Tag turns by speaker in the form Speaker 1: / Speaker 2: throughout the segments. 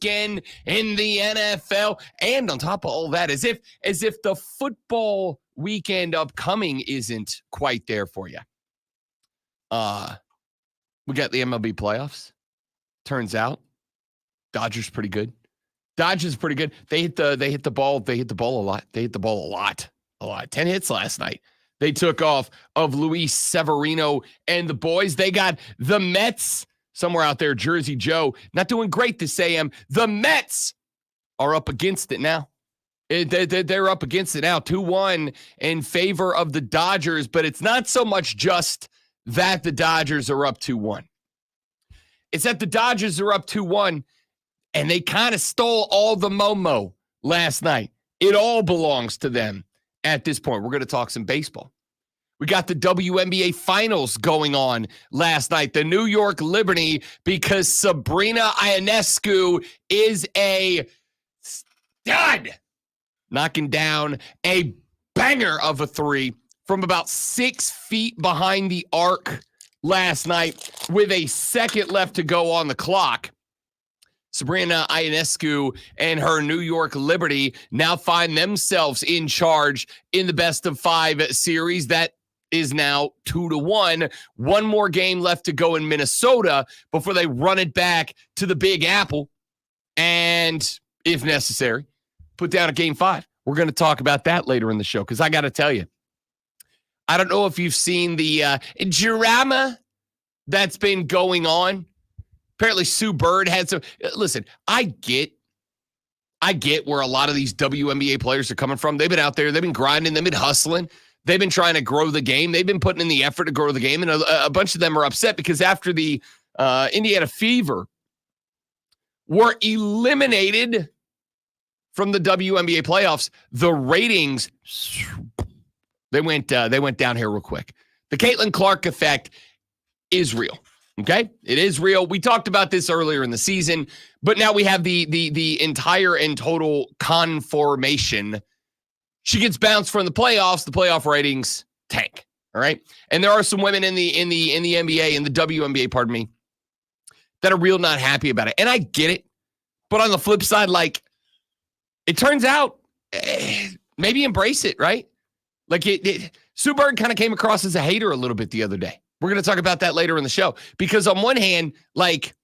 Speaker 1: weekend in the NFL. And on top of all that, as if the football weekend upcoming isn't quite there for you. We got the MLB playoffs. Turns out Dodgers pretty good. Dodgers pretty good. They hit the ball a lot. They hit the ball a lot. 10 hits last night. They took off of Luis Severino and the boys. They got the Mets somewhere out there, Jersey Joe, not doing great this AM. The Mets are up against it now. They're up against it now, 2-1 in favor of the Dodgers, but it's not so much just that the Dodgers are up 2-1. It's that the Dodgers are up 2-1, and they kind of stole all the Momo last night. It all belongs to them at this point. We're going to talk some baseball. We got the WNBA finals going on last night. The New York Liberty, because Sabrina Ionescu is a stud, knocking down a banger of a three from about 6 feet behind the arc last night with a second left to go on the clock. Sabrina Ionescu and her New York Liberty now find themselves in charge in the best-of-5 series. That is now 2-1. One more game left to go in Minnesota before they run it back to the Big Apple. And if necessary, put down a Game 5. We're going to talk about that later in the show because I got to tell you, I don't know if you've seen the drama that's been going on. Apparently, Sue Bird had some. Listen, I get where a lot of these WNBA players are coming from. They've been out there. They've been grinding. They've been hustling. They've been trying to grow the game. They've been putting in the effort to grow the game. And a bunch of them are upset because after the Indiana Fever were eliminated from the WNBA playoffs, the ratings, they went down here real quick. The Caitlin Clark effect is real. Okay, it is real. We talked about this earlier in the season, but now we have the entire and total confirmation. She gets bounced from the playoffs. The playoff ratings tank. All right, and there are some women in the NBA, in the WNBA, pardon me, that are real not happy about it, and I get it. But on the flip side, like it turns out, maybe embrace it, right? Like Sue Bird kind of came across as a hater a little bit the other day. We're going to talk about that later in the show. Because on one hand, like,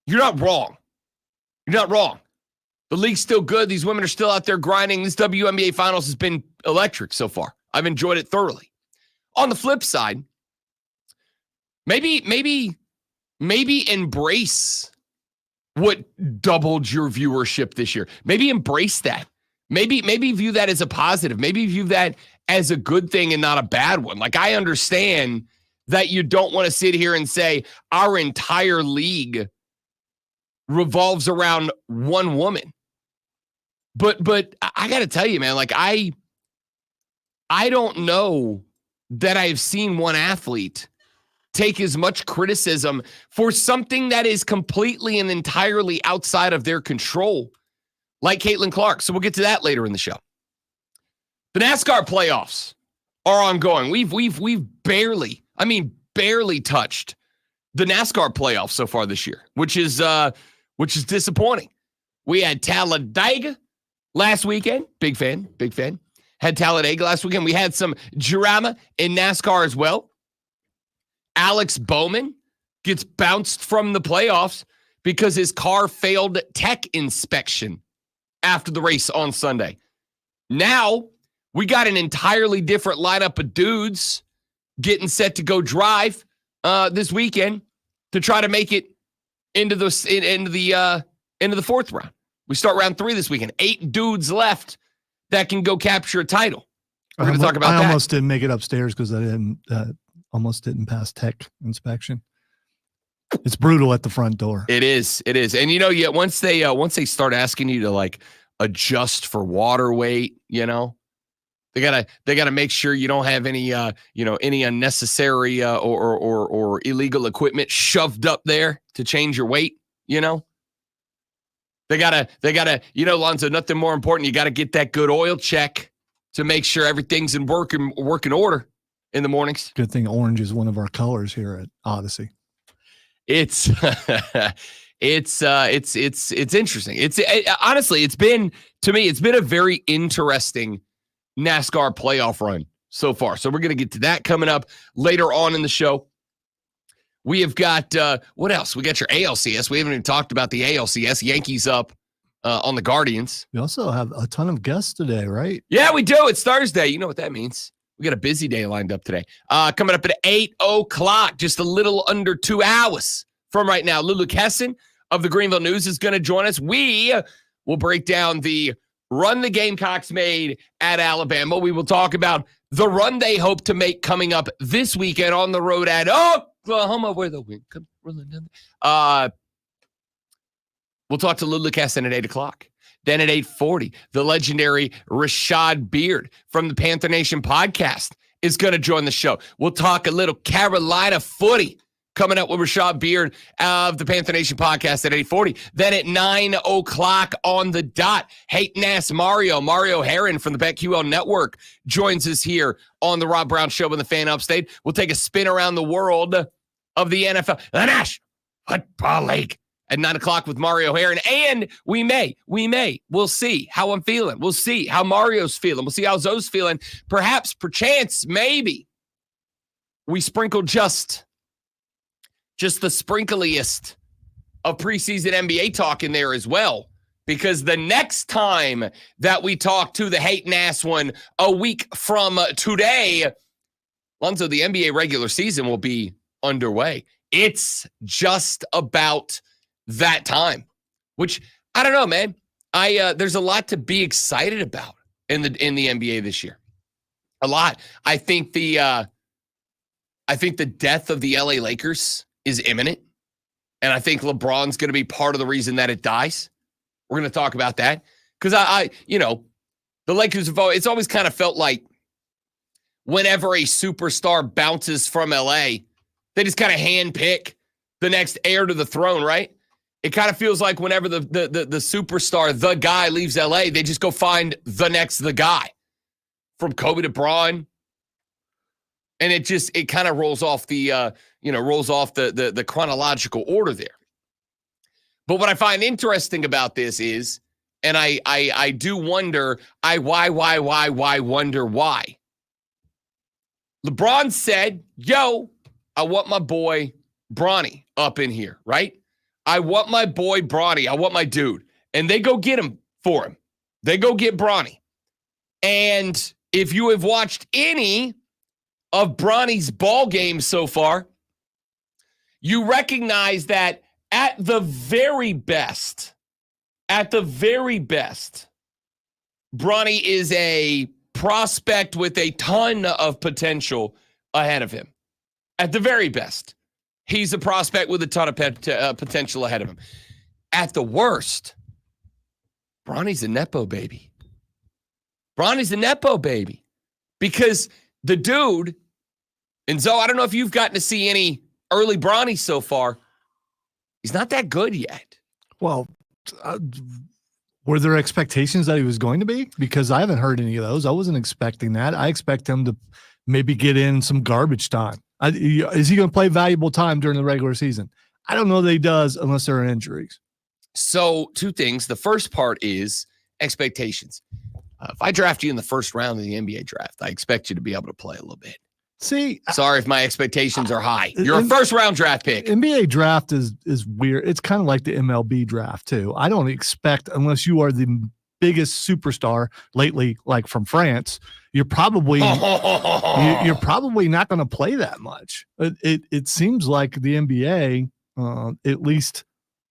Speaker 1: you're not wrong. You're not wrong. The league's still good. These women are still out there grinding. This WNBA Finals has been electric so far. I've enjoyed it thoroughly. On the flip side, maybe embrace what doubled your viewership this year. Maybe embrace that. Maybe view that as a positive. Maybe view that as a good thing and not a bad one. Like, I understand that you don't want to sit here and say our entire league revolves around one woman. But I got to tell you, man, like I don't know that I've seen one athlete take as much criticism for something that is completely and entirely outside of their control, like Caitlin Clark. So we'll get to that later in the show. The NASCAR playoffs are ongoing. We've barely touched the NASCAR playoffs so far this year, which is disappointing. We had Talladega last weekend. Big fan. Had Talladega last weekend. We had some drama in NASCAR as well. Alex Bowman gets bounced from the playoffs because his car failed tech inspection after the race on Sunday. Now, we got an entirely different lineup of dudes getting set to go drive this weekend to try to make it into the fourth round. We start round 3 this weekend. 8 dudes left that can go capture a title. We're going to talk about that.
Speaker 2: I almost didn't make it upstairs because I almost didn't pass tech inspection. It's brutal at the front door.
Speaker 1: It is. And yeah, once they start asking you to like adjust for water weight, they gotta make sure you don't have any any unnecessary or illegal equipment shoved up there to change your weight. They gotta Lonzo, nothing more important. You gotta get that good oil check to make sure everything's in working order in the mornings.
Speaker 2: Good thing orange is one of our colors here at Odyssey.
Speaker 1: It's It's interesting. Honestly, it's been a very interesting NASCAR playoff run so far. So we're going to get to that coming up later on in the show. We have got, what else? We got your ALCS. We haven't even talked about the ALCS. Yankees up on the Guardians.
Speaker 2: We also have a ton of guests today, right?
Speaker 1: Yeah, we do. It's Thursday. You know what that means. We got a busy day lined up today. Coming up at 8 o'clock, just a little under 2 hours from right now. Lulu Kesson of the Greenville News is going to join us. We will break down the run the Gamecocks made at Alabama. We will talk about the run they hope to make coming up this weekend on the road at Oklahoma, where the wind comes rolling down. We'll talk to Lulu Kesson at 8 o'clock. Then at 8:40, the legendary Rashad Beard from the Panther Nation podcast is going to join the show. We'll talk a little Carolina footy coming up with Rashad Beard of the Panther Nation podcast at 8:40. Then at 9 o'clock on the dot, Hating Ass Mario Herron from the BetQL Network joins us here on the Rob Brown Show in the Fan Upstate. We'll take a spin around the world of the NFL, the National Football League, at 9 o'clock with Mario Herron. And we'll see how I'm feeling. We'll see how Mario's feeling. We'll see how Zoe's feeling. Perhaps, perchance, maybe we sprinkle just the sprinkliest of preseason NBA talk in there as well. Because the next time that we talk to the Hating Ass one a week from today, Lonzo, the NBA regular season will be underway. It's just about that time, which I don't know, man. There's a lot to be excited about in the NBA this year. A lot. I think the death of the LA Lakers is imminent, and I think LeBron's going to be part of the reason that it dies. We're going to talk about that because the Lakers have it's always kind of felt like whenever a superstar bounces from LA, they just kind of handpick the next heir to the throne, right? It kind of feels like whenever the superstar, the guy, leaves LA, they just go find the guy. From Kobe to Braun. And it kind of rolls off the chronological order there. But what I find interesting about this is, and I do wonder, wonder why. LeBron said, yo, I want my boy Bronny up in here, right? I want my boy Bronny. I want my dude. And they go get him for him. They go get Bronny. And if you have watched any of Bronny's ball games so far, you recognize that at the very best, Bronny is a prospect with a ton of potential ahead of him. At the very best. He's a prospect with a ton of potential ahead of him. At the worst, Bronny's a Nepo baby. Because the dude, and Zoe, I don't know if you've gotten to see any early Bronny so far. He's not that good yet.
Speaker 2: Well, were there expectations that he was going to be? Because I haven't heard any of those. I wasn't expecting that. I expect him to maybe get in some garbage time. Is he going to play valuable time during the regular season? I don't know that he does unless there are injuries.
Speaker 1: So, two things. The first part is expectations. If I draft you in the first round of the NBA draft, I expect you to be able to play a little bit.
Speaker 2: See,
Speaker 1: sorry if my expectations are high. You're a first round draft pick.
Speaker 2: NBA draft is weird. It's kind of like the MLB draft too. I don't expect, unless you are the biggest superstar lately, like from France, you're probably you're probably not going to play that much. It seems like the NBA, at least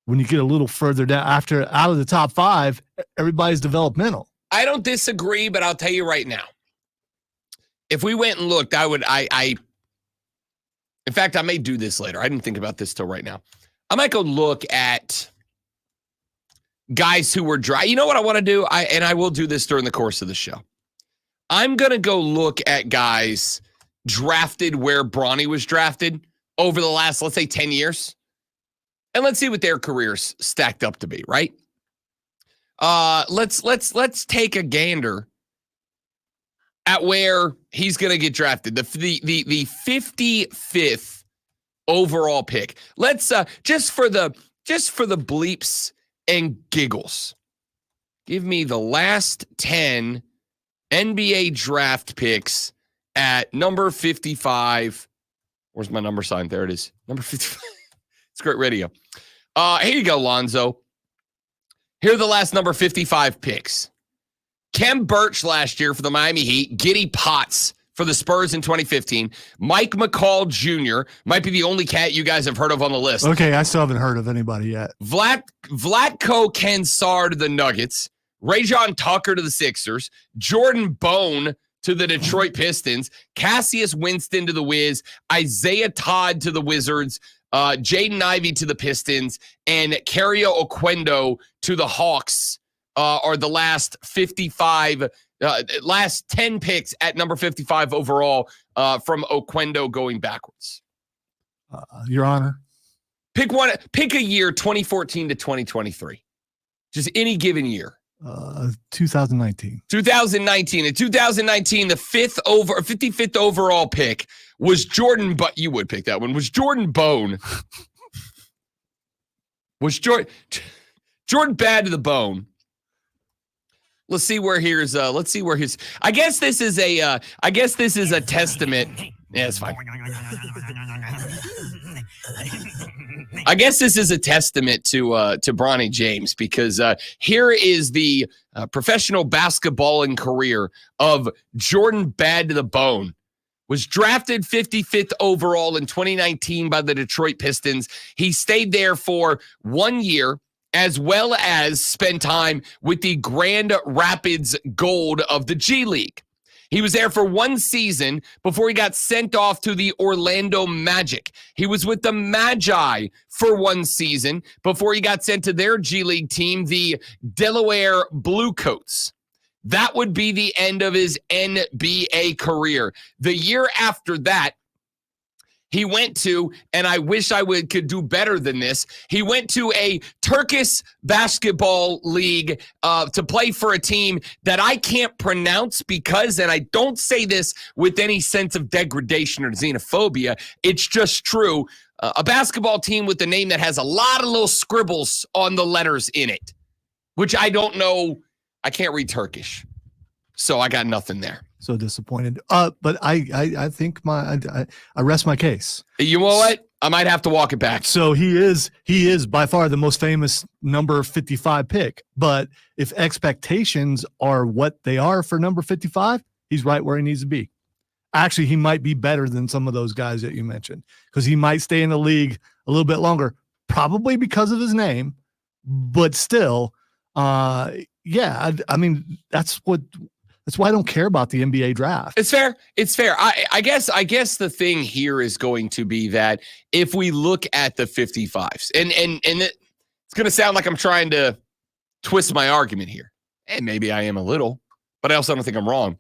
Speaker 2: when you get a little further down, out of the top five, everybody's developmental.
Speaker 1: I don't disagree, but I'll tell you right now. If we went and looked, in fact, I may do this later. I didn't think about this till right now. I might go look at guys who were dry. You know what I want to do? I will do this during the course of the show. I'm going to go look at guys drafted where Bronny was drafted over the last, let's say, 10 years. And let's see what their careers stacked up to be, right? Let's take a gander at where he's going to get drafted. The 55th overall pick. Let's just for the just for the bleeps and giggles, give me the last 10 NBA draft picks at number 55. Where's my number sign? There it is. Number 55. It's great radio. Here you go, Lonzo. Here are the last number 55 picks. Kem Birch last year for the Miami Heat. Giddy Potts for the Spurs in 2015. Mike McCall Jr. might be the only cat you guys have heard of on the list.
Speaker 2: Okay, I still haven't heard of anybody yet.
Speaker 1: Vlatko Cansar to the Nuggets. Rajon Tucker to the Sixers. Jordan Bone to the Detroit Pistons. Cassius Winston to the Wiz. Isaiah Todd to the Wizards. Jaden Ivey to the Pistons. And Cario Oquendo to the Hawks are the last 55, last 10 picks at number 55 overall from Oquendo going backwards.
Speaker 2: Your Honor.
Speaker 1: Pick a year, 2014 to 2023. Just any given year.
Speaker 2: 2019.
Speaker 1: 2019. In 2019, the 55th overall pick was Jordan, but you would pick that one, was Jordan Bone. Was Jordan bad to the bone? Let's see where his I guess this is a testament. Yeah, it's fine. I guess this is a testament to Bronny James, because here is the professional basketballing career of Jordan Bad to the Bone. Was drafted 55th overall in 2019 by the Detroit Pistons. He stayed there for 1 year, as well as spent time with the Grand Rapids Gold of the G League. He was there for 1 season before he got sent off to the Orlando Magic. He was with the Magi for 1 season before he got sent to their G League team, the Delaware Bluecoats. That would be the end of his NBA career. The year after that, he went to, and I wish I could do better than this, he went to a Turkish basketball league to play for a team that I can't pronounce because, and I don't say this with any sense of degradation or xenophobia, it's just true, a basketball team with a name that has a lot of little scribbles on the letters in it, which I don't know. I can't read Turkish, so I got nothing there.
Speaker 2: So disappointed. But I think I rest my case.
Speaker 1: You know what? I might have to walk it back.
Speaker 2: So he is by far the most famous number 55 pick. But if expectations are what they are for number 55, he's right where he needs to be. Actually, he might be better than some of those guys that you mentioned, because he might stay in the league a little bit longer, probably because of his name, but still, yeah, I mean, that's why I don't care about the NBA draft.
Speaker 1: It's fair. It's fair. I guess the thing here is going to be that if we look at the 55s, and it's going to sound like I'm trying to twist my argument here, and maybe I am a little, but I also don't think I'm wrong.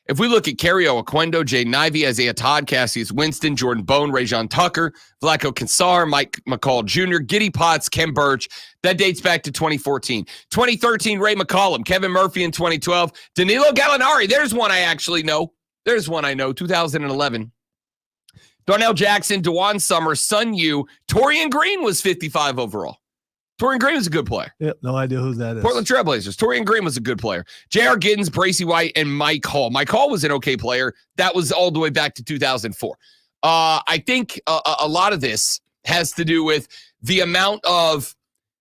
Speaker 1: If we look at Cario Oquendo, Jaden Ivey, Isaiah Todd, Cassius Winston, Jordan Bone, Rajon Tucker, Vlatko Cansar, Mike McCall Jr., Giddy Potts, Kem Birch, that dates back to 2014. 2013, Ray McCollum, Kevin Murphy in 2012, Danilo Gallinari, there's one I actually know. 2011. Darnell Jackson, DeJuan Summers, Sun Yu, Torian Green was 55 overall. Torian Green was a good player.
Speaker 2: Yep, no idea who that is.
Speaker 1: Portland Trailblazers. Torian Green was a good player. J.R. Giddens, Bracey White, and Mike Hall. Mike Hall was an okay player. That was all the way back to 2004. I think a lot of this has to do with the amount of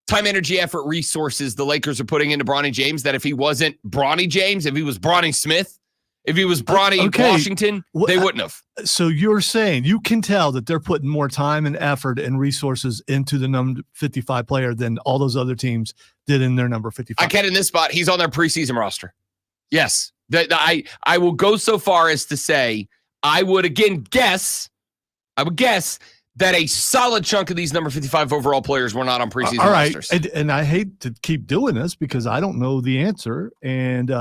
Speaker 1: time, energy, effort, resources the Lakers are putting into Bronny James, that if he wasn't Bronny James, if he was Bronny Smith, if he was Bronny Washington, they wouldn't have.
Speaker 2: So you're saying you can tell that they're putting more time and effort and resources into the number 55 player than all those other teams did in their number 55.
Speaker 1: I can in this spot. He's on their preseason roster. Yes. I will go so far as to say I would guess that a solid chunk of these number 55 overall players were not on preseason rosters.
Speaker 2: And I hate to keep doing this because I don't know the answer. And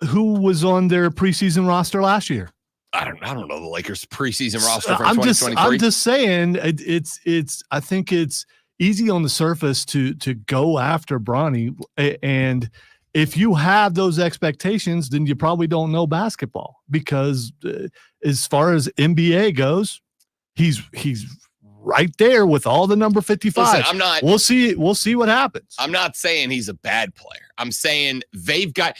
Speaker 2: who was on their preseason roster last year?
Speaker 1: I don't know the Lakers preseason roster from 2023.
Speaker 2: I'm just saying it's I think it's easy on the surface to go after Bronny, and if you have those expectations, then you probably don't know basketball, because as far as NBA goes, he's right there with all the number 55.
Speaker 1: Listen, I'm not.
Speaker 2: We'll see what happens.
Speaker 1: I'm not saying he's a bad player. I'm saying they've got.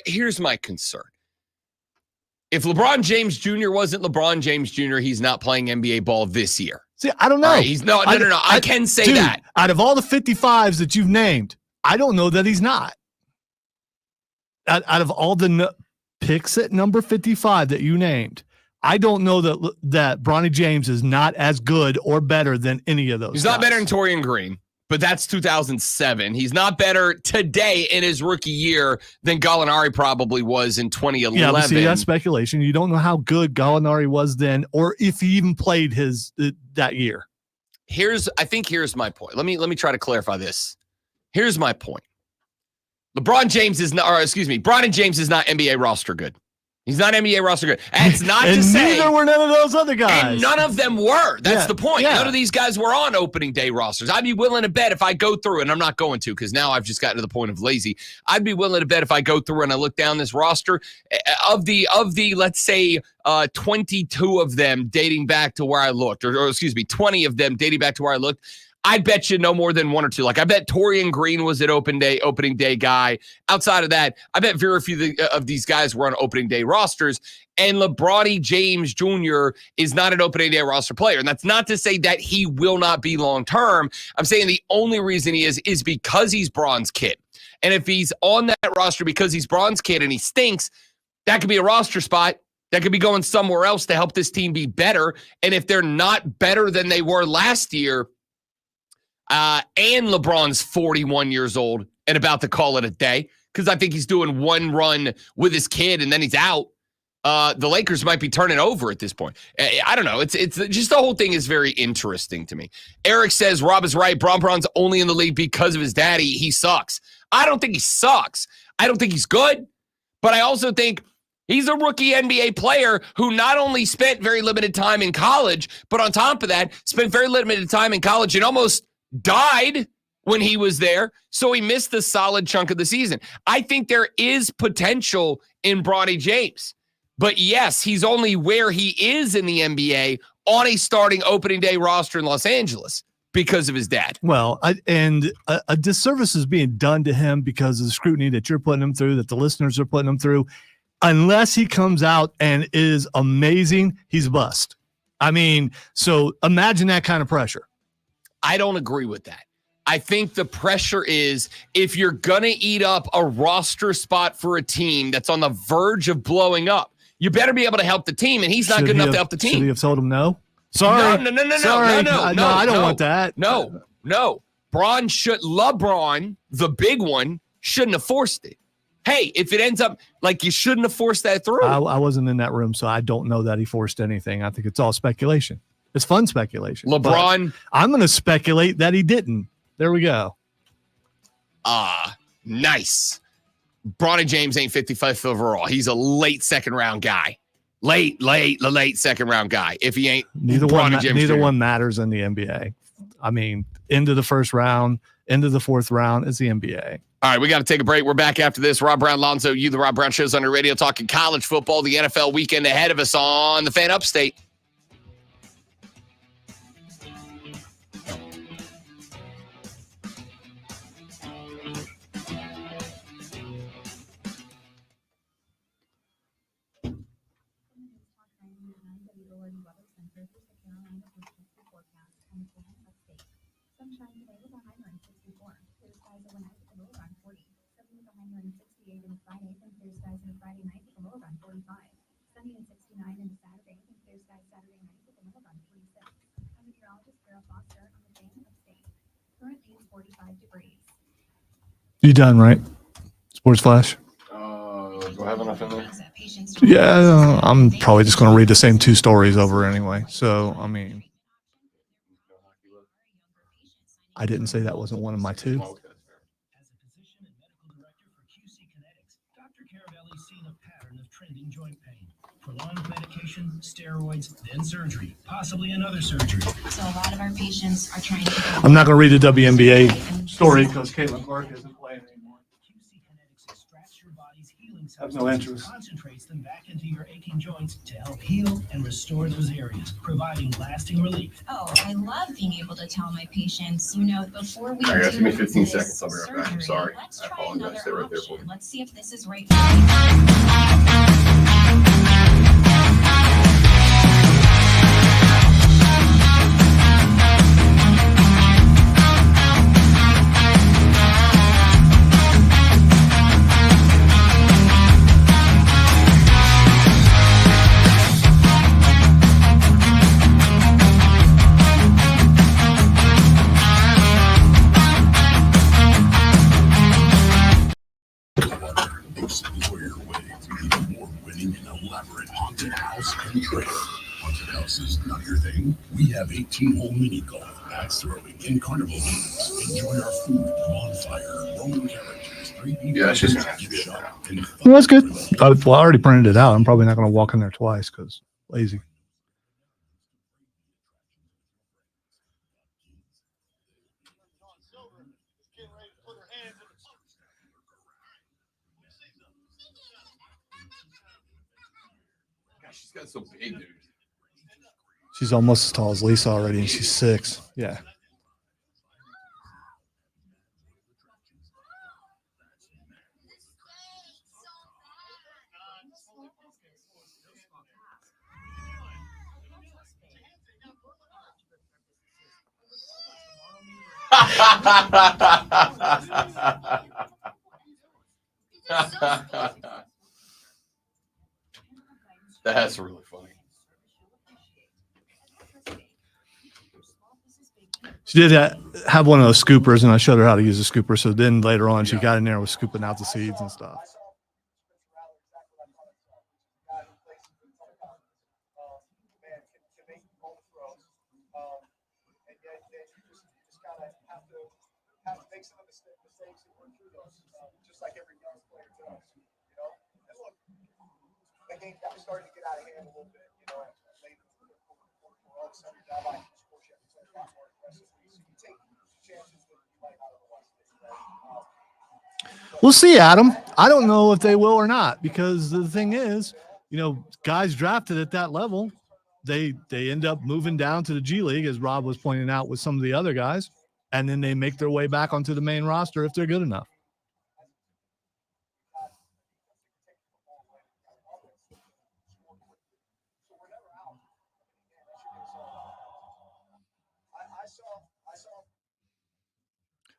Speaker 1: Here's my concern. If LeBron James Jr. wasn't LeBron James Jr., he's not playing NBA ball this year.
Speaker 2: See, I don't know.
Speaker 1: Right, he's no. I can say
Speaker 2: dude,
Speaker 1: that.
Speaker 2: Out of all the 55s that you've named, I don't know that he's not. Out of all the picks at number 55 that you named, I don't know that Bronny James is not as good or better than any of those.
Speaker 1: He's
Speaker 2: guys.
Speaker 1: not better than Torian Green, but that's 2007. He's not better today in his rookie year than Gallinari probably was in 2011.
Speaker 2: Yeah, but see, that's speculation. You don't know how good Gallinari was then, or if he even played that year.
Speaker 1: Here's my point. Let me try to clarify this. Here's my point. Bronny James is not NBA roster good. He's not NBA roster good. That's not to say.
Speaker 2: Neither were none of those other guys.
Speaker 1: And none of them were. That's the point.
Speaker 2: Yeah.
Speaker 1: None of these guys were on opening day rosters. I'd be willing to bet if I go through, and I'm not going to because now I've just gotten to the point of lazy. I'd be willing to bet if I go through and I look down this roster of the let's say 22 of them dating back to where I looked, or excuse me, 20 of them dating back to where I looked. I bet you no more than one or two. Like I bet Torian Green was an opening day guy. Outside of that, I bet very few of these guys were on opening day rosters. And LeBron James Jr. is not an opening day roster player. And that's not to say that he will not be long term. I'm saying the only reason he is because he's Bron's kid. And if he's on that roster because he's Bron's kid and he stinks, that could be a roster spot. That could be going somewhere else to help this team be better. And if they're not better than they were last year, and LeBron's 41 years old and about to call it a day because I think he's doing one run with his kid and then he's out. The Lakers might be turning over at this point. I don't know. It's just the whole thing is very interesting to me. Eric says Rob is right. Bron's only in the league because of his daddy. He sucks. I don't think he sucks. I don't think he's good, but I also think he's a rookie NBA player who not only spent very limited time in college, but on top of that, spent very limited time in college and almost died when he was there, so he missed a solid chunk of the season. I think there is potential in Bronny James, but yes, he's only where he is in the NBA on a starting opening day roster in Los Angeles because of his dad.
Speaker 2: Well, a disservice is being done to him because of the scrutiny that you're putting him through, that the listeners are putting him through. Unless he comes out and is amazing, he's a bust. I mean, so imagine that kind of pressure.
Speaker 1: I don't agree with that. I think the pressure is if you're going to eat up a roster spot for a team that's on the verge of blowing up, you better be able to help the team, and he's not good enough to help the team.
Speaker 2: Should he have told him no? Sorry.
Speaker 1: No.
Speaker 2: I don't want that.
Speaker 1: No. LeBron, the big one, shouldn't have forced it. Hey, if it ends up like you shouldn't have forced that through.
Speaker 2: I wasn't in that room, so I don't know that he forced anything. I think it's all speculation. It's fun speculation.
Speaker 1: LeBron.
Speaker 2: I'm going to speculate that he didn't. There we go.
Speaker 1: Nice. Bronny James ain't 55th overall. He's a late second round guy. Late second round guy. If he ain't
Speaker 2: neither one matters in the NBA. I mean, into the first round, into the fourth round is the NBA.
Speaker 1: All right, we got to take a break. We're back after this. Rob Brown, Lonzo, the Rob Brown Show's on your radio talking college football, the NFL weekend ahead of us on the Fan Upstate.
Speaker 3: Sunshine today with a high near 64. Clear skies overnight with a low around 40. Sunny with a high near 68 on Friday, and clear skies on Friday night with a low around 45. Sunny and 69 on Saturday, and clear skies Saturday night with a low around 46. I'm meteorologist Sarah Foster on the Fan Upstate. Currently it's 45 degrees.
Speaker 2: You done, right? Sports Flash?
Speaker 1: Do I have enough in there?
Speaker 2: Yeah, I'm probably just going to read the same two stories over anyway. So, I mean, I didn't say that wasn't one of my two.
Speaker 4: As a physician and medical director for QC Kinetics, Dr. Caravelli's seen a pattern of trending joint pain. Prolonged medication, steroids, then surgery, possibly another surgery.
Speaker 3: So a lot of our patients are trying to...
Speaker 2: I'm not going to read the WNBA story because Caitlin Clark isn't playing anymore.
Speaker 4: QC Kinetics extracts your body's healing
Speaker 2: Have no
Speaker 4: substances,
Speaker 2: interest.
Speaker 4: concentrates them back into your aching joints to help heal and restore those areas, providing lasting relief.
Speaker 5: Oh, I love being able to tell my patients, before we
Speaker 1: All right, guys, give me
Speaker 5: do
Speaker 1: 15
Speaker 5: this
Speaker 1: seconds. I'll be right back. I'm
Speaker 5: surgery,
Speaker 1: sorry.
Speaker 5: let's
Speaker 1: I
Speaker 5: try
Speaker 1: apologize.
Speaker 5: another
Speaker 1: Stay right there for
Speaker 5: option.
Speaker 1: me.
Speaker 5: Let's see if this is right for you.
Speaker 6: Explore your way to even more winning and elaborate haunted house and trailer. Haunted house is not your thing? We have 18-hole mini golf, axe throwing, and carnival games. Enjoy our food, bonfire, Roman carriages, 3D
Speaker 1: Yeah, it's just-
Speaker 6: gift shop, and
Speaker 2: Well, that's good. I already printed it out. I'm probably not going to walk in there twice because lazy.
Speaker 1: Gosh, she's got so big, dude.
Speaker 2: She's almost as tall as Lisa already, and she's 6. Yeah.
Speaker 1: That's really funny.
Speaker 2: She did have one of those scoopers, and I showed her how to use a scooper. So then later on, she got in there with scooping out the seeds and stuff.
Speaker 7: Starting to get out of hand a little bit, late all of a sudden your guy sports you have to play a lot more aggressively. So you take chances that you might not otherwise take.
Speaker 2: We'll see, Adam. I don't know if they will or not, because the thing is, guys drafted at that level, they end up moving down to the G League, as Rob was pointing out with some of the other guys, and then they make their way back onto the main roster if they're good enough.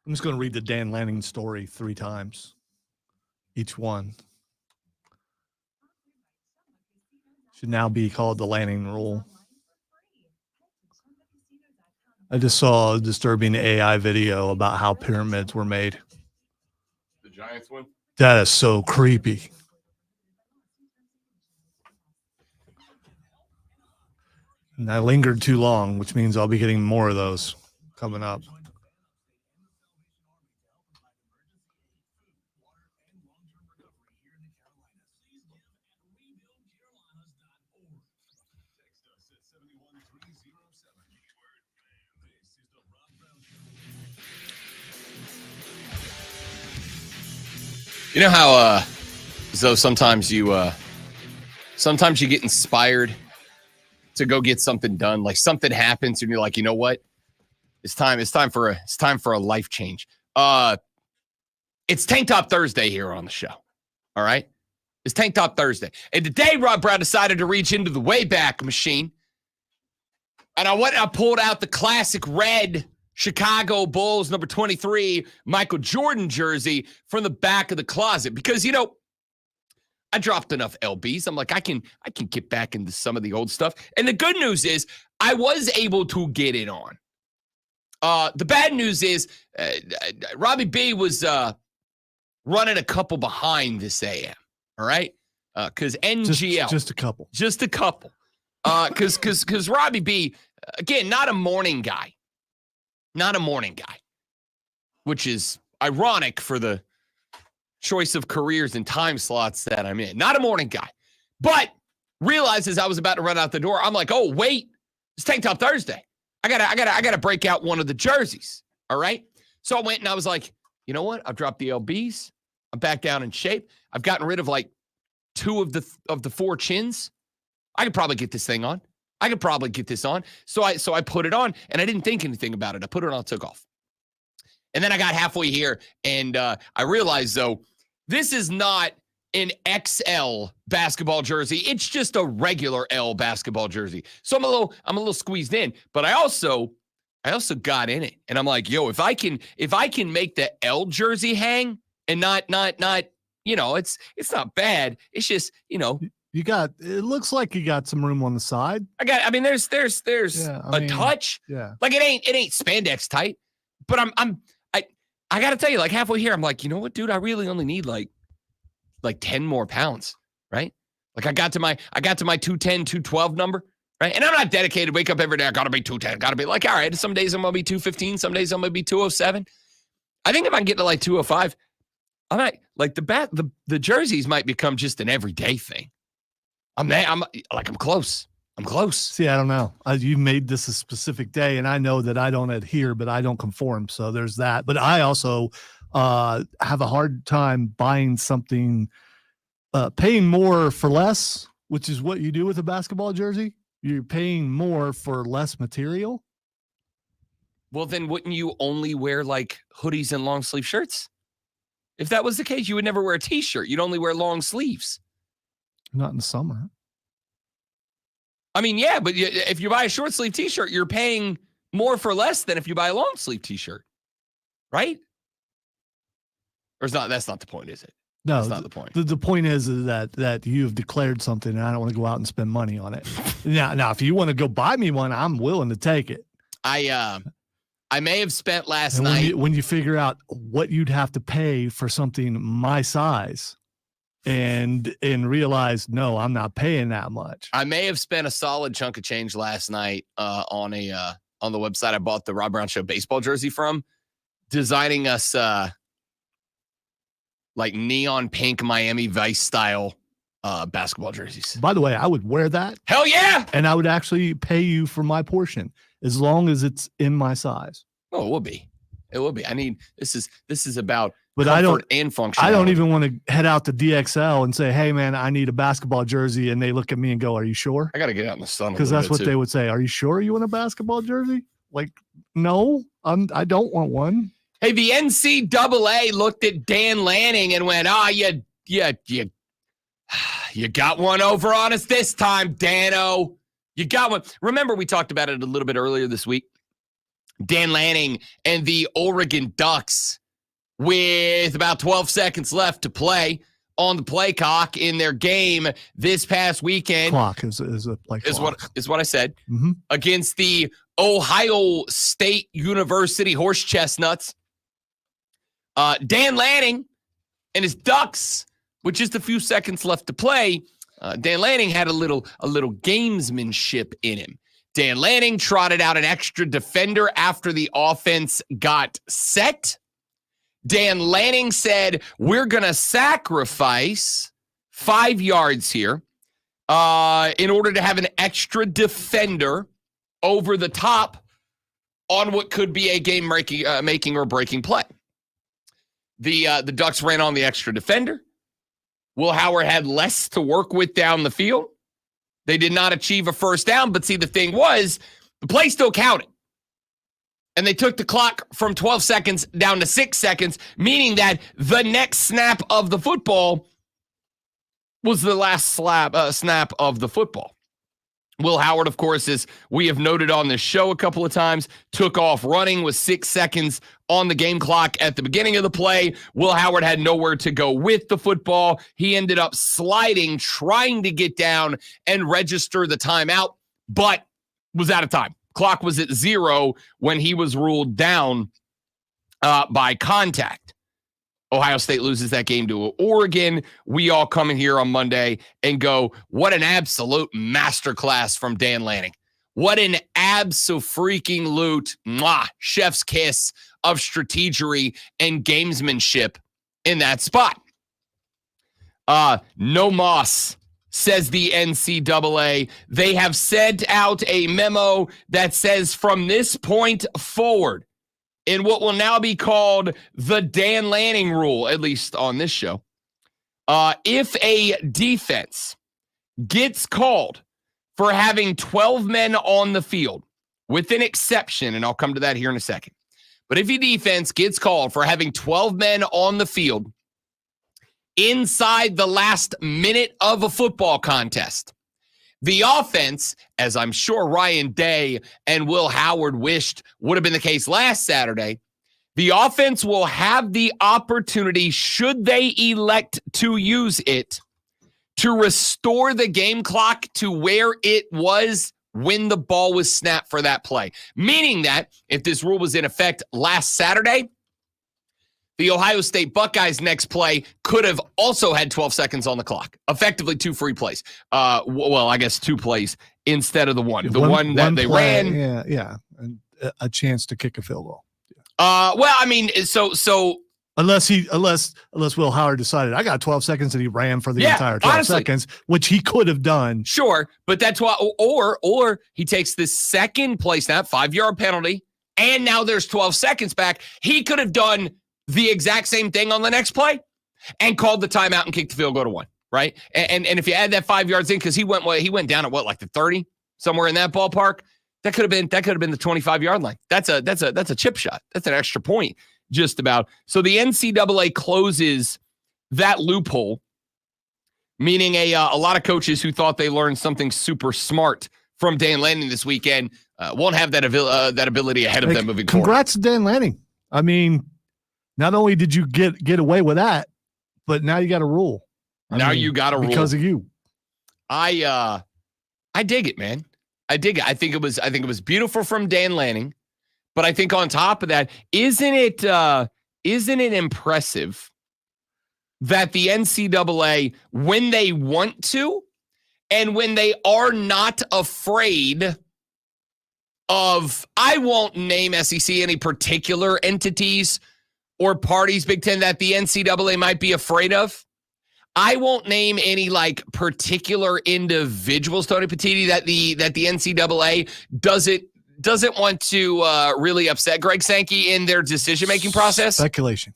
Speaker 2: I'm just going to read the Dan Lanning story 3 times, each one. Should now be called the Lanning rule. I just saw a disturbing AI video about how pyramids were made.
Speaker 1: The Giants win.
Speaker 2: That is so creepy. And I lingered too long, which means I'll be getting more of those coming up.
Speaker 1: You know how so sometimes you get inspired to go get something done, like something happens and you're like, you know what? It's time for a life change. It's Tank Top Thursday here on the show. All right? It's Tank Top Thursday. And today Rob Brown decided to reach into the Wayback Machine. And I pulled out the classic red Chicago Bulls number 23 Michael Jordan jersey from the back of the closet because I dropped enough LBs. I'm like, I can get back into some of the old stuff. And the good news is I was able to get it on. The bad news is Robbie B was running a couple behind this AM. All right, because NGL
Speaker 2: Just a couple.
Speaker 1: Because Robbie B, again, not a morning guy. Which is ironic for the choice of careers and time slots that I'm in. Not a morning guy, but realizes I was about to run out the door. I'm like, oh wait, it's Tank Top Thursday. I gotta break out one of the jerseys. All right, so I went and I was like, you know what? I've dropped the LBs. I'm back down in shape. I've gotten rid of like 2 of the 4 chins. I could probably get this thing on. I could probably get this on. So I put it on, and I didn't think anything about it. I put it on, took off. And then I got halfway here, and I realized, though, this is not an XL basketball jersey. It's just a regular L basketball jersey. So I'm a little squeezed in, but I also got in it, and I'm like, yo, if I can make the L jersey hang and not, it's not bad. It's just,
Speaker 2: it looks like you got some room on the side.
Speaker 1: there's
Speaker 2: Yeah,
Speaker 1: a touch.
Speaker 2: Yeah.
Speaker 1: Like it ain't spandex tight, but I got to tell you, like halfway here, I'm like, you know what, dude, I really only need like 10 more pounds, right? Like I got to my 210, 212 number, right? And I'm not dedicated, wake up every day, I got to be 210, got to be like, all right, some days I'm going to be 215, some days I'm going to be 207. I think if I can get to like 205, I might, like the jerseys might become just an everyday thing. I'm close. I'm close.
Speaker 2: See, I don't know. You made this a specific day, and I know that I don't adhere, but I don't conform. So there's that. But I also have a hard time buying something, paying more for less, which is what you do with a basketball jersey. You're paying more for less material.
Speaker 1: Well, then wouldn't you only wear like hoodies and long sleeve shirts? If that was the case, you would never wear a t-shirt. You'd only wear long sleeves.
Speaker 2: Not in the summer.
Speaker 1: I mean, yeah, but if you buy a short sleeve t-shirt, you're paying more for less than if you buy a long sleeve t-shirt, right? Or that's not the point, is it?
Speaker 2: No,
Speaker 1: that's not the point.
Speaker 2: The point is that you've declared something, and I don't want to go out and spend money on it. Now, if you want to go buy me one, I'm willing to take it.
Speaker 1: I may have spent last
Speaker 2: and
Speaker 1: night.
Speaker 2: When you figure out what you'd have to pay for something my size, and realize, no, I'm not paying that much.
Speaker 1: I may have spent a solid chunk of change last night on the website I bought the Rob Brown Show baseball jersey from, designing us like neon pink Miami Vice style basketball jerseys.
Speaker 2: By the way, I would wear that.
Speaker 1: Hell yeah!
Speaker 2: And I would actually pay you for my portion as long as it's in my size.
Speaker 1: Oh, it will be. It will be. I mean, this is about
Speaker 2: but
Speaker 1: comfort and function.
Speaker 2: I don't even want to head out to DXL and say, hey, man, I need a basketball jersey. And they look at me and go, are you sure?
Speaker 1: I got to get out in the sun.
Speaker 2: Because that's what they would say. Are you sure you want a basketball jersey? Like, no, I don't want one.
Speaker 1: Hey, the NCAA looked at Dan Lanning and went, you got one over on us this time, Dano. You got one. Remember, we talked about it a little bit earlier this week. Dan Lanning and the Oregon Ducks, with about 12 seconds left to play on the play clock in their game this past weekend.
Speaker 2: Clock is a play clock.
Speaker 1: Is what I said.
Speaker 2: Mm-hmm.
Speaker 1: Against the Ohio State University Horse Chestnuts. Dan Lanning and his Ducks, with just a few seconds left to play, Dan Lanning had a little gamesmanship in him. Dan Lanning trotted out an extra defender after the offense got set. Dan Lanning said, we're going to sacrifice 5 yards here in order to have an extra defender over the top on what could be a game-making or breaking play. The Ducks ran on the extra defender. Will Howard had less to work with down the field. They did not achieve a first down, but see, the thing was, the play still counted. And they took the clock from 12 seconds down to 6 seconds, meaning that the next snap of the football was the last snap of the football. Will Howard, of course, as we have noted on this show a couple of times, took off running with 6 seconds on the game clock at the beginning of the play. Will Howard had nowhere to go with the football. He ended up sliding, trying to get down and register the timeout, but was out of time. Clock was at 0 when he was ruled down by contact. Ohio State loses that game to Oregon. We all come in here on Monday and go, what an absolute masterclass from Dan Lanning. What an abso-freaking-lute, chef's kiss of strategery and gamesmanship in that spot. No moss, says the NCAA. They have sent out a memo that says from this point forward, in what will now be called the Dan Lanning rule, at least on this show. If a defense gets called for having 12 men on the field, with an exception, and I'll come to that here in a second, but if your defense gets called for having 12 men on the field inside the last minute of a football contest, the offense, as I'm sure Ryan Day and Will Howard wished would have been the case last Saturday, the offense will have the opportunity, should they elect to use it, to restore the game clock to where it was when the ball was snapped for that play. Meaning that if this rule was in effect last Saturday, the Ohio State Buckeyes' next play could have also had 12 seconds on the clock. Effectively 2 free plays. Well, I guess 2 plays instead of the one. The one that they
Speaker 2: play,
Speaker 1: ran.
Speaker 2: Yeah. And a chance to kick a field goal.
Speaker 1: Well, I mean, so
Speaker 2: unless Will Howard decided I got 12 seconds and he ran for the entire 12
Speaker 1: honestly,
Speaker 2: seconds, which he could have done.
Speaker 1: Sure, but that's why, or he takes the second play snap, 5-yard penalty, and now there's 12 seconds back. He could have done the exact same thing on the next play and called the timeout and kicked the field goal to 1, right? And if you add that 5 yards in, because he went down at like the 30, somewhere in that ballpark, that could have been the 25-yard line. That's a chip shot. That's an extra point, just about. So the NCAA closes that loophole, meaning a lot of coaches who thought they learned something super smart from Dan Lanning this weekend won't have that ability ahead of them moving forward.
Speaker 2: Congrats to Dan Lanning. I mean, not only did you get away with that, but now you got a rule.
Speaker 1: You got a rule
Speaker 2: because of you.
Speaker 1: I dig it, man. I dig it. I think it was beautiful from Dan Lanning, but I think on top of that, isn't it impressive that the NCAA, when they want to, and when they are not afraid of, I won't name SEC any particular entities or parties, Big Ten, that the NCAA might be afraid of. I won't name any like particular individuals, Tony Petitti, that the NCAA doesn't want to really upset Greg Sankey in their decision-making process.
Speaker 2: Speculation.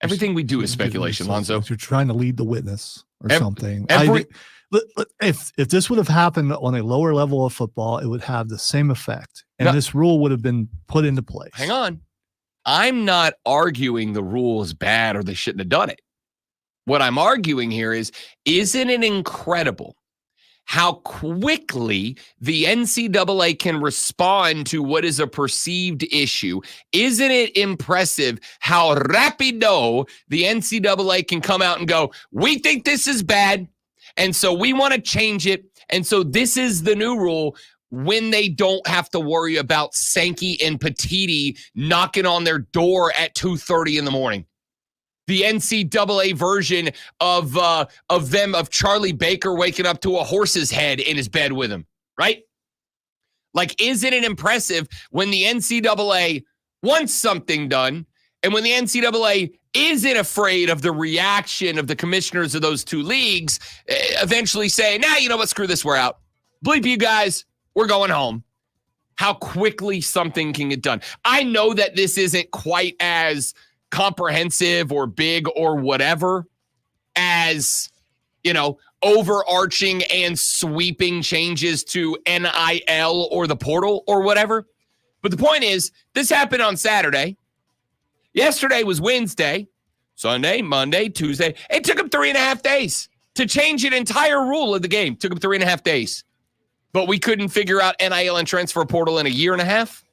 Speaker 1: Everything we do is speculation, Lonzo.
Speaker 2: You're trying to lead the witness or something. If this would have happened on a lower level of football, it would have the same effect. And this rule would have been put into place.
Speaker 1: Hang on. I'm not arguing the rule is bad or they shouldn't have done it. What I'm arguing here is, isn't it incredible how quickly the NCAA can respond to what is a perceived issue? Isn't it impressive how rapido the NCAA can come out and go, we think this is bad, and so we want to change it, and so this is the new rule, when they don't have to worry about Sankey and Petitti knocking on their door at 2:30 in the morning. The NCAA version of Charlie Baker waking up to a horse's head in his bed with him, right? Like, isn't it impressive when the NCAA wants something done, and when the NCAA isn't afraid of the reaction of the commissioners of those two leagues, eventually saying, nah, you know what, screw this, we're out. Bleep you guys, we're going home. How quickly something can get done. I know that this isn't quite as comprehensive or big or whatever as, overarching and sweeping changes to NIL or the portal or whatever. But the point is, this happened on Saturday. Yesterday was Wednesday, Sunday, Monday, Tuesday. It took them 3.5 days to change an entire rule of the game. Took them 3.5 days. But we couldn't figure out NIL and transfer portal in a 1.5 years.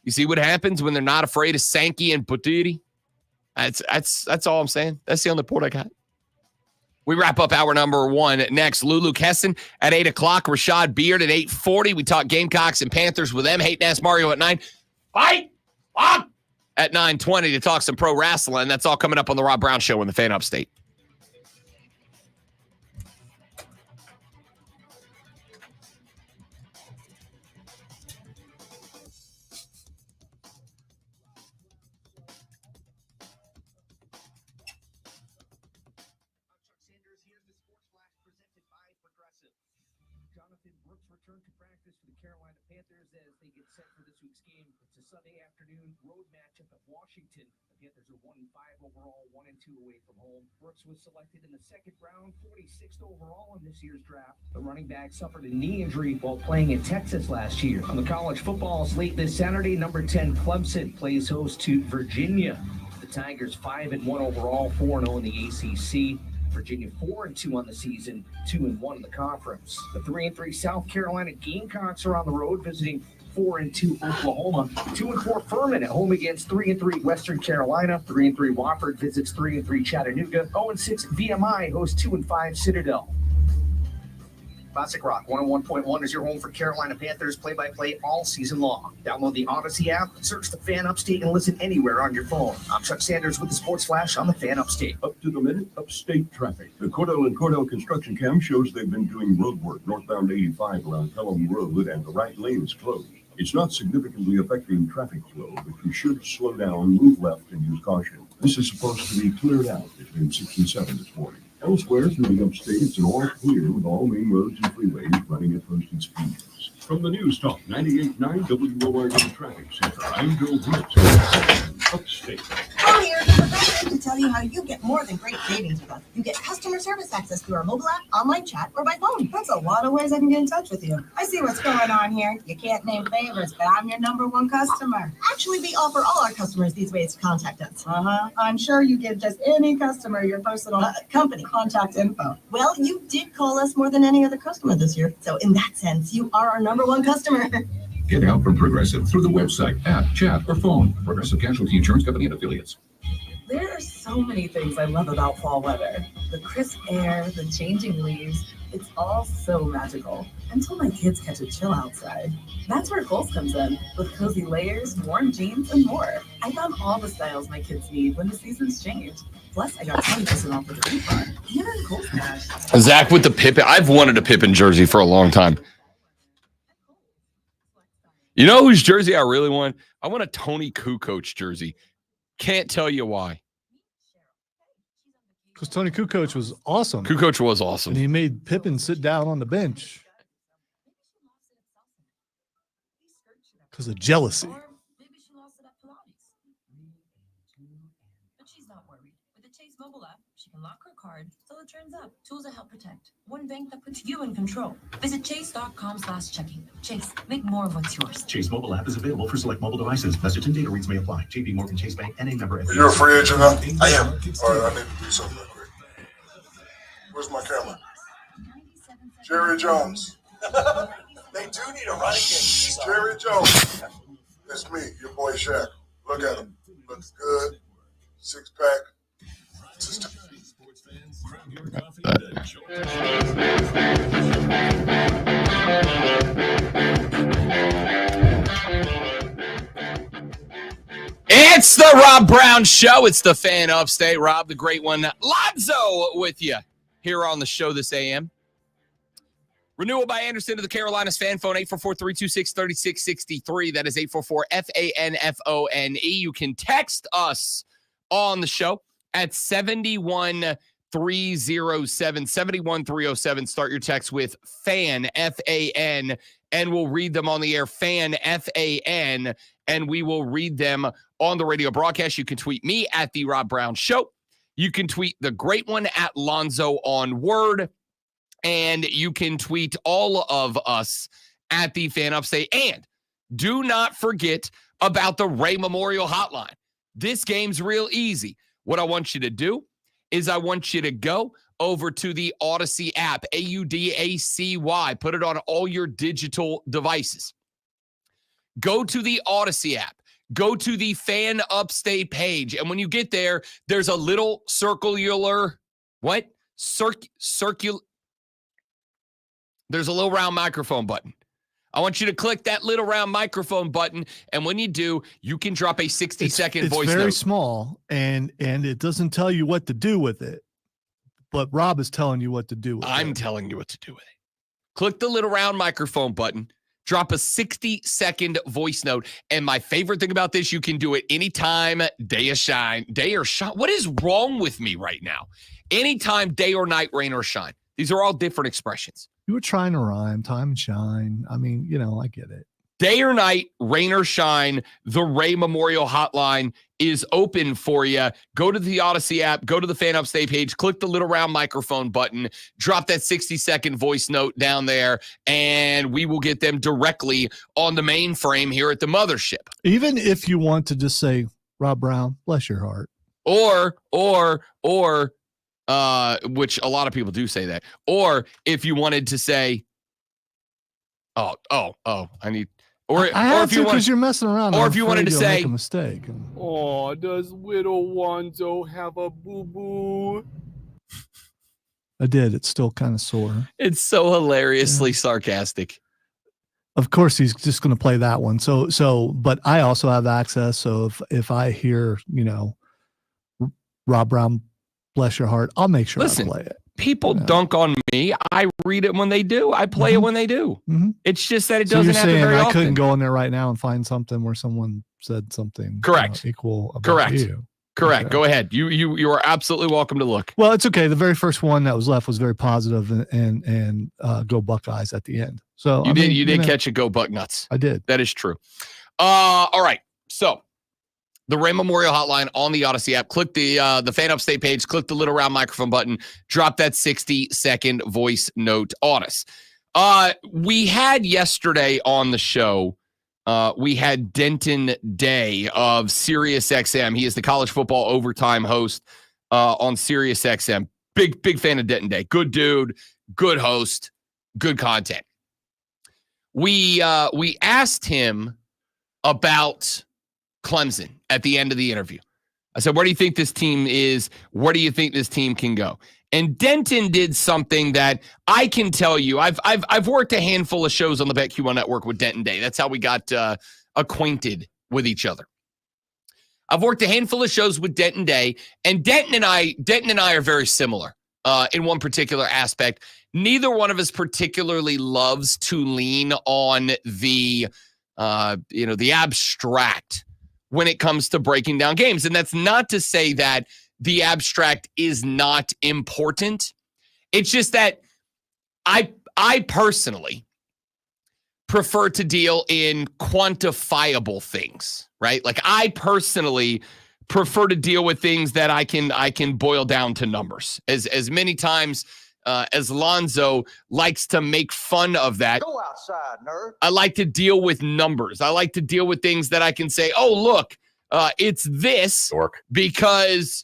Speaker 1: You see what happens when they're not afraid of Sankey and Petitti? That's all I'm saying. That's the only report I got. We wrap up hour number 1 next. Lulu Keston at 8 o'clock. Rashad Beard at 8:40. We talk Gamecocks and Panthers with them. Hayden Ask Mario at 9. Fight! On! At 9:20 to talk some pro wrestling. That's all coming up on the Rob Brown Show on the Fan Upstate.
Speaker 4: Jonathan Brooks
Speaker 8: return to practice for the Carolina Panthers as they get set for this week's game. It's a Sunday afternoon road matchup at Washington. The Panthers are 1-5 overall, 1-2 away from home. Brooks was selected in the second round, 46th overall in this year's draft. The running back suffered a knee injury while playing in Texas last year. On the college football slate this Saturday, number 10 Clemson plays host to Virginia. The Tigers 5-1 overall, 4-0 in the ACC. Virginia 4-2 on the season, 2-1 in the conference. The 3-3 South Carolina Gamecocks are on the road visiting 4-2 Oklahoma, 2-4 Furman at home against 3-3 Western Carolina. 3-3 Wofford visits 3-3 Chattanooga. 0-6 VMI hosts 2-5 Citadel. Classic Rock 101.1 is your home for Carolina Panthers play-by-play all season long. Download the Odyssey app, search the Fan Upstate, and listen anywhere on your phone. I'm Chuck Sanders with the Sports Flash on the Fan Upstate.
Speaker 6: Up to the minute, upstate traffic. The Cordell and Cordell construction cam shows they've been doing road work northbound 85 around Pelham Road, and the right lane is closed. It's not significantly affecting traffic flow, but you should slow down, move left, and use caution. This is supposed to be cleared out between 6 and 7 this morning. Elsewhere through the upstate, it's an all clear with all main roads and freeways running at posted speeds. From the News Talk 98.9 WORD Traffic Center, I'm Bill Brooks. Upstate.
Speaker 9: I'm here to prepare to tell you how you get more than great savings with us. You get customer service access through our mobile app, online chat, or by phone. That's a lot of ways I can get in touch with you. I see what's going on here. You can't name favorites, but I'm your number one customer. Actually, we offer all our customers these ways to contact us. I'm sure you give just any customer your personal company contact info. Well, you did call us more than any other customer this year. So in that sense, you are our number one customer.
Speaker 6: Get help from Progressive through the website, app, chat, or phone. Progressive Casualty Insurance Company and Affiliates.
Speaker 9: There are so many things I love about fall weather. The crisp air, the changing leaves, it's all so magical. Until my kids catch a chill outside. That's where Kohl's comes in, with cozy layers, warm jeans, and more. I found all the styles my kids need when the seasons change. Plus, I got 20% off with a coupon. And on Kohl's Cash.
Speaker 1: Zach with the Pippen. I've wanted a Pippen jersey for a long time. You know whose jersey I really want? I want a Tony Kukoc jersey. Can't tell you why.
Speaker 2: Because Tony Kukoc was awesome.
Speaker 1: Kukoc was awesome.
Speaker 2: And he made Pippen sit down on the bench because of jealousy.
Speaker 9: Or maybe she lost it at Pilates. But she's not worried. With the Chase mobile app, she can lock her card till it turns up. Tools that help protect. One bank that puts you in control. Visit chase.com/checking. Chase, make more of what's yours.
Speaker 10: Chase mobile app is available for select mobile devices. Message and data rates may apply. JP Morgan Chase Bank, NA member.
Speaker 7: You're a free agent now? I am. All right, I need to do something real quick. Where's my camera? Jerry Jones. They do need a running game. Jerry Jones. It's me, your boy Shaq. Look at him. Looks good. 6-pack. Just
Speaker 1: It's the Rob Brown Show. It's the Fan Upstate. Rob, the great one, Lonzo, with you here on the show this AM. Renewal by Anderson to the Carolinas fan phone, 844-326-3663. That is 844-FANFONE. You can text us on the show at 71307, 71307. Start your text with FAN, F-A-N, and we'll read them on the air, FAN, F-A-N, and we will read them on the radio broadcast. You can tweet me at The Rob Brown Show. You can tweet the great one at Lonzo on Word. And you can tweet all of us at the Fan Upstate. And do not forget about the Ray Memorial Hotline. This game's real easy. What I want you to do is I want you to go over to the Odyssey app, AUDACY. Put it on all your digital devices. Go to the Odyssey app. Go to the Fan Upstate page. And when you get there, there's a little circular, there's a little round microphone button. I want you to click that little round microphone button, and when you do, you can drop a 60-second voice note.
Speaker 2: It's very small, and it doesn't tell you what to do with it, but Rob is telling you what to do with it.
Speaker 1: I'm telling you what to do with it. Click the little round microphone button, drop a 60-second voice note, and my favorite thing about this, you can do it anytime, day or shine. What is wrong with me right now? Anytime, day or night, rain or shine. These are all different expressions.
Speaker 2: You were trying to rhyme, time and shine. I mean, I get it.
Speaker 1: Day or night, rain or shine, the Ray Memorial Hotline is open for you. Go to the Odyssey app, go to the Fan Upstate page, click the little round microphone button, drop that 60-second voice note down there, and we will get them directly on the mainframe here at the mothership.
Speaker 2: Even if you want to just say, Rob Brown, bless your heart.
Speaker 1: Or, which a lot of people do say that. Or if you wanted to say, I need. Or if you want,
Speaker 2: because you're messing around.
Speaker 1: Or if you wanted to say
Speaker 2: make a mistake.
Speaker 11: Oh, does little Wanzo have a boo boo?
Speaker 2: I did. It's still kind of sore.
Speaker 1: It's so hilariously sarcastic.
Speaker 2: Of course, he's just going to play that one. But I also have access. So if I hear, Rob Brown, bless your heart, I'll make sure I play it.
Speaker 1: People dunk on me. I read it when they do. I play it when they do.
Speaker 2: Mm-hmm.
Speaker 1: It's just that it
Speaker 2: So
Speaker 1: doesn't
Speaker 2: you're
Speaker 1: happen
Speaker 2: saying
Speaker 1: very
Speaker 2: I
Speaker 1: often.
Speaker 2: couldn't go in there right now and find something where someone said something
Speaker 1: Correct.
Speaker 2: equal about
Speaker 1: Correct.
Speaker 2: you.
Speaker 1: Correct.
Speaker 2: Okay.
Speaker 1: Go ahead. You are absolutely welcome to look.
Speaker 2: Well, it's okay. The very first one that was left was very positive and go Buckeyes at the end. So
Speaker 1: You did catch a go buck nuts.
Speaker 2: I did.
Speaker 1: That is true. All right. So the Ray Memorial Hotline on the Odyssey app. Click the Fan Upstate page. Click the little round microphone button. Drop that 60-second voice note on us. We had yesterday on the show. We had Denton Day of SiriusXM. He is the college football overtime host on SiriusXM. Big fan of Denton Day. Good dude. Good host. Good content. We asked him about Clemson at the end of the interview. I said, where do you think this team is? Where do you think this team can go? And Denton did something that I can tell you. I've worked a handful of shows on the BetQL network with Denton Day. That's how we got acquainted with each other. I've worked a handful of shows with Denton Day, and Denton and I are very similar in one particular aspect. Neither one of us particularly loves to lean on the abstract when it comes to breaking down games. And that's not to say that the abstract is not important. It's just that I personally prefer to deal in quantifiable things, right? Like I personally prefer to deal with things that I can boil down to numbers. As many times as Lonzo likes to make fun of that.
Speaker 12: Go outside, nerd.
Speaker 1: I like to deal with numbers. I like to deal with things that I can say, oh, look, it's this because,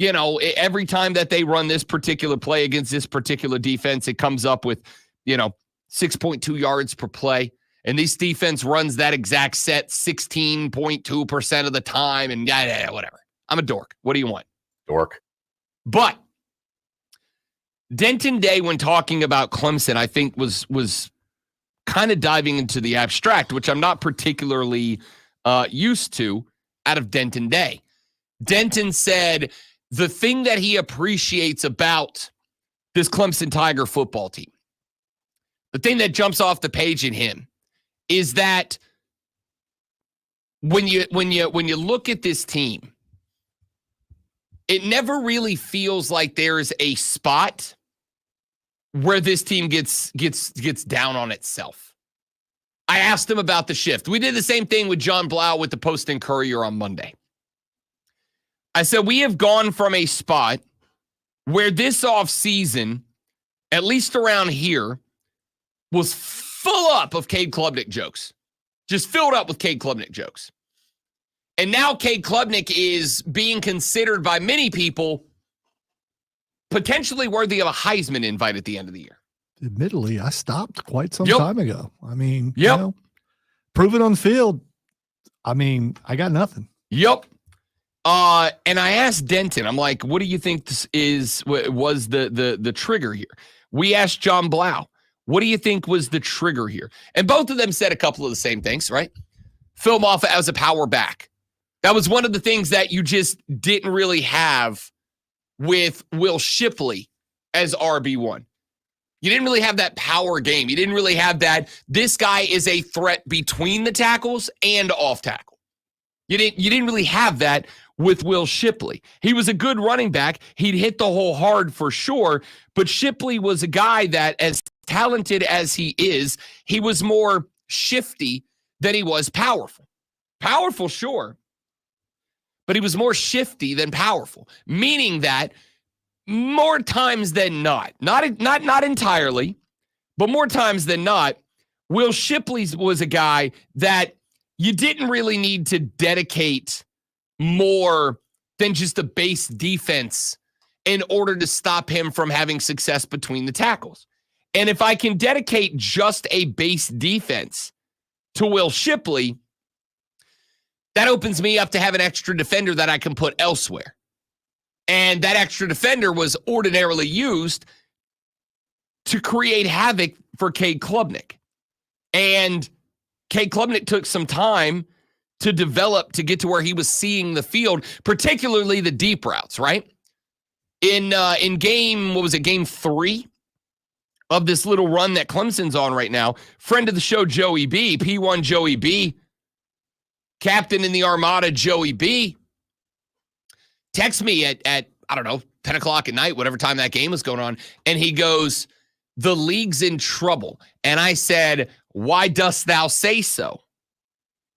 Speaker 1: every time that they run this particular play against this particular defense, it comes up with, 6.2 yards per play. And this defense runs that exact set 16.2% of the time and whatever. I'm a dork. What do you want?
Speaker 12: Dork.
Speaker 1: But Denton Day, when talking about Clemson, I think was kind of diving into the abstract, which I'm not particularly used to out of Denton Day. Denton said the thing that he appreciates about this Clemson Tiger football team, the thing that jumps off the page in him, is that when you look at this team, it never really feels like there's a spot where this team gets down on itself. I asked him about the shift. We did the same thing with John Blau with the Post and Courier on Monday. I said, we have gone from a spot where this offseason, at least around here, was full up of Cade Klubnik jokes. Just filled up with Cade Klubnik jokes. And now Cade Klubnik is being considered by many people potentially worthy of a Heisman invite at the end of the year.
Speaker 2: Admittedly, I stopped quite some time ago. I mean,
Speaker 1: Yep.
Speaker 2: Prove it on the field. I mean, I got nothing.
Speaker 1: Yep. And I asked Denton, I'm like, what do you think this was the trigger here? We asked John Blau, what do you think was the trigger here? And both of them said a couple of the same things, right? Phil Moffitt as a power back. That was one of the things that you just didn't really have with Will Shipley as RB1. You didn't really have that power game. You didn't really have that. This guy is a threat between the tackles and off tackle. You didn't really have that with Will Shipley. He was a good running back. He'd hit the hole hard for sure, but Shipley was a guy that, as talented as he is, he was more shifty than he was powerful. Powerful, sure, but he was more shifty than powerful, meaning that more times than not entirely, but more times than not, Will Shipley was a guy that you didn't really need to dedicate more than just a base defense in order to stop him from having success between the tackles. And if I can dedicate just a base defense to Will Shipley, that opens me up to have an extra defender that I can put elsewhere. And that extra defender was ordinarily used to create havoc for Cade Klubnik. And Cade Klubnik took some time to develop to get to where he was seeing the field, particularly the deep routes, right? In game 3 of this little run that Clemson's on right now, friend of the show, Joey B, P1 Joey B, captain in the Armada, Joey B, text me at I don't know, 10 o'clock at night, whatever time that game was going on, and he goes, "The league's in trouble." And I said, "Why dost thou say so?"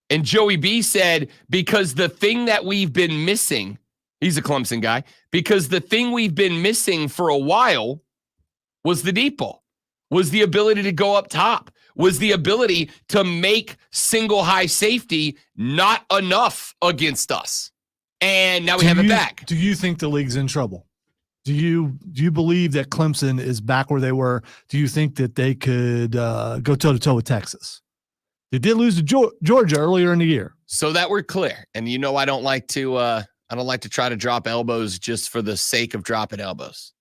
Speaker 1: And Joey B said, "Because the thing that we've been missing," he's a Clemson guy, "because the thing we've been missing for a while was the deep ball, was the ability to go up top, was the ability to make single high safety not enough against us. And now we have it back."
Speaker 2: Do you think the league's in trouble? Do you believe that Clemson is back where they were? Do you think that they could go toe-to-toe with Texas? They did lose to Georgia earlier in the year.
Speaker 1: So that we're clear. And you know I don't like to try to drop elbows just for the sake of dropping elbows.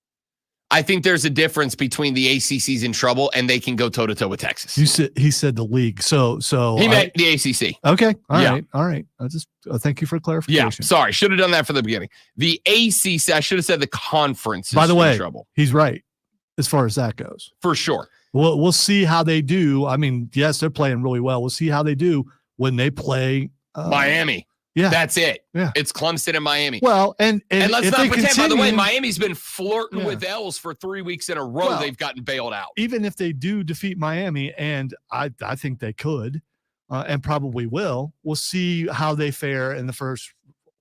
Speaker 1: I think there's a difference between the ACC's in trouble and they can go toe-to-toe with Texas.
Speaker 2: He said the league. So
Speaker 1: he meant the ACC.
Speaker 2: Okay. All right. I just thank you for clarification.
Speaker 1: Yeah. Sorry. Should have done that from the beginning. The ACC, I should have said the conference is
Speaker 2: By the way,
Speaker 1: in trouble.
Speaker 2: He's right as far as that goes.
Speaker 1: For sure.
Speaker 2: We'll see how they do. I mean, yes, they're playing really well. We'll see how they do when they play
Speaker 1: Miami.
Speaker 2: Yeah.
Speaker 1: That's it.
Speaker 2: Yeah.
Speaker 1: It's Clemson and Miami.
Speaker 2: Well, and
Speaker 1: let's
Speaker 2: if
Speaker 1: not
Speaker 2: they
Speaker 1: pretend, by the way,
Speaker 2: continue-
Speaker 1: Miami's been flirting
Speaker 2: Yeah.
Speaker 1: with L's for 3 weeks in a row.
Speaker 2: Well,
Speaker 1: They've gotten bailed out.
Speaker 2: even if they do defeat Miami, and I think they could, and probably will, we'll see how they fare in the first.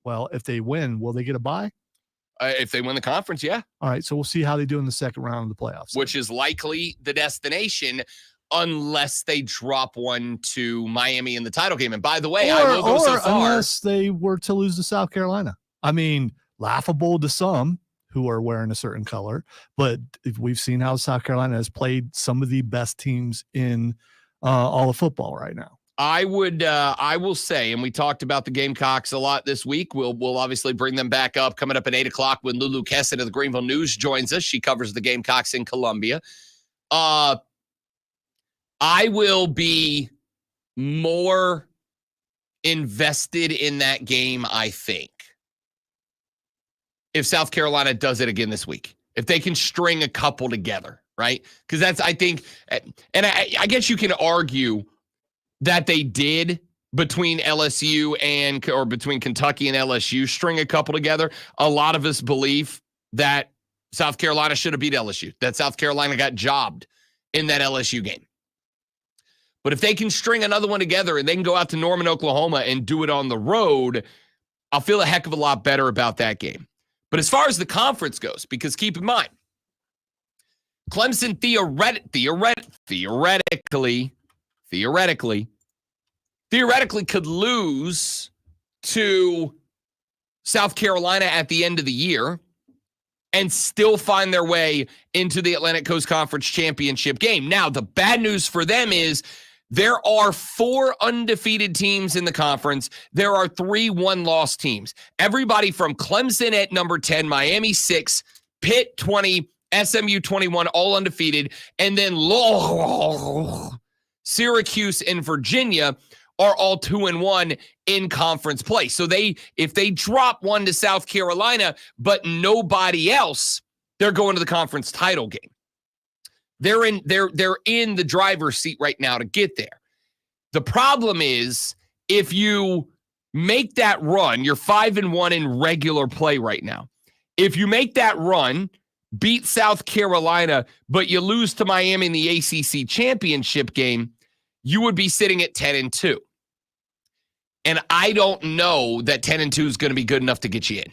Speaker 2: Well, if they win, will they get a bye?
Speaker 1: If they win the conference, yeah.
Speaker 2: All right, so we'll see how they do in the second round of the playoffs.
Speaker 1: Which is likely the destination unless they drop one to Miami in the title game. And by the way, I will go so far.
Speaker 2: Unless they were to lose to South Carolina. I mean, laughable to some who are wearing a certain color, but we've seen how South Carolina has played some of the best teams in all of football right now.
Speaker 1: I will say, and we talked about the Gamecocks a lot this week. We'll obviously bring them back up coming up at 8 o'clock when Lulu Kesson of the Greenville News joins us. She covers the Gamecocks in Columbia. I will be more invested in that game, I think, if South Carolina does it again this week. If they can string a couple together, right? Because that's, I think, and I guess you can argue that they did between LSU or between Kentucky and LSU, string a couple together. A lot of us believe that South Carolina should have beat LSU, that South Carolina got jobbed in that LSU game. But if they can string another one together and they can go out to Norman, Oklahoma and do it on the road, I'll feel a heck of a lot better about that game. But as far as the conference goes, because keep in mind, Clemson theoretically could lose to South Carolina at the end of the year and still find their way into the Atlantic Coast Conference Championship game. Now, the bad news for them is there are 4 undefeated teams in the conference. There are 3 one-loss teams. Everybody from Clemson at number 10, Miami 6, Pitt 20, SMU 21, all undefeated. And then Syracuse and Virginia are all 2-1 in conference play. So if they drop one to South Carolina, but nobody else, they're going to the conference title game. They're in the driver's seat right now to get there. The problem is if you make that run, you're 5-1 in regular play right now. If you make that run beat South Carolina, but you lose to Miami in the ACC championship game, you would be sitting at 10-2. And I don't know that 10-2 is going to be good enough to get you in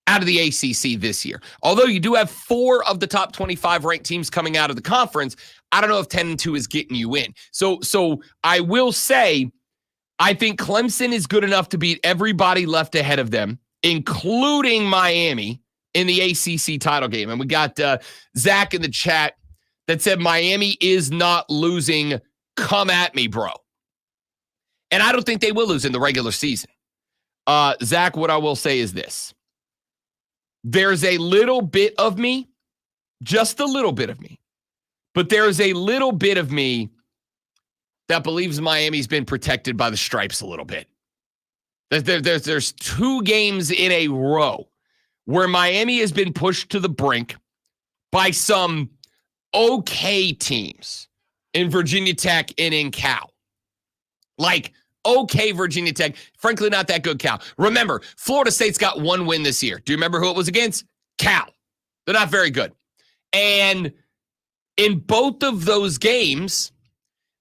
Speaker 1: out of the ACC this year. Although you do have 4 of the top 25 ranked teams coming out of the conference, I don't know if 10-2 is getting you in. So I will say, I think Clemson is good enough to beat everybody left ahead of them, including Miami, in the ACC title game. And we got Zach in the chat that said Miami is not losing. Come at me, bro. And I don't think they will lose in the regular season. Zach, what I will say is this. There's a little bit of me, just a little bit of me, but there's a little bit of me that believes Miami's been protected by the stripes a little bit. There's 2 games in a row where Miami has been pushed to the brink by some okay teams in Virginia Tech and in Cal. Like, okay, Virginia Tech. Frankly, not that good, Cal. Remember, Florida State's got 1 win this year. Do you remember who it was against? Cal. They're not very good. And in both of those games,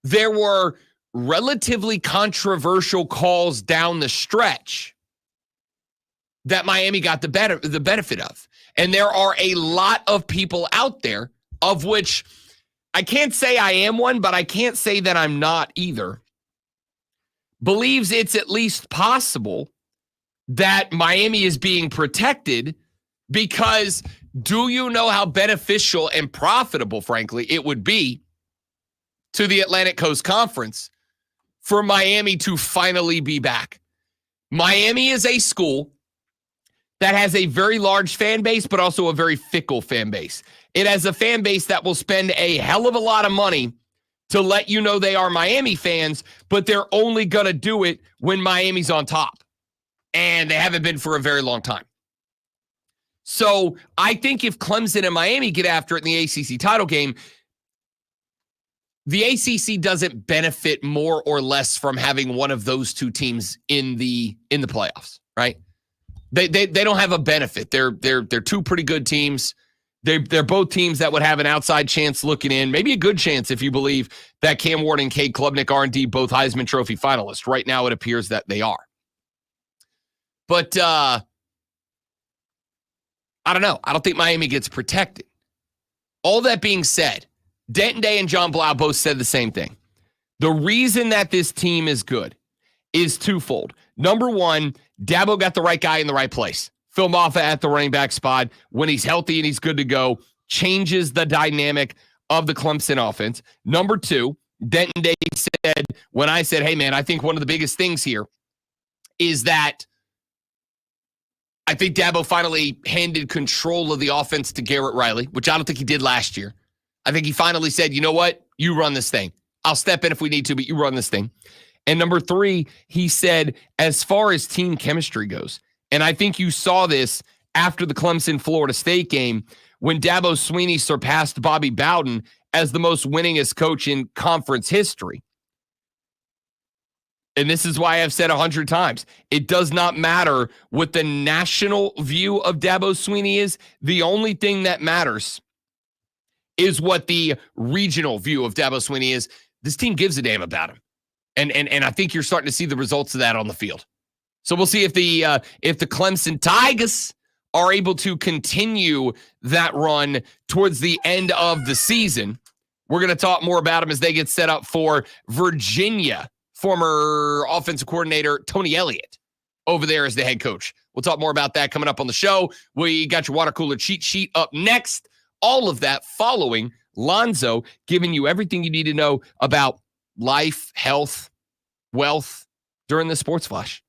Speaker 1: there were relatively controversial calls down the stretch that Miami got the benefit of. And there are a lot of people out there, of which I can't say I am one, but I can't say that I'm not either, believes it's at least possible that Miami is being protected because do you know how beneficial and profitable, frankly, it would be to the Atlantic Coast Conference for Miami to finally be back? Miami is a school that has a very large fan base, but also a very fickle fan base. It has a fan base that will spend a hell of a lot of money to let you know they are Miami fans, but they're only going to do it when Miami's on top. And they haven't been for a very long time. So I think if Clemson and Miami get after it in the ACC title game, the ACC doesn't benefit more or less from having one of those 2 teams in the playoffs, right? They don't have a benefit. They're 2 pretty good teams. They're both teams that would have an outside chance looking in, maybe a good chance if you believe that Cam Ward and Cade Klubnik are indeed both Heisman Trophy finalists. Right now, it appears that they are. But I don't know. I don't think Miami gets protected. All that being said, Denton Day and John Blau both said the same thing. The reason that this team is good is twofold. Number one, Dabo got the right guy in the right place. Phil Maffa at the running back spot, when he's healthy and he's good to go, changes the dynamic of the Clemson offense. Number two, Denton Day said, when I said, hey, man, I think one of the biggest things here is that I think Dabo finally handed control of the offense to Garrett Riley, which I don't think he did last year. I think he finally said, you know what? You run this thing. I'll step in if we need to, but you run this thing. And number three, he said, as far as team chemistry goes, and I think you saw this after the Clemson-Florida State game when Dabo Swinney surpassed Bobby Bowden as the most winningest coach in conference history. And this is why I've said 100 times, it does not matter what the national view of Dabo Swinney is. The only thing that matters is what the regional view of Dabo Swinney is. This team gives a damn about him. And I think you're starting to see the results of that on the field. So we'll see if the Clemson Tigers are able to continue that run towards the end of the season. We're going to talk more about them as they get set up for Virginia. Former offensive coordinator Tony Elliott over there as the head coach. We'll talk more about that coming up on the show. We got your water cooler cheat sheet up next. All of that following Lonzo giving you everything you need to know about life, health, wealth during the Sports Flash.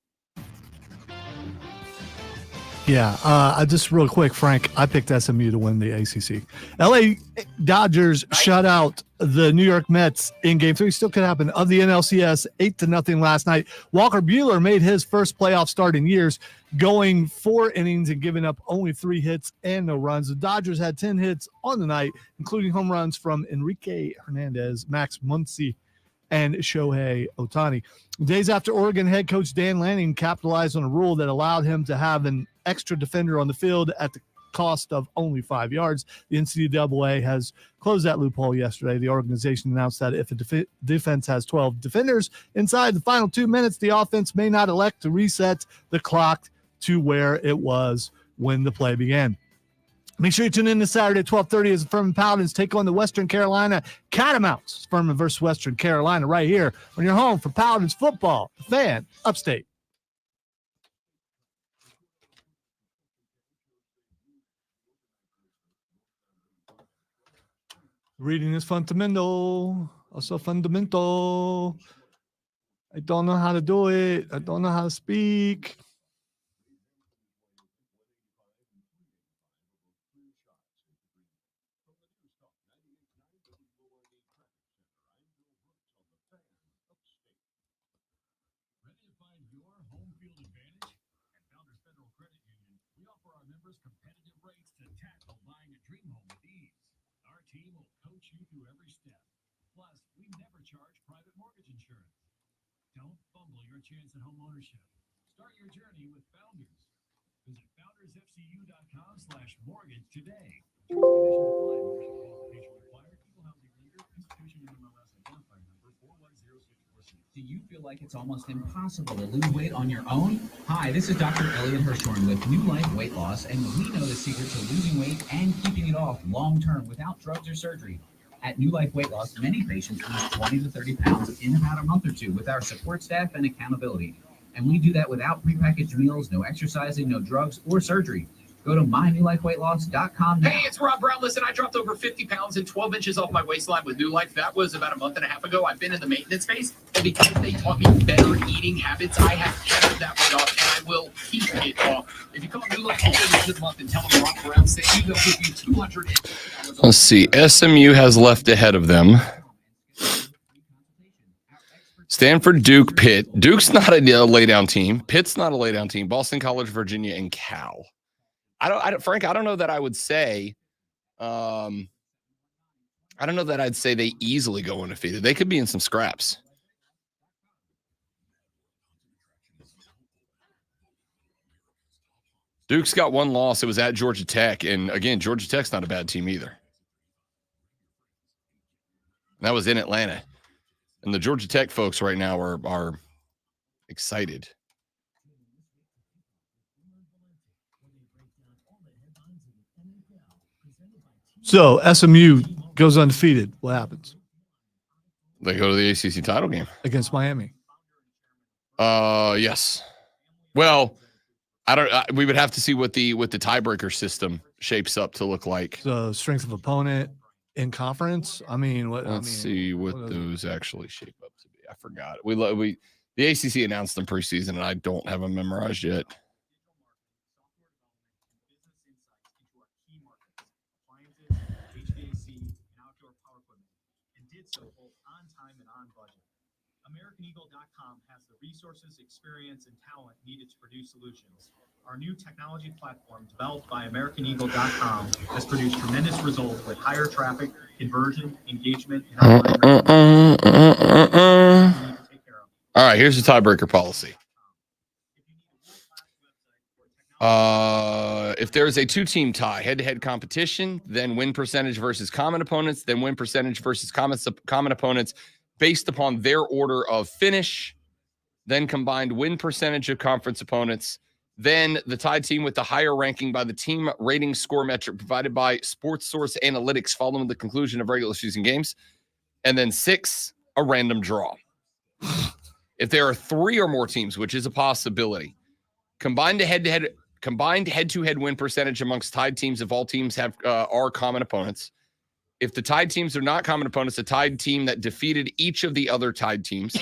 Speaker 2: Yeah, just real quick, Frank, I picked SMU to win the ACC. LA Dodgers shut out the New York Mets in Game 3. Still could happen. Of the NLCS, 8-0 last night. Walker Buehler made his first playoff start in years, going 4 innings and giving up only 3 hits and no runs. The Dodgers had 10 hits on the night, including home runs from Enrique Hernandez, Max Muncy, and Shohei Ohtani. Days after Oregon head coach Dan Lanning capitalized on a rule that allowed him to have an extra defender on the field at the cost of only 5 yards. The NCAA has closed that loophole yesterday. The organization announced that if a defense has 12 defenders inside the final 2 minutes, the offense may not elect to reset the clock to where it was when the play began. Make sure you tune in this Saturday at 12:30 as the Furman Paladins take on the Western Carolina Catamounts. Furman versus Western Carolina right here on your home for Paladins football. The Fan, Upstate. Reading is fundamental. Also fundamental. I don't know how to do it. I don't know how to speak.
Speaker 6: Ready to find your home field advantage? At Founders Federal Credit Union, we offer our members competitive rates to tackle buying a dream home with ease. Our team will coach you through every step. Plus, we never charge private mortgage insurance. Don't fumble your chance at home ownership. Start your journey with Founders. Visit foundersfcu.com/mortgage today. Terms and conditions apply. Mortgage qualification required. Equal housing lender. Institution NMLS identifier number 410646.
Speaker 8: Do you feel like it's almost impossible to lose weight on your own? Hi, this is Dr. Elliot Hirschhorn with New Life Weight Loss, and we know the secret to losing weight and keeping it off long-term without drugs or surgery. At New Life Weight Loss, many patients lose 20 to 30 pounds in about a month or two with our support staff and accountability. And we do that without prepackaged meals, no exercising, no drugs, or surgery. Go to mynewlifeweightloss.com now.
Speaker 12: Hey, it's Rob Brown. Listen, I dropped over 50 pounds and 12 inches off my waistline with New Life. That was about a month and a half ago. I've been in the maintenance phase, and because they taught me better eating habits, I have kept that weight off, and I will keep it off. If you call New Life at the end of the month and tell them Rob Brown sent you, they'll give you 200.
Speaker 1: Let's see. SMU has left ahead of them. Stanford, Duke, Pitt. Duke's not a lay-down team. Pitt's not a lay-down team. Boston College, Virginia, and Cal. Frank, I don't know that I would say, I don't know that I'd say they easily go undefeated. They could be in some scraps. Duke's got one loss. It was at Georgia Tech. And again, Georgia Tech's not a bad team either. That was in Atlanta. And the Georgia Tech folks right now are excited.
Speaker 2: So SMU goes undefeated. What happens?
Speaker 1: They go to the ACC title game
Speaker 2: against Miami.
Speaker 1: Yes. Well, we would have to see what the tiebreaker system shapes up to look like.
Speaker 2: So strength of opponent in conference. I mean,
Speaker 1: let's see what those actually shape up to be. I forgot. The ACC announced them preseason, and I don't have them memorized yet.
Speaker 13: AmericanEagle.com has the resources, experience, and talent needed to produce solutions. Our new technology platform, developed by AmericanEagle.com, has produced tremendous results with higher traffic, conversion, engagement, and
Speaker 1: All right, here's the tiebreaker policy. If there is a two-team tie, head-to-head competition, then win percentage versus common opponents, then win percentage versus common opponents based upon their order of finish, then combined win percentage of conference opponents, then the tied team with the higher ranking by the team rating score metric provided by Sports Source Analytics following the conclusion of regular season games, and then 6, a random draw. If there are 3 or more teams, which is a possibility, combined head-to-head win percentage amongst tied teams if all teams are common opponents. If the tied teams are not common opponents, a tied team that defeated each of the other tied teams.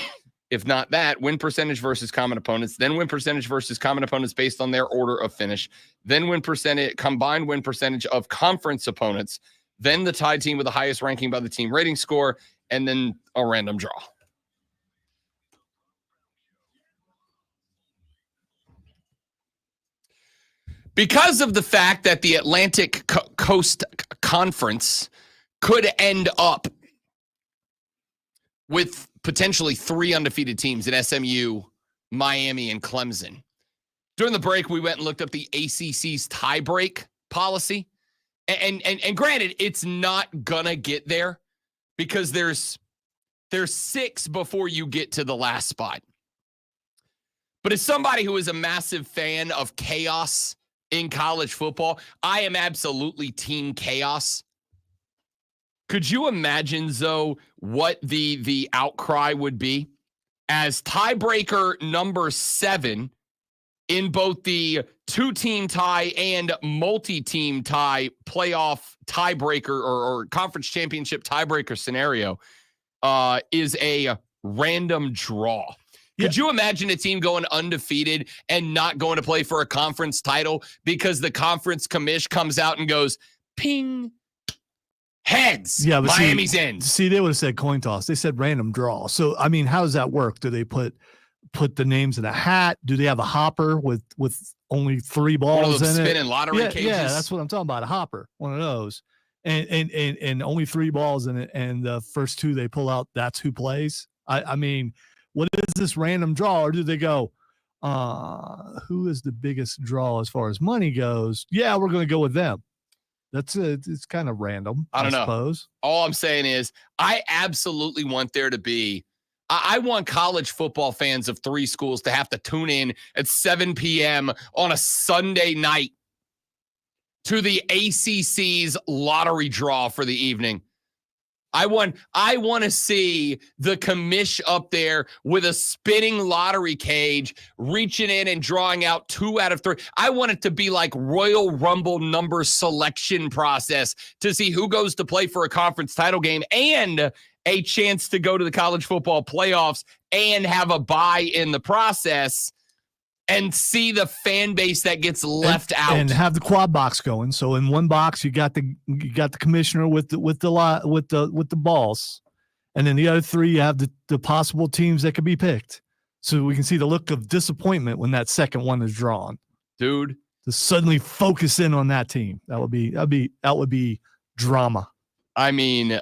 Speaker 1: If not that, win percentage versus common opponents, then win percentage versus common opponents based on their order of finish, then combined win percentage of conference opponents, then the tied team with the highest ranking by the team rating score, and then a random draw. Because of the fact that the Atlantic Coast Conference could end up with potentially 3 undefeated teams in SMU, Miami, and Clemson. During the break, we went and looked up the ACC's tiebreak policy. And granted, it's not gonna get there because there's 6 before you get to the last spot. But as somebody who is a massive fan of chaos in college football, I am absolutely team chaos. Could you imagine, Zoe, what the outcry would be as tiebreaker number 7 in both the 2-team tie and multi-team tie playoff tiebreaker or conference championship tiebreaker scenario is a random draw? Could you imagine a team going undefeated and not going to play for a conference title because the conference commish comes out and goes, ping, heads,
Speaker 2: Yeah, but
Speaker 1: Miami's in.
Speaker 2: See, they would have said coin toss. They said random draw. So, I mean, how does that work? Do they put the names in a hat? Do they have a hopper with only 3 balls
Speaker 1: One of those
Speaker 2: in
Speaker 1: spinning
Speaker 2: it?
Speaker 1: lottery cages?
Speaker 2: Yeah, that's what I'm talking about. A hopper, one of those, and only 3 balls in it. And the first 2 they pull out, that's who plays. I mean, what is this random draw? Or do they go, who is the biggest draw as far as money goes? Yeah, we're going to go with them. That's it. It's kind of random.
Speaker 1: I don't know.
Speaker 2: Suppose.
Speaker 1: All I'm saying is I absolutely want there to be, I want college football fans of 3 schools to have to tune in at 7 p.m. on a Sunday night to the ACC's lottery draw for the evening. I want to see the commish up there with a spinning lottery cage, reaching in and drawing out 2 out of 3. I want it to be like Royal Rumble number selection process to see who goes to play for a conference title game and a chance to go to the college football playoffs and have a bye in the process, and see the fan base that gets left out
Speaker 2: and have the quad box going. So in one box you got the commissioner with the balls, and then the other 3 you have the possible teams that could be picked. So we can see the look of disappointment when that second one is drawn.
Speaker 1: Dude,
Speaker 2: to suddenly focus in on that team. That would be drama.
Speaker 1: I mean,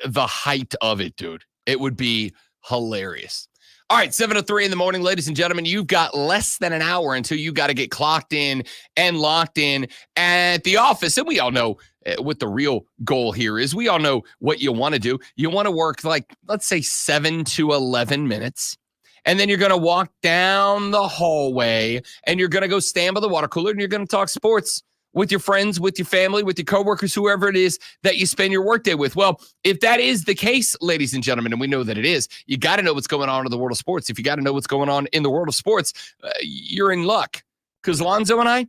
Speaker 1: the height of it, dude. It would be hilarious. All right, 7:03 in the morning, ladies and gentlemen. You've got less than an hour until you got to get clocked in and locked in at the office. And we all know what the real goal here is. We all know what you want to do. You want to work like, let's say 7 to 11 minutes. And then you're going to walk down the hallway and you're going to go stand by the water cooler and you're going to talk sports with your friends, with your family, with your coworkers, whoever it is that you spend your workday with. Well, if that is the case, ladies and gentlemen, and we know that it is, you got to know what's going on in the world of sports. If you got to know what's going on in the world of sports, you're in luck. Because Lonzo and I,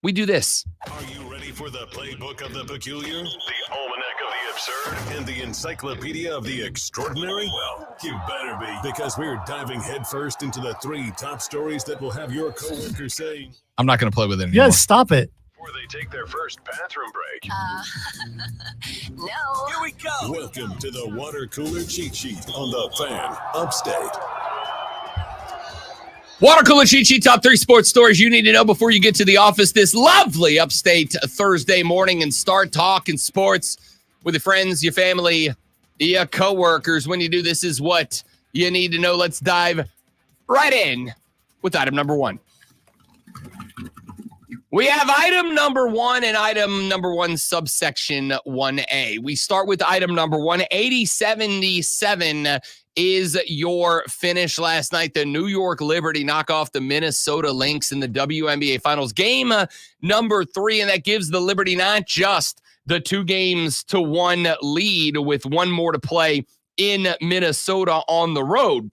Speaker 1: we do this.
Speaker 6: Are you ready for the playbook of the peculiar, the almanac of the absurd, and the encyclopedia of the extraordinary? Well, you better be, because we're diving headfirst into the 3 top stories that will have your coworkers saying,
Speaker 14: I'm not going to play with it anymore.
Speaker 2: Yes, stop it.
Speaker 6: before they take their first bathroom break.
Speaker 9: No.
Speaker 6: Here we go. Welcome to the water cooler cheat sheet on the Fan Upstate.
Speaker 1: Water cooler cheat sheet, top 3 sports stories you need to know before you get to the office this lovely upstate Thursday morning and start talking sports with your friends, your family, your coworkers. When you do, this is what you need to know. Let's dive right in with item number 1. We have item number 1 and item number 1 subsection 1A. We start with item number 1. 80-77 is your finish last night. The New York Liberty knock off the Minnesota Lynx in the WNBA Finals. Game number 3, and that gives the Liberty not just the 2-1 lead with 1 more to play in Minnesota on the road.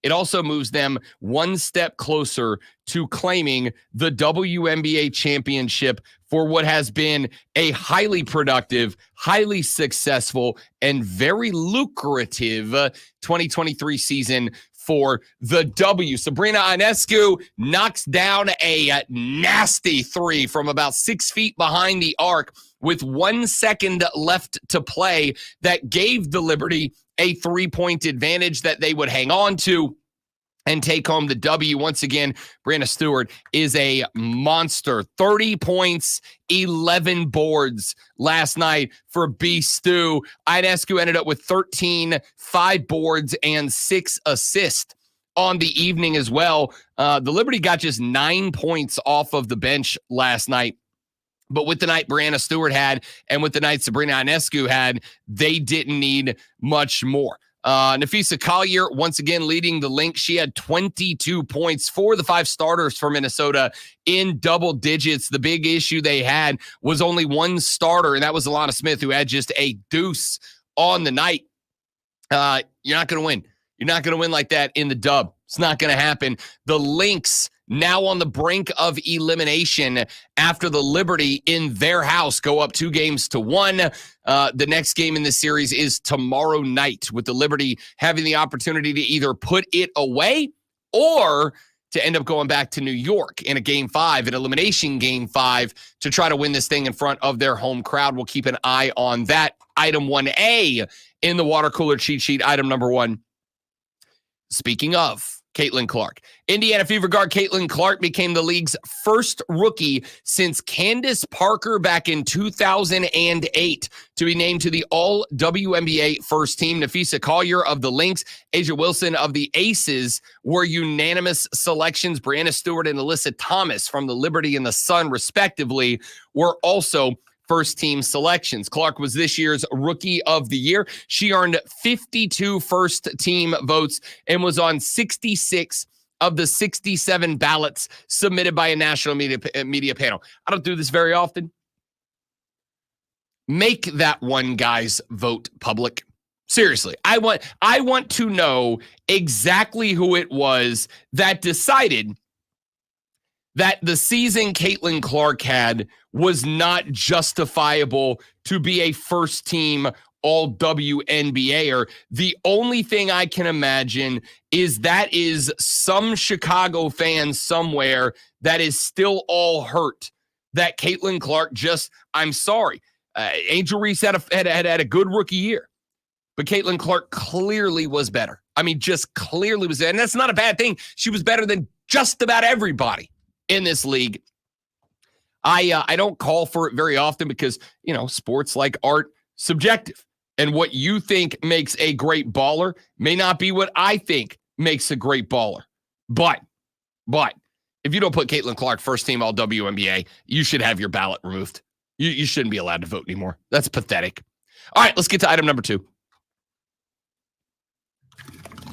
Speaker 1: It also moves them 1 step closer to claiming the WNBA championship for what has been a highly productive, highly successful, and very lucrative 2023 season for the W. Sabrina Ionescu knocks down a nasty 3 from about 6 feet behind the arc with 1 second left to play that gave the Liberty a 3-point advantage that they would hang on to and take home the W. Once again, Brianna Stewart is a monster. 30 points, 11 boards last night for B. Stu. Ionescu ended up with 13, 5 boards, and 6 assists on the evening as well. The Liberty got just 9 points off of the bench last night But with the night Brianna Stewart had and with the night Sabrina Ionescu had, they didn't need much more. Nafisa Collier, once again, leading the Lynx. She had 22 points for the 5 starters for Minnesota in double digits. The big issue they had was only one starter, and that was Alana Smith, who had just a deuce on the night. You're not going to win. You're not going to win like that in the dub. It's not going to happen. The Lynx now on the brink of elimination after the Liberty in their house go up 2-1. The next game in this series is tomorrow night, with the Liberty having the opportunity to either put it away or to end up going back to New York in a Game 5, an elimination Game 5, to try to win this thing in front of their home crowd. We'll keep an eye on that. Item 1A in the water cooler cheat sheet, item number 1. Speaking of Caitlin Clark, Indiana Fever guard Caitlin Clark became the league's first rookie since Candace Parker back in 2008 to be named to the All-WNBA first team. Nafisa Collier of the Lynx, Asia Wilson of the Aces were unanimous selections. Brianna Stewart and Alyssa Thomas from the Liberty and the Sun, respectively, were also first-team selections. Clark was this year's Rookie of the Year. She earned 52 first-team votes and was on 66 of the 67 ballots submitted by a national media panel. I don't do this very often. Make that one guy's vote public. Seriously, I want to know exactly who it was that decided that the season Caitlin Clark had was not justifiable to be a first-team All-WNBAer. The only thing I can imagine is that is some Chicago fan somewhere that is still all hurt that Caitlin Clark I'm sorry. Angel Reese had a good rookie year, but Caitlin Clark clearly was better. I mean, just clearly was, and that's not a bad thing. She was better than just about everybody in this league. I don't call for it very often because, sports like art, subjective. And what you think makes a great baller may not be what I think makes a great baller. But if you don't put Caitlin Clark first team All WNBA, you should have your ballot removed. You shouldn't be allowed to vote anymore. That's pathetic. All right, let's get to item number 2.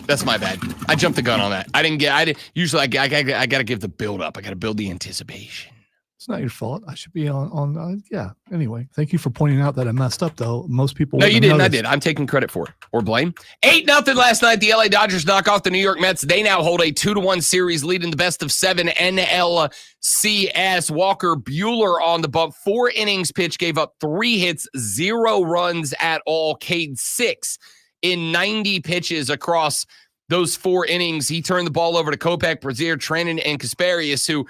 Speaker 1: That's my bad. I jumped the gun on that. I usually I got to give the build up. I got to build the anticipation.
Speaker 2: It's not your fault. I should be on yeah. Anyway, thank you for pointing out that I messed up, though. Most people.
Speaker 1: No, you didn't. I did. I'm taking credit for it or blame. 8-0 last night. The LA Dodgers knock off the New York Mets. They now hold a 2-1 series lead in the best of 7 NLCS. Walker Buehler on the bump. 4 innings pitched, gave up 3 hits, 0 runs at all. K'd 6 in 90 pitches across those 4 innings. He turned the ball over to Kopech, Brazier, Trennan, and Kasparius, who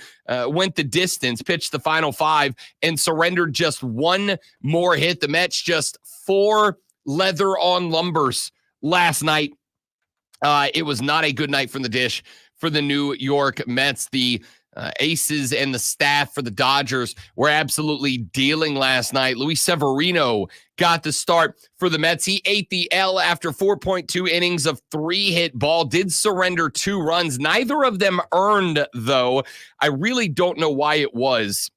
Speaker 1: went the distance, pitched the final 5, and surrendered just 1 more hit. The Mets just 4 leather on lumbers last night. It was not a good night from the dish for the New York Mets. The Aces and the staff for the Dodgers were absolutely dealing last night. Luis Severino got the start for the Mets. He ate the L after 4.2 innings of 3-hit ball, did surrender 2 runs. Neither of them earned, though. I really don't know why it was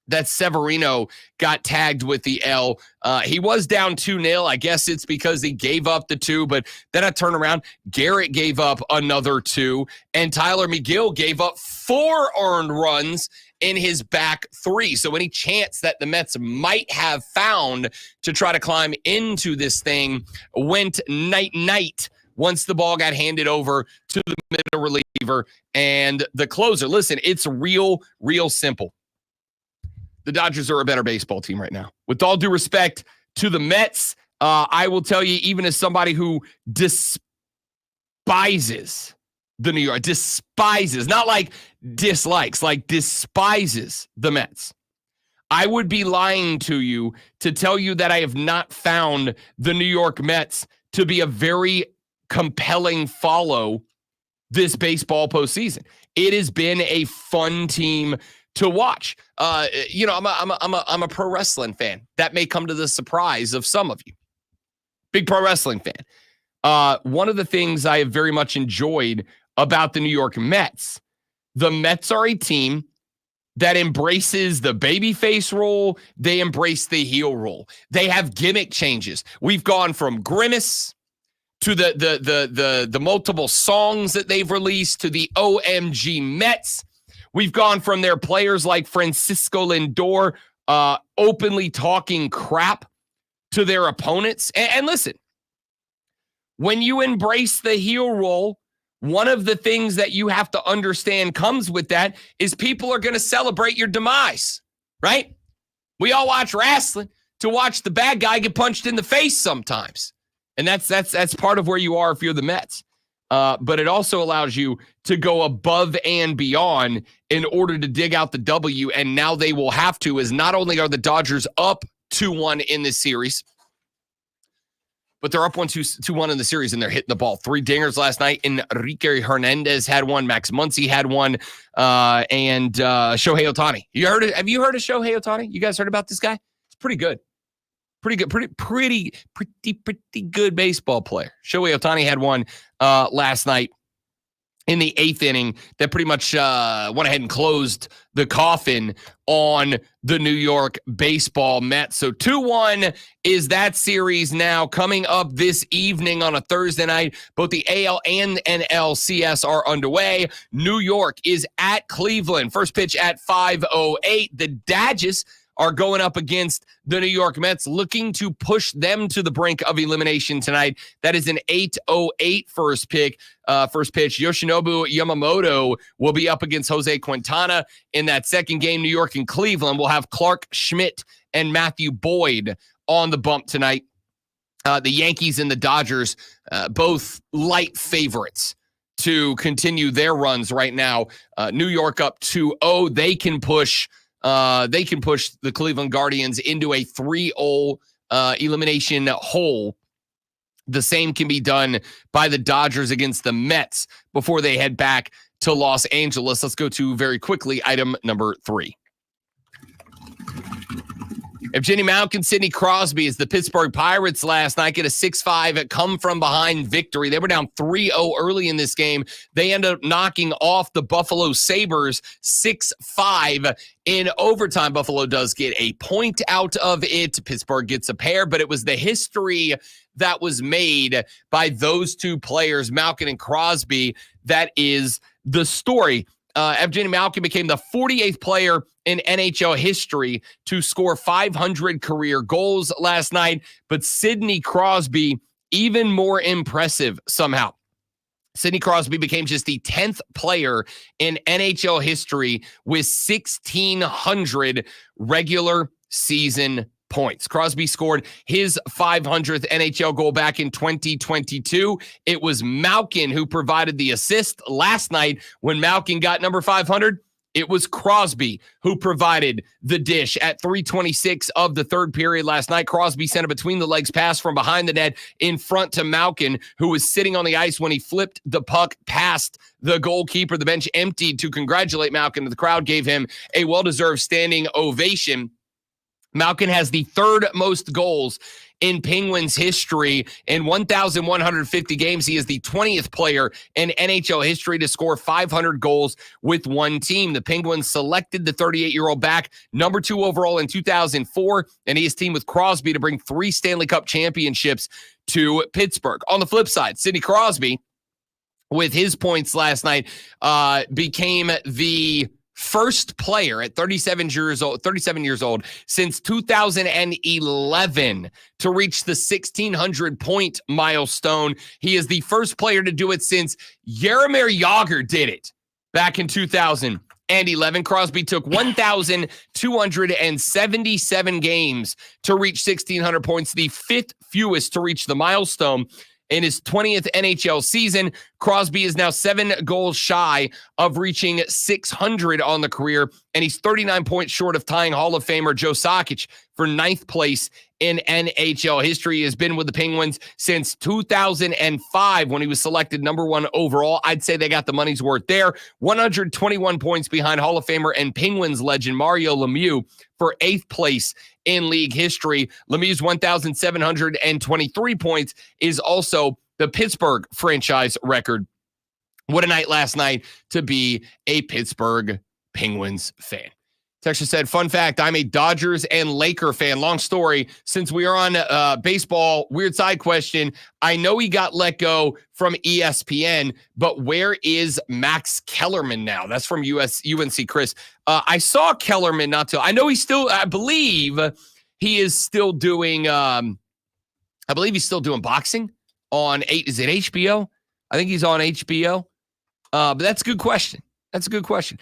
Speaker 1: that Severino got tagged with the L. He was down 2-0. I guess it's because he gave up the 2, but then I turn around. Garrett gave up another 2, and Tyler McGill gave up 4 earned runs in his back 3. So any chance that the Mets might have found to try to climb into this thing went night-night once the ball got handed over to the middle reliever and the closer. Listen, it's real simple. The Dodgers are a better baseball team right now. With all due respect to the Mets, I will tell you, even as somebody who despises the New York, not like dislikes, like despises the Mets, I would be lying to you to tell you that I have not found the New York Mets to be a very compelling follow this baseball postseason. It has been a fun team to watch. I'm a pro wrestling fan. That may come to the surprise of some of you. Big pro wrestling fan. One of the things I have very much enjoyed about the New York Mets, the Mets are a team that embraces the babyface role. They embrace the heel role. They have gimmick changes. We've gone from Grimace to the multiple songs that they've released to the OMG Mets. We've gone from their players like Francisco Lindor openly talking crap to their opponents. And listen, when you embrace the heel role, one of the things that you have to understand comes with that is people are going to celebrate your demise, right? We all watch wrestling to watch the bad guy get punched in the face sometimes. And that's part of where you are if you're the Mets. But it also allows you to go above and beyond in order to dig out the W. And now they will have to, as not only are the Dodgers up 2-1 in this series, but they're up 2-1 in the series, and they're hitting the ball. 3 dingers last night. Enrique Hernandez had one. Max Muncy had one. And Shohei Ohtani. Have you heard of Shohei Ohtani? You guys heard about this guy? It's pretty good. Pretty good baseball player. Shohei Ohtani had one last night in the 8th inning that pretty much went ahead and closed the coffin on the New York baseball Mets. So 2-1 is that series now. Coming up this evening on a Thursday night, both the AL and NLCS are underway. New York is at Cleveland. First pitch at 5:08. The Dodgers are going up against the New York Mets, looking to push them to the brink of elimination tonight. That is an 8:08 first pitch. Yoshinobu Yamamoto will be up against Jose Quintana in that second game. New York and Cleveland will have Clark Schmidt and Matthew Boyd on the bump tonight. The Yankees and the Dodgers, both light favorites to continue their runs right now. New York up 2-0. They can push the Cleveland Guardians into a 3-0 elimination hole. The same can be done by the Dodgers against the Mets before they head back to Los Angeles. Let's go to very quickly item number 3. Evgeny Malkin, Sidney Crosby as the Pittsburgh Pirates last night get a 6-5 come-from-behind victory. They were down 3-0 early in this game. They ended up knocking off the Buffalo Sabres 6-5 in overtime. Buffalo does get a point out of it. Pittsburgh gets a pair, but it was the history that was made by those two players, Malkin and Crosby, that is the story. Evgeny Malkin became the 48th player in NHL history to score 500 career goals last night, but Sidney Crosby, even more impressive somehow. Sidney Crosby became just the 10th player in NHL history with 1,600 regular season points. Crosby scored his 500th NHL goal back in 2022. It was Malkin who provided the assist last night. When Malkin got number 500, it was Crosby who provided the dish at 3:26 of the third period last night. Crosby sent a between the legs pass from behind the net in front to Malkin, who was sitting on the ice when he flipped the puck past the goalkeeper. The bench emptied to congratulate Malkin. The crowd gave him a well-deserved standing ovation. Malkin has the 3rd most goals in Penguins history. In 1,150 games, he is the 20th player in NHL history to score 500 goals with one team. The Penguins selected the 38-year-old back, number 2 overall in 2004, and he is teamed with Crosby to bring 3 Stanley Cup championships to Pittsburgh. On the flip side, Sidney Crosby, with his points last night, became the first player at 37 years old since 2011 to reach the 1,600 point milestone. He is the first player to do it since Jaromir Jagr did it back in 2011. Crosby took 1,277 games to reach 1,600 points, the 5th fewest to reach the milestone. In his 20th NHL season, Crosby is now 7 goals shy of reaching 600 on the career, and he's 39 points short of tying Hall of Famer Joe Sakic for 9th place in NHL history. He has been with the Penguins since 2005 when he was selected number 1 overall. I'd say they got the money's worth there. 121 points behind Hall of Famer and Penguins legend Mario Lemieux for 8th place in league history. Lemieux's 1,723 points is also the Pittsburgh franchise record. What a night last night to be a Pittsburgh Penguins fan. Texture said, fun fact, I'm a Dodgers and Laker fan. Long story. Since we are on baseball, weird side question. I know he got let go from ESPN, but where is Max Kellerman now? That's from UNC Chris. I saw Kellerman not too. I know he's still, I believe he is still doing, boxing on is it HBO? I think he's on HBO. But that's a good question. That's a good question.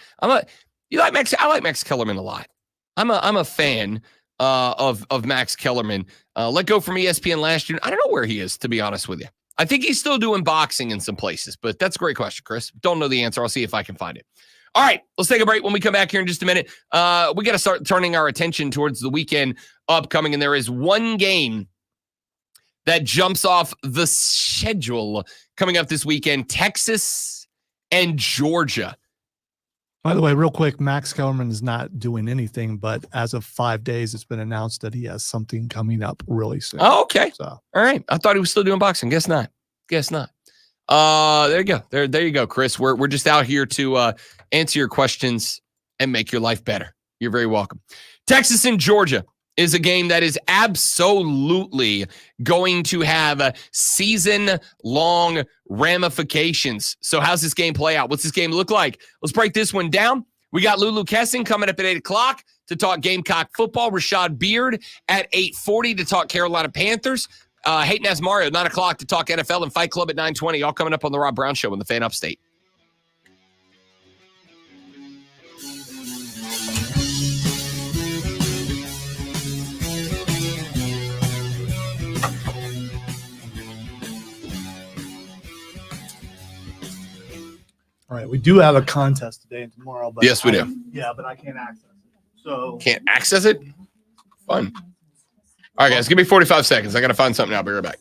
Speaker 1: You like Max? I like Max Kellerman a lot. I'm a fan of Max Kellerman. Let go from ESPN last year. I don't know where he is, to be honest with you. I think he's still doing boxing in some places, but that's a great question, Chris. Don't know the answer. I'll see if I can find it. All right, let's take a break. When we come back here in just a minute, we got to start turning our attention towards the weekend upcoming, and there is one game that jumps off the schedule coming up this weekend: Texas and Georgia.
Speaker 2: By the way, real quick, Max Kellerman is not doing anything, but as of 5 days, it's been announced that he has something coming up really soon.
Speaker 1: Oh, okay.
Speaker 2: So,
Speaker 1: all right. I thought he was still doing boxing. Guess not. There you go. There you go, Chris. We're just out here to answer your questions and make your life better. You're very welcome. Texas and Georgia is a game that is absolutely going to have season-long ramifications. So how's this game play out? What's this game look like? Let's break this one down. We got Lulu Kessing coming up at 8 o'clock to talk Gamecock football. Rashad Beard at 8:40 to talk Carolina Panthers. Hayden Asmario at 9 o'clock to talk NFL, and Fight Club at 9:20. All coming up on the Rob Brown Show in the Fan Upstate.
Speaker 2: all right, we do have a contest today and tomorrow. But
Speaker 1: Yes, we do.
Speaker 2: Yeah, but I can't access it. So
Speaker 1: Can't access it? Fun. All right, guys, give me 45 seconds. I got to find something. I'll be right back.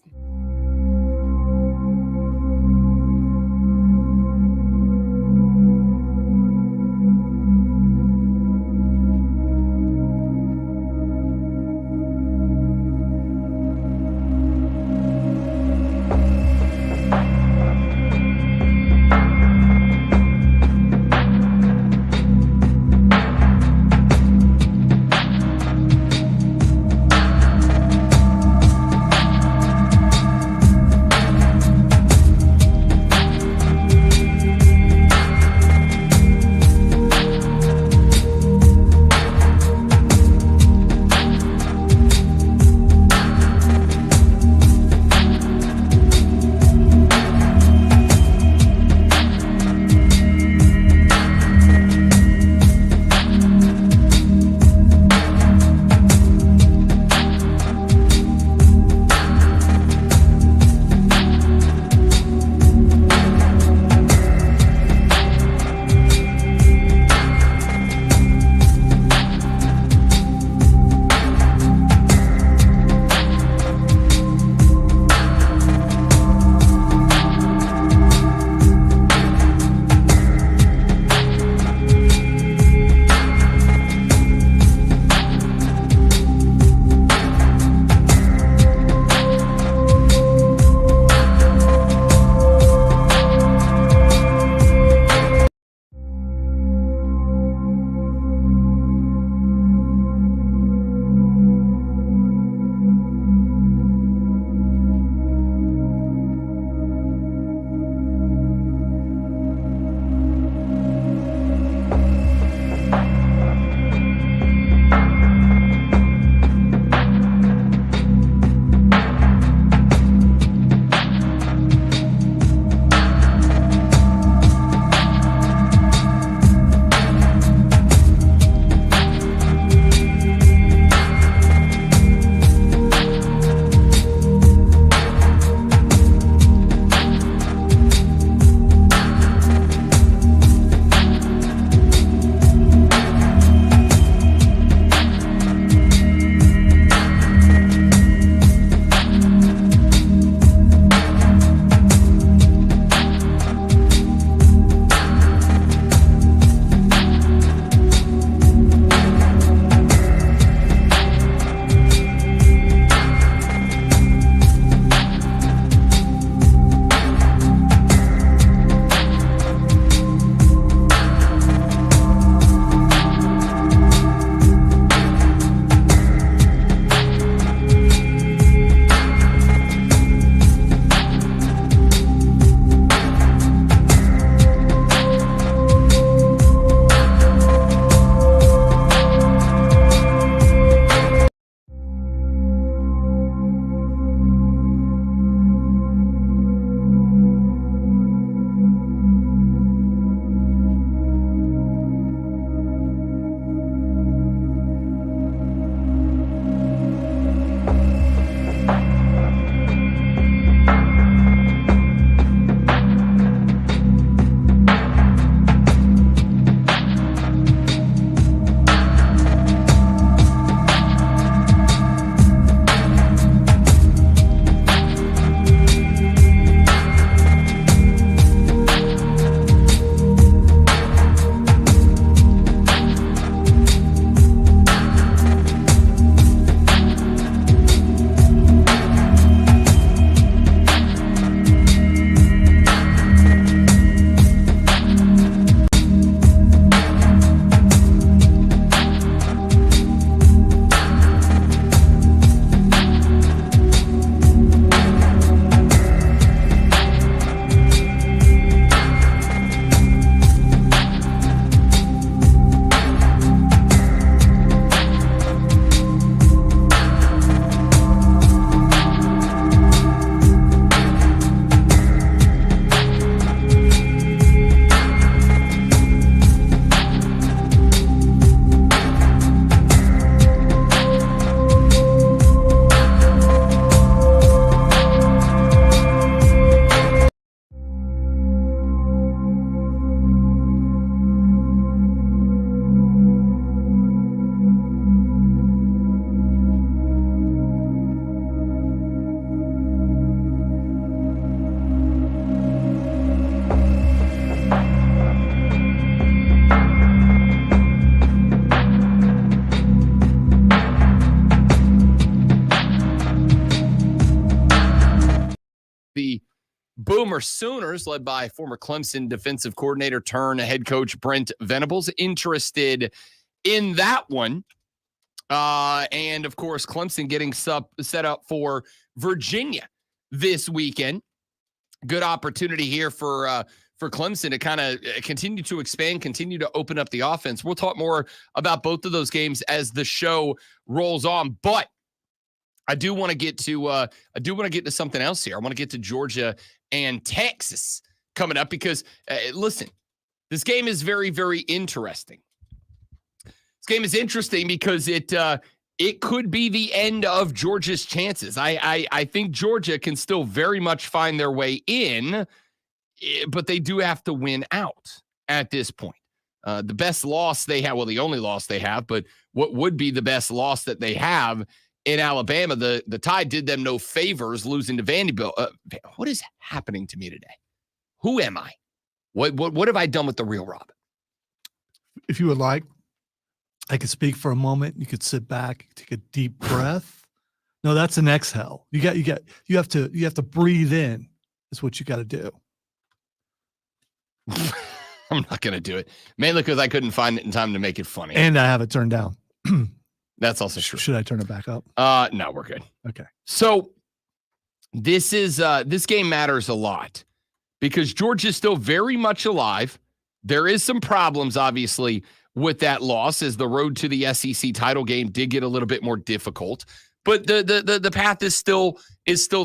Speaker 1: Boomer Sooners, led by former Clemson defensive coordinator turn head coach Brent Venables, interested in that one. And, of course, Clemson getting set up for Virginia this weekend. Good opportunity here for Clemson to kind of continue to expand, continue to open up the offense. We'll talk more about both of those games as the show rolls on. But I do want to get to something else here. I want to get to Georgia and Texas coming up because, listen, this game is very, very interesting. This game is interesting because it could be the end of Georgia's chances. I think Georgia can still very much find their way in, but they do have to win out at this point. The best loss they have, well, the only loss they have, but what would be the best loss that they have in Alabama, the Tide did them no favors losing to Vanderbilt. What is happening to me today? Who am I? What have I done with the real Rob?
Speaker 2: If you would like, I could speak for a moment. You could sit back, take a deep breath. No, that's an exhale. You have to breathe in. That's what you got to do.
Speaker 1: I'm not going to do it. Mainly because I couldn't find it in time to make it funny.
Speaker 2: And I have it turned down.
Speaker 1: That's also true.
Speaker 2: Should I turn it back up?
Speaker 1: No, we're good.
Speaker 2: Okay.
Speaker 1: So this game matters a lot because Georgia's still very much alive. There is some problems, obviously, with that loss as the road to the SEC title game did get a little bit more difficult. But the path is still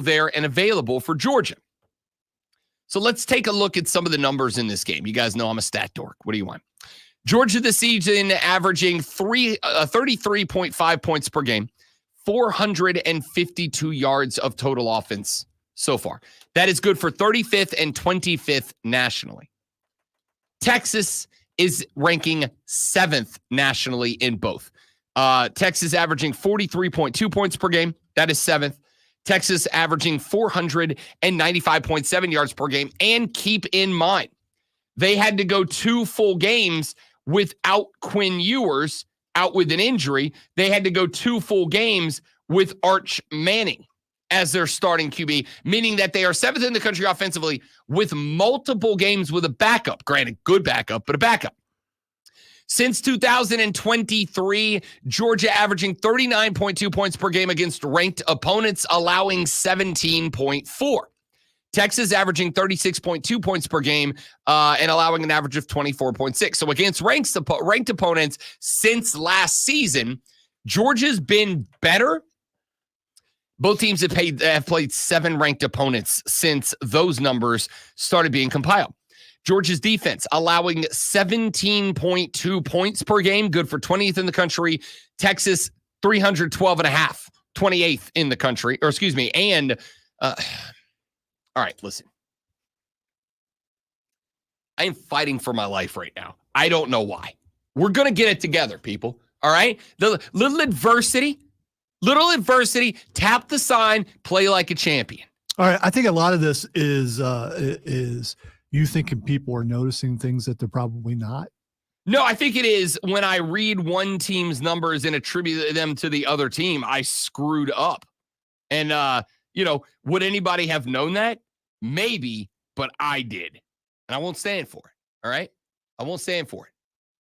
Speaker 1: there and available for Georgia. So let's take a look at some of the numbers in this game. You guys know I'm a stat dork. What do you want? Georgia this season averaging 33.5 points per game, 452 yards of total offense so far. That is good for 35th and 25th nationally. Texas is ranking 7th nationally in both. Texas averaging 43.2 points per game. That is 7th. Texas averaging 495.7 yards per game. And keep in mind, they had to go 2 full games without Quinn Ewers out with an injury. They had to go 2 full games with Arch Manning as their starting QB, meaning that they are 7th in the country offensively with multiple games with a backup. Granted, good backup, but a backup. Since 2023, Georgia averaging 39.2 points per game against ranked opponents, allowing 17.4. Texas averaging 36.2 points per game and allowing an average of 24.6. So against ranked opponents since last season, Georgia's been better. Both teams have played 7 ranked opponents since those numbers started being compiled. Georgia's defense allowing 17.2 points per game, good for 20th in the country. Texas 312.5, 28th in the country, and all right, listen. I am fighting for my life right now. I don't know why. We're going to get it together, people. All right? The little adversity, tap the sign, play like a champion.
Speaker 2: All right. I think a lot of this is you thinking people are noticing things that they're probably not.
Speaker 1: No, I think it is when I read one team's numbers and attribute them to the other team, I screwed up. And, would anybody have known that? Maybe, but I did. And I won't stand for it. All right? I won't stand for it.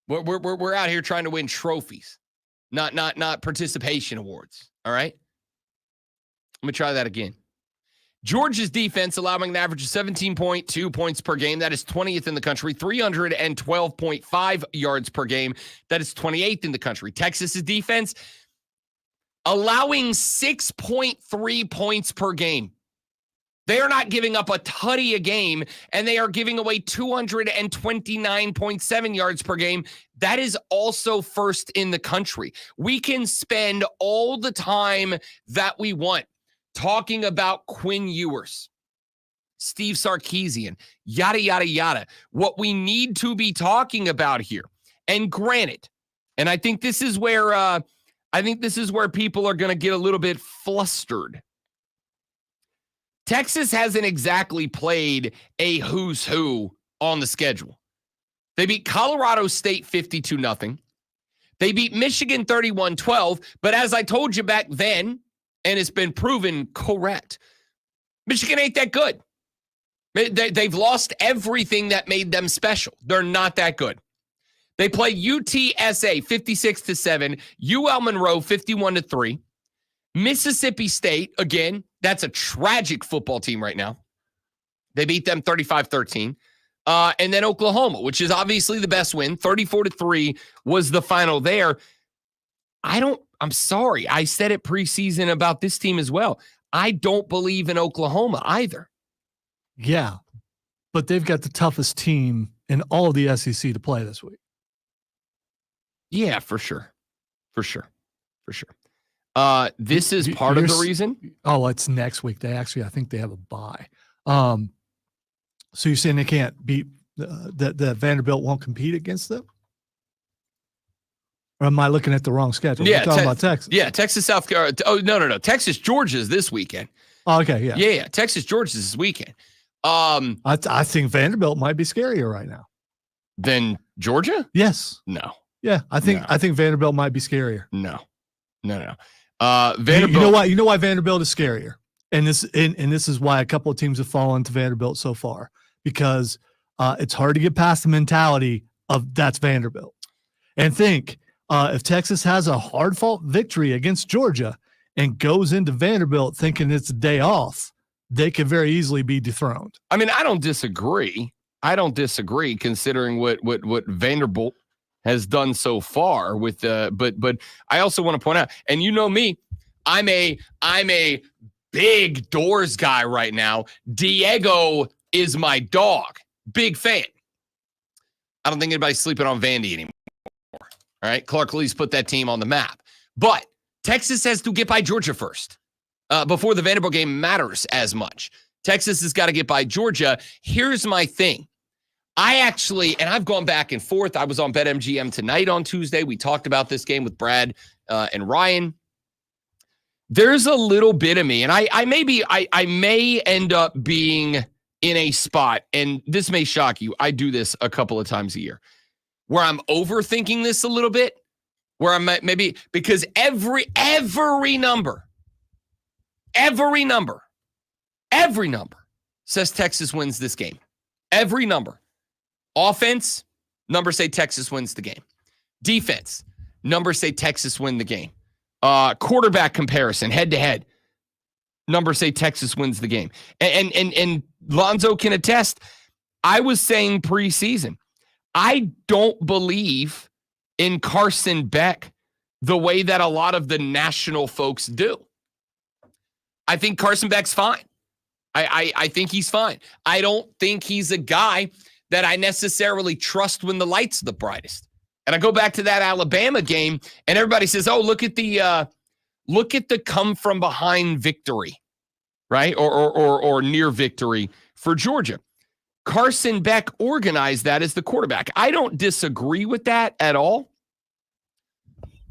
Speaker 1: We're out here trying to win trophies, not participation awards. All right? Let me try that again. Georgia's defense allowing an average of 17.2 points per game. That is 20th in the country. 312.5 yards per game. That is 28th in the country. Texas's defense allowing 6.3 points per game. They are not giving up a tutty a game, and they are giving away 229.7 yards per game. That is also first in the country. We can spend all the time that we want talking about Quinn Ewers, Steve Sarkisian, yada, yada, yada. What we need to be talking about here, and granted, and I think this is where people are going to get a little bit flustered. Texas hasn't exactly played a who's who on the schedule. They beat Colorado State 52-0. They beat Michigan 31-12, but as I told you back then, and it's been proven correct, Michigan ain't that good. They've lost everything that made them special. They're not that good. They play UTSA 56-7, UL Monroe 51-3, Mississippi State, again, that's a tragic football team right now. They beat them 35-13. And then Oklahoma, which is obviously the best win, 34-3 was the final there. I'm sorry. I said it preseason about this team as well. I don't believe in Oklahoma either.
Speaker 2: Yeah, but they've got the toughest team in all of the SEC to play this week.
Speaker 1: Yeah, for sure. This is part of the reason.
Speaker 2: Oh, it's next week. I think they have a bye. So you're saying they can't beat that Vanderbilt won't compete against them? Or am I looking at the wrong schedule?
Speaker 1: Yeah,
Speaker 2: We're talking about Texas.
Speaker 1: Yeah, Texas, South Carolina. Oh, no. Texas, Georgia is this weekend.
Speaker 2: Oh, okay, yeah.
Speaker 1: Yeah. Texas, Georgia is this weekend.
Speaker 2: I think Vanderbilt might be scarier right now
Speaker 1: than Georgia.
Speaker 2: Yes.
Speaker 1: No.
Speaker 2: Yeah, I think Vanderbilt might be scarier.
Speaker 1: No. Vanderbilt.
Speaker 2: You know why Vanderbilt is scarier, and this is why a couple of teams have fallen to Vanderbilt so far, because it's hard to get past the mentality of that's Vanderbilt, and think if Texas has a hard-fought victory against Georgia and goes into Vanderbilt thinking it's a day off, they could very easily be dethroned.
Speaker 1: I mean, I don't disagree considering what Vanderbilt has done so far with but I also want to point out, and you know me, I'm a big Doors guy right now. Diego is my dog. Big fan. I don't think anybody's sleeping on Vandy anymore. All right. Clark Lee's put that team on the map. But Texas has to get by Georgia first before the Vanderbilt game matters as much. Texas has got to get by Georgia. Here's my thing. I've gone back and forth. I was on BetMGM tonight on Tuesday. We talked about this game with Brad and Ryan. There's a little bit of me, and I may end up being in a spot, and this may shock you. I do this a couple of times a year, where I'm overthinking this a little bit, where I'm maybe because every number says Texas wins this game. Every number. Offense, numbers say Texas wins the game. Defense, numbers say Texas win the game. Quarterback comparison, head-to-head, numbers say Texas wins the game. And Lonzo can attest, I was saying preseason, I don't believe in Carson Beck the way that a lot of the national folks do. I think Carson Beck's fine. I think he's fine. I don't think he's a guy that I necessarily trust when the lights are the brightest. And I go back to that Alabama game, and everybody says, "Oh, look at the come from behind victory, right? Or near victory for Georgia." Carson Beck organized that as the quarterback. I don't disagree with that at all.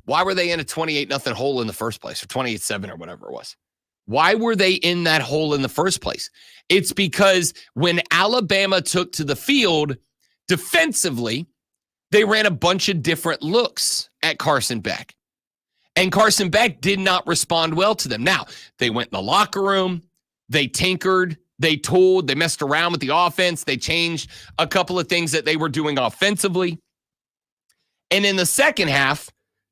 Speaker 1: Why were they in a 28-0 hole in the first place, or 28-7 or whatever it was? Why were they in that hole in the first place? It's because when Alabama took to the field defensively, they ran a bunch of different looks at Carson Beck. And Carson Beck did not respond well to them. Now, they went in the locker room, they tinkered, they tooled, they messed around with the offense, they changed a couple of things that they were doing offensively. And in the second half,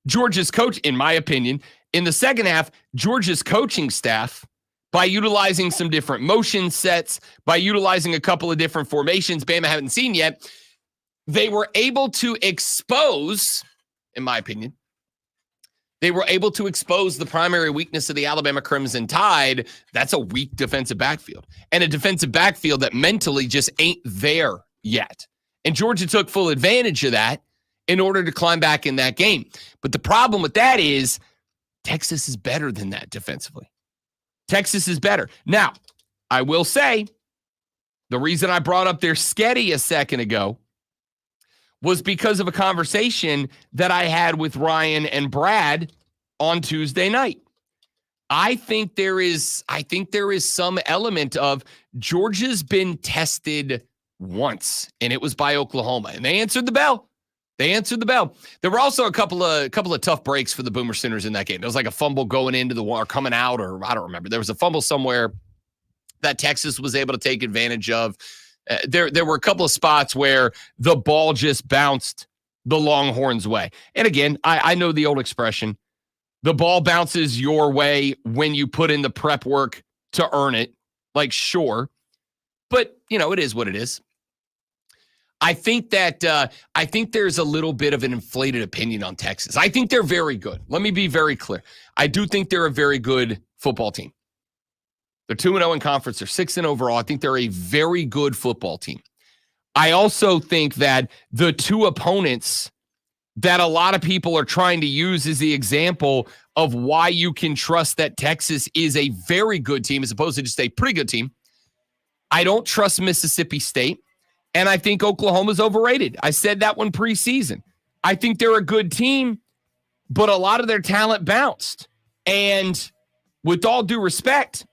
Speaker 1: Georgia's coach, in my opinion, in the second half, Georgia's coaching staff, by utilizing some different motion sets, by utilizing a couple of different formations Bama haven't seen yet, they were able to expose, in my opinion, the primary weakness of the Alabama Crimson Tide. That's a weak defensive backfield, and a defensive backfield that mentally just ain't there yet. And Georgia took full advantage of that in order to climb back in that game. But the problem with that is Texas is better than that defensively. Texas is better. Now, I will say, the reason I brought up their Sketty a second ago was because of a conversation that I had with Ryan and Brad on Tuesday night. I think there is some element of Georgia's been tested once, and it was by Oklahoma, and they answered the bell. There were also a couple of tough breaks for the Boomer Sooners in that game. There was like a fumble going into the wall or coming out, or I don't remember. There was a fumble somewhere that Texas was able to take advantage of. There were a couple of spots where the ball just bounced the Longhorns' way. And again, I know the old expression, the ball bounces your way when you put in the prep work to earn it. Like, sure. But, it is what it is. I think there's a little bit of an inflated opinion on Texas. I think they're very good. Let me be very clear. I do think they're a very good football team. They're 2-0 in conference. They're 6-0 overall. I think they're a very good football team. I also think that the two opponents that a lot of people are trying to use as the example of why you can trust that Texas is a very good team as opposed to just a pretty good team. I don't trust Mississippi State, and I think Oklahoma's overrated. I said that one preseason. I think they're a good team, but a lot of their talent bounced. And with all due respect,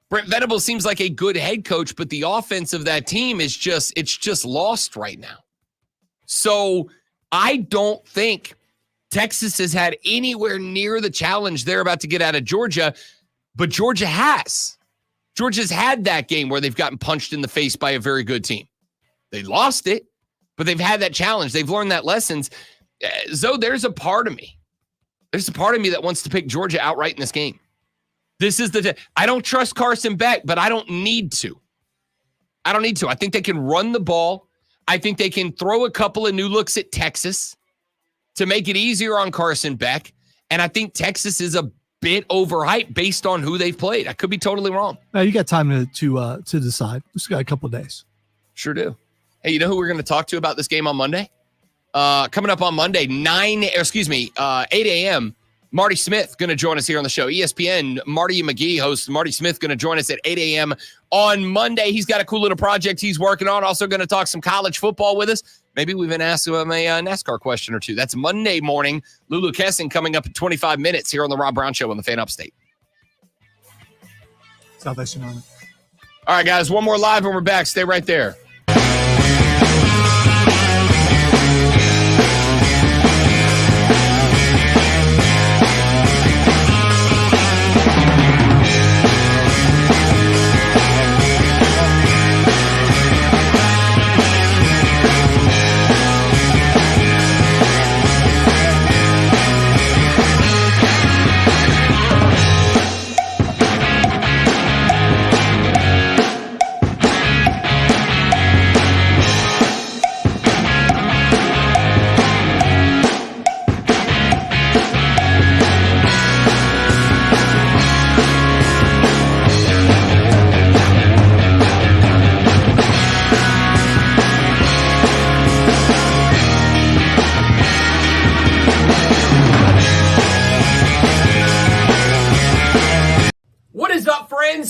Speaker 1: Brent Venables seems like a good head coach, but the offense of that team is just lost right now. So I don't think Texas has had anywhere near the challenge they're about to get out of Georgia, but Georgia has. Georgia's had that game where they've gotten punched in the face by a very good team. They lost it, but they've had that challenge. They've learned that lessons. So there's a part of me. There's a part of me that wants to pick Georgia outright in this game. This is I don't trust Carson Beck, but I don't need to. I think they can run the ball. I think they can throw a couple of new looks at Texas to make it easier on Carson Beck. And I think Texas is a bit overhyped based on who they've played. I could be totally wrong.
Speaker 2: Now you got time to decide. Just got a couple of days.
Speaker 1: Sure do. Hey, you know who we're going to talk to about this game on Monday? Coming up on Monday, 8 a.m., Marty Smith going to join us here on the show. ESPN, Marty McGee host. Marty Smith going to join us at 8 a.m. on Monday. He's got a cool little project he's working on. Also going to talk some college football with us. Maybe we've been asked him a NASCAR question or two. That's Monday morning. Lulu Kessing coming up in 25 minutes here on the Rob Brown Show on the Fan Upstate.
Speaker 2: Salvation Army.
Speaker 1: All right, guys, one more live and we're back. Stay right there.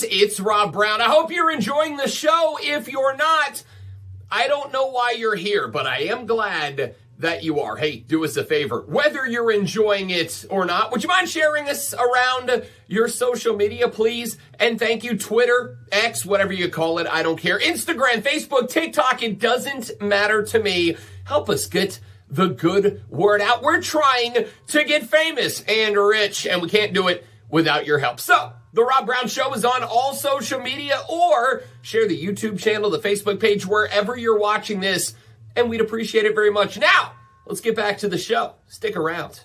Speaker 1: It's Rob Brown. I hope you're enjoying the show. If you're not, I don't know why you're here, but I am glad that you are. Hey, do us a favor. Whether you're enjoying it or not, would you mind sharing this around your social media, please? And thank you, Twitter, X, whatever you call it. I don't care. Instagram, Facebook, TikTok, it doesn't matter to me. Help us get the good word out. We're trying to get famous and rich, and we can't do it without your help. So, The Rob Brown Show is on all social media, or share the YouTube channel, the Facebook page, wherever you're watching this, and we'd appreciate it very much. Now, let's get back to the show. Stick around.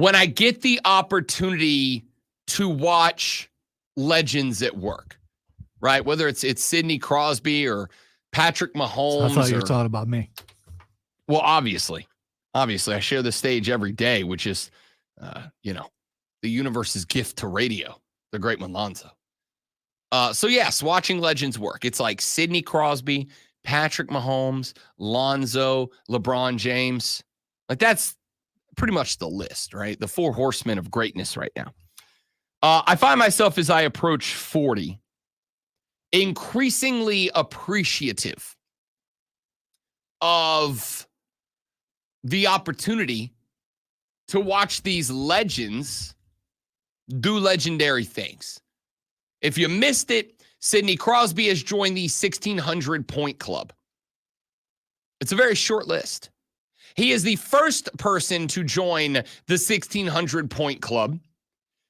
Speaker 1: when I get the opportunity to watch legends at work, right? Whether it's Sidney Crosby or Patrick Mahomes.
Speaker 2: I thought you were
Speaker 1: or-
Speaker 2: talking about me.
Speaker 1: Well, obviously, I share the stage every day, which is, the universe's gift to radio, the great one, Lonzo. So yes, watching legends work. It's like Sidney Crosby, Patrick Mahomes, Lonzo, LeBron James. Like that's pretty much the list, right? The four horsemen of greatness right now. I find myself as I approach 40, increasingly appreciative of the opportunity to watch these legends do legendary things. If you missed it, Sidney Crosby has joined the 1,600 point club. It's a very short list. He is the first person to join the 1,600 point club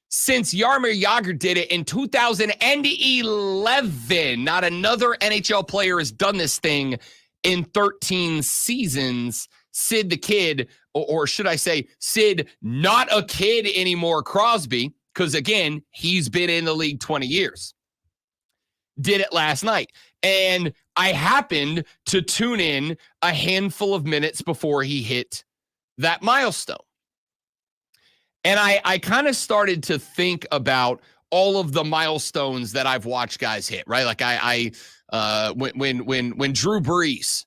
Speaker 1: since Jaromir Jagr did it in 2011. Not another NHL player has done this thing in 13 seasons. Sid the Kid, or should I say Sid, not a kid anymore, Crosby, because again, he's been in the league 20 years. Did it last night. And I happened to tune in a handful of minutes before he hit that milestone. And I kind of started to think about all of the milestones that I've watched guys hit, right? Like when Drew Brees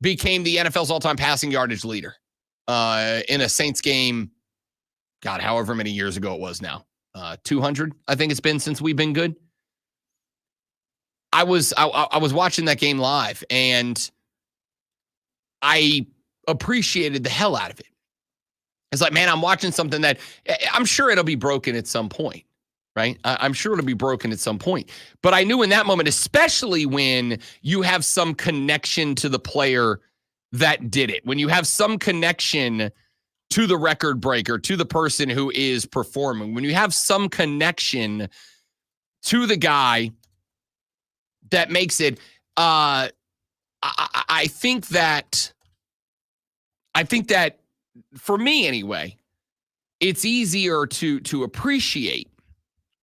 Speaker 1: became the NFL's all-time passing yardage leader in a Saints game, God, however many years ago it was now, 200, I think it's been since we've been good. I was watching that game live, and I appreciated the hell out of it. It's like, man, I'm watching something that I'm sure it'll be broken at some point, right? I'm sure it'll be broken at some point. But I knew in that moment, especially when you have some connection to the player that did it, when you have some connection to the record breaker, to the person who is performing, when you have some connection to the guy that makes it, I think that for me anyway, it's easier to appreciate.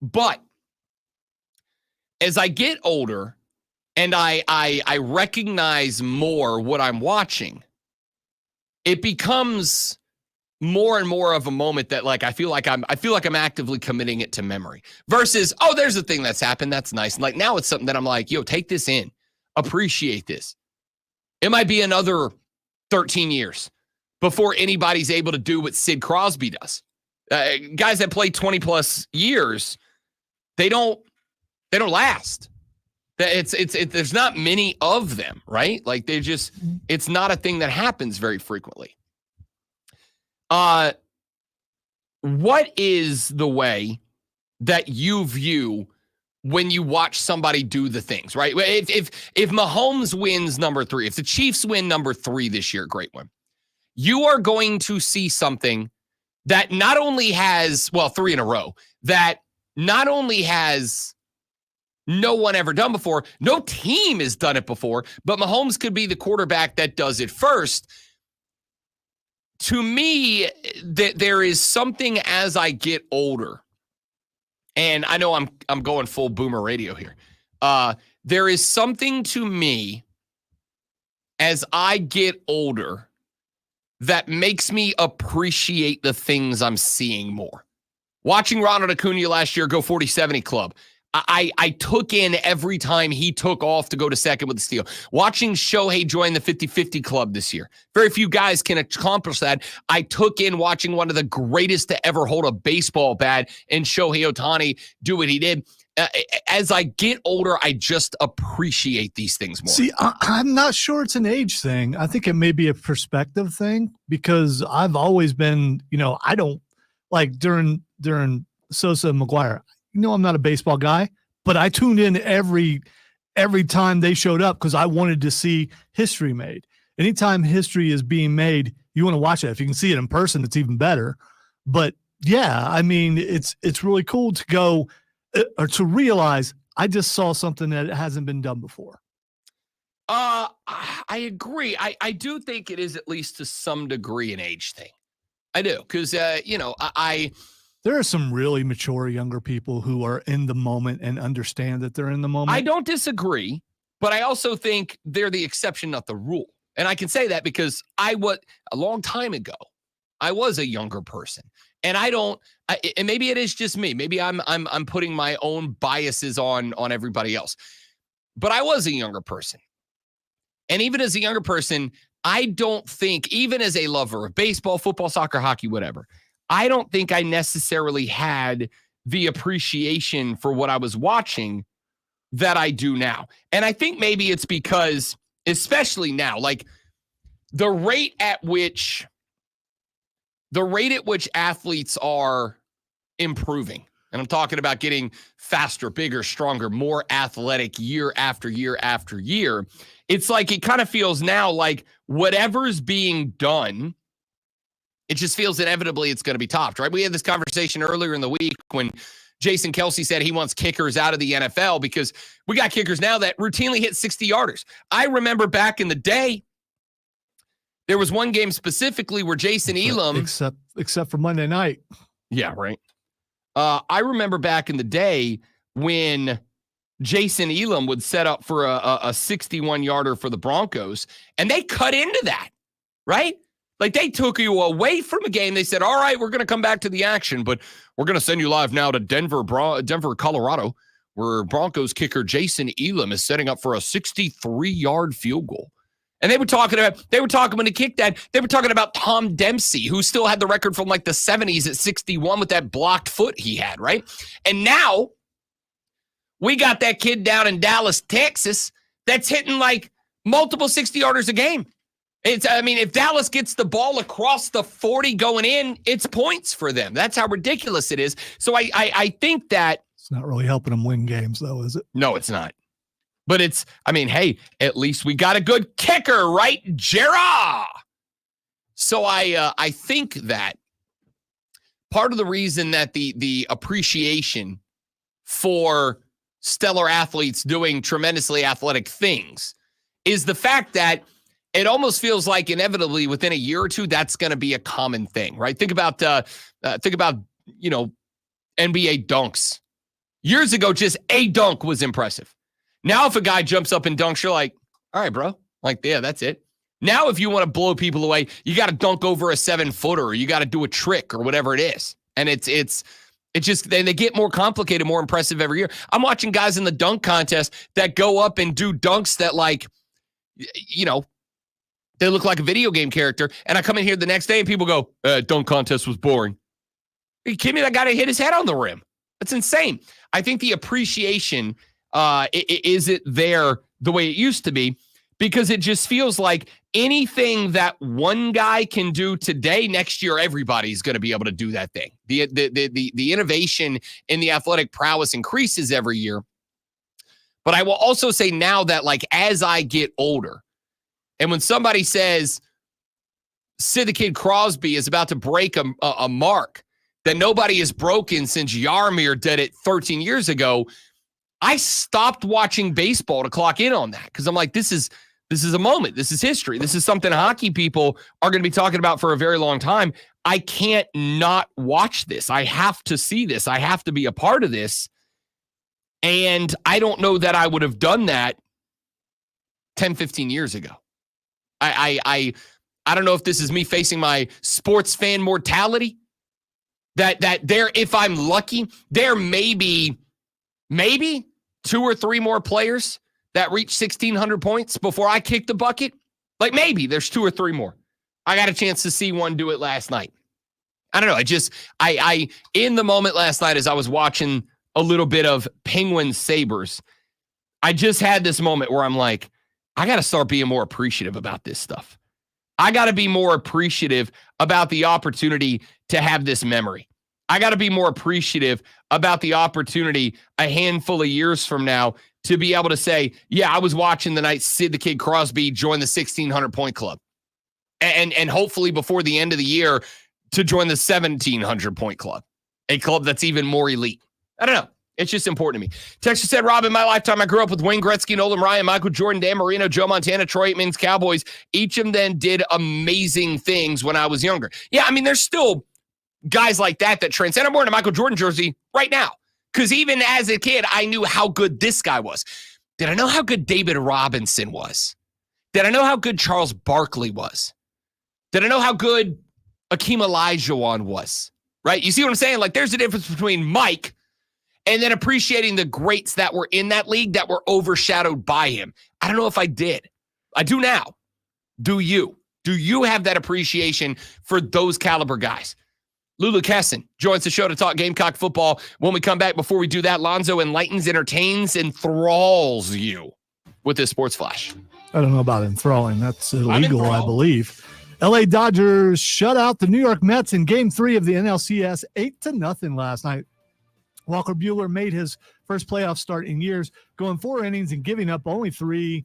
Speaker 1: But as I get older and I recognize more what I'm watching, it becomes more and more of a moment that like I feel like I'm actively committing it to memory versus, oh, there's a thing that's happened, that's nice. And like now it's something that I'm like, yo, take this in, appreciate this. It might be another 13 years before anybody's able to do what Sid Crosby does. Guys that play 20 plus years, they don't last. There's not many of them, right? Like it's not a thing that happens very frequently. What is the way that you view when you watch somebody do the things, right? If Mahomes wins number 3, if the Chiefs win number 3 this year, great one. You are going to see something that not only has, 3 in a row, that not only has no one ever done before, no team has done it before, but Mahomes could be the quarterback that does it first. To me, there is something as I get older, and I know I'm going full boomer radio here. There is something to me as I get older that makes me appreciate the things I'm seeing more. Watching Ronald Acuna last year go 40-70 club, I took in every time he took off to go to second with the steal. Watching Shohei join the 50-50 club this year. Very few guys can accomplish that. I took in watching one of the greatest to ever hold a baseball bat in Shohei Ohtani do what he did. As I get older, I just appreciate these things more.
Speaker 2: See, I'm not sure it's an age thing. I think it may be a perspective thing because I've always been, I don't like during Sosa and McGuire. I'm not a baseball guy, but I tuned in every time they showed up because I wanted to see history made. Anytime history is being made, you want to watch it. If you can see it in person, it's even better. But yeah, I mean, it's really cool to go or to realize I just saw something that hasn't been done before.
Speaker 1: I agree. I do think it is at least to some degree an age thing. I do. Because,
Speaker 2: there are some really mature younger people who are in the moment and understand that they're in the moment.
Speaker 1: I don't disagree, but I also think they're the exception, not the rule. And I can say that because a long time ago, I was a younger person. And and maybe it is just me. Maybe I'm putting my own biases on everybody else. But I was a younger person. And even as a younger person, I don't think, even as a lover of baseball, football, soccer, hockey, whatever, I don't think I necessarily had the appreciation for what I was watching that I do now. And I think maybe it's because, especially now, like the rate at which athletes are improving, and I'm talking about getting faster, bigger, stronger, more athletic year after year after year. It's like it kind of feels now like whatever's being done, it just feels inevitably it's going to be topped, right? We had this conversation earlier in the week when Jason Kelce said he wants kickers out of the NFL because we got kickers now that routinely hit 60-yarders. I remember back in the day, there was one game specifically where Jason Elam...
Speaker 2: Except for Monday night.
Speaker 1: Yeah, right. I remember back in the day when Jason Elam would set up for a 61-yarder for the Broncos, and they cut into that, right? Like they took you away from a game. They said, all right, we're going to come back to the action, but we're going to send you live now to Denver, Colorado, where Broncos kicker Jason Elam is setting up for a 63-yard field goal. And they were talking when he kicked that, they were talking about Tom Dempsey, who still had the record from like the 70s at 61 with that blocked foot he had, right? And now we got that kid down in Dallas, Texas, that's hitting like multiple 60-yarders a game. If Dallas gets the ball across the 40 going in, it's points for them. That's how ridiculous it is. So I think that...
Speaker 2: It's not really helping them win games, though, is it?
Speaker 1: No, it's not. But hey, at least we got a good kicker, right, Gerard? So I think that part of the reason that the appreciation for stellar athletes doing tremendously athletic things is the fact that it almost feels like inevitably within a year or two, that's going to be a common thing, right? Think about NBA dunks. Years ago, just a dunk was impressive. Now, if a guy jumps up and dunks, you're like, all right, bro. Like, yeah, that's it. Now, if you want to blow people away, you got to dunk over a 7-footer, or you got to do a trick or whatever it is. And it's just, they get more complicated, more impressive every year. I'm watching guys in the dunk contest that go up and do dunks that they look like a video game character. And I come in here the next day and people go, dunk contest was boring. Are you kidding me? That guy hit his head on the rim. That's insane. I think the appreciation isn't there the way it used to be, because it just feels like anything that one guy can do today, next year, everybody's going to be able to do that thing. The innovation in the athletic prowess increases every year. But I will also say now that, like, as I get older, and when somebody says Sid the Kid Crosby is about to break a mark that nobody has broken since Yarmir did it 13 years ago, I stopped watching baseball to clock in on that, because I'm like, this is a moment. This is history. This is something hockey people are going to be talking about for a very long time. I can't not watch this. I have to see this. I have to be a part of this. And I don't know that I would have done that 10, 15 years ago. I don't know if this is me facing my sports fan mortality, that there, if I'm lucky, there may be maybe 2 or 3 more players that reach 1,600 points before I kick the bucket. Like, maybe there's 2 or 3 more. I got a chance to see one do it last night. I don't know. I in the moment last night, as I was watching a little bit of Penguins Sabres, I just had this moment where I'm like, I got to start being more appreciative about this stuff. I got to be more appreciative about the opportunity to have this memory. I got to be more appreciative about the opportunity a handful of years from now to be able to say, yeah, I was watching the night Sid the Kid Crosby join the 1,600-point club. And hopefully before the end of the year to join the 1,700-point club, a club that's even more elite. I don't know. It's just important to me. Texture said, Rob, in my lifetime, I grew up with Wayne Gretzky, Nolan Ryan, Michael Jordan, Dan Marino, Joe Montana, Troy Aikman's Cowboys. Each of them did amazing things when I was younger. Yeah, I mean, there's still guys like that transcend. I'm wearing a Michael Jordan jersey right now because even as a kid, I knew how good this guy was. Did I know how good David Robinson was? Did I know how good Charles Barkley was? Did I know how good Akeem Olajuwon was? Right? You see what I'm saying? Like, there's a difference between Mike and then appreciating the greats that were in that league that were overshadowed by him. I don't know if I did. I do now. Do you? Do you have that appreciation for those caliber guys? Lulu Kesson joins the show to talk Gamecock football. When we come back, before we do that, Lonzo enlightens, entertains, enthralls you with this Sports Flash.
Speaker 2: I don't know about enthralling. That's illegal, I believe. LA Dodgers shut out the New York Mets in Game 3 of the NLCS 8-0 last night. Walker Buehler made his first playoff start in years, going 4 innings and giving up only 3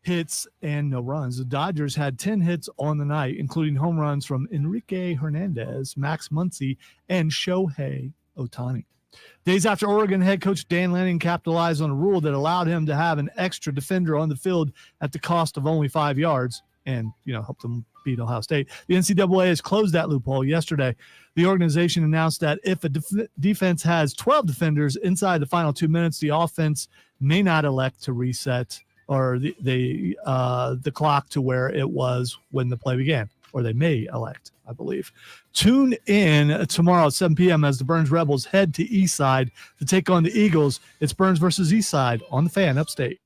Speaker 2: hits and no runs. The Dodgers had 10 hits on the night, including home runs from Enrique Hernandez, Max Muncy, and Shohei Ohtani. Days after Oregon head coach Dan Lanning capitalized on a rule that allowed him to have an extra defender on the field at the cost of only 5 yards and, helped them beat Ohio State. The NCAA has closed that loophole yesterday. The organization announced that if a defense has 12 defenders inside the final 2 minutes, the offense may not elect to reset or the clock to where it was when the play began, or they may elect, I believe. Tune in tomorrow at 7 p.m. as the Burns Rebels head to Eastside to take on the Eagles. It's Burns versus Eastside on the Fan Upstate.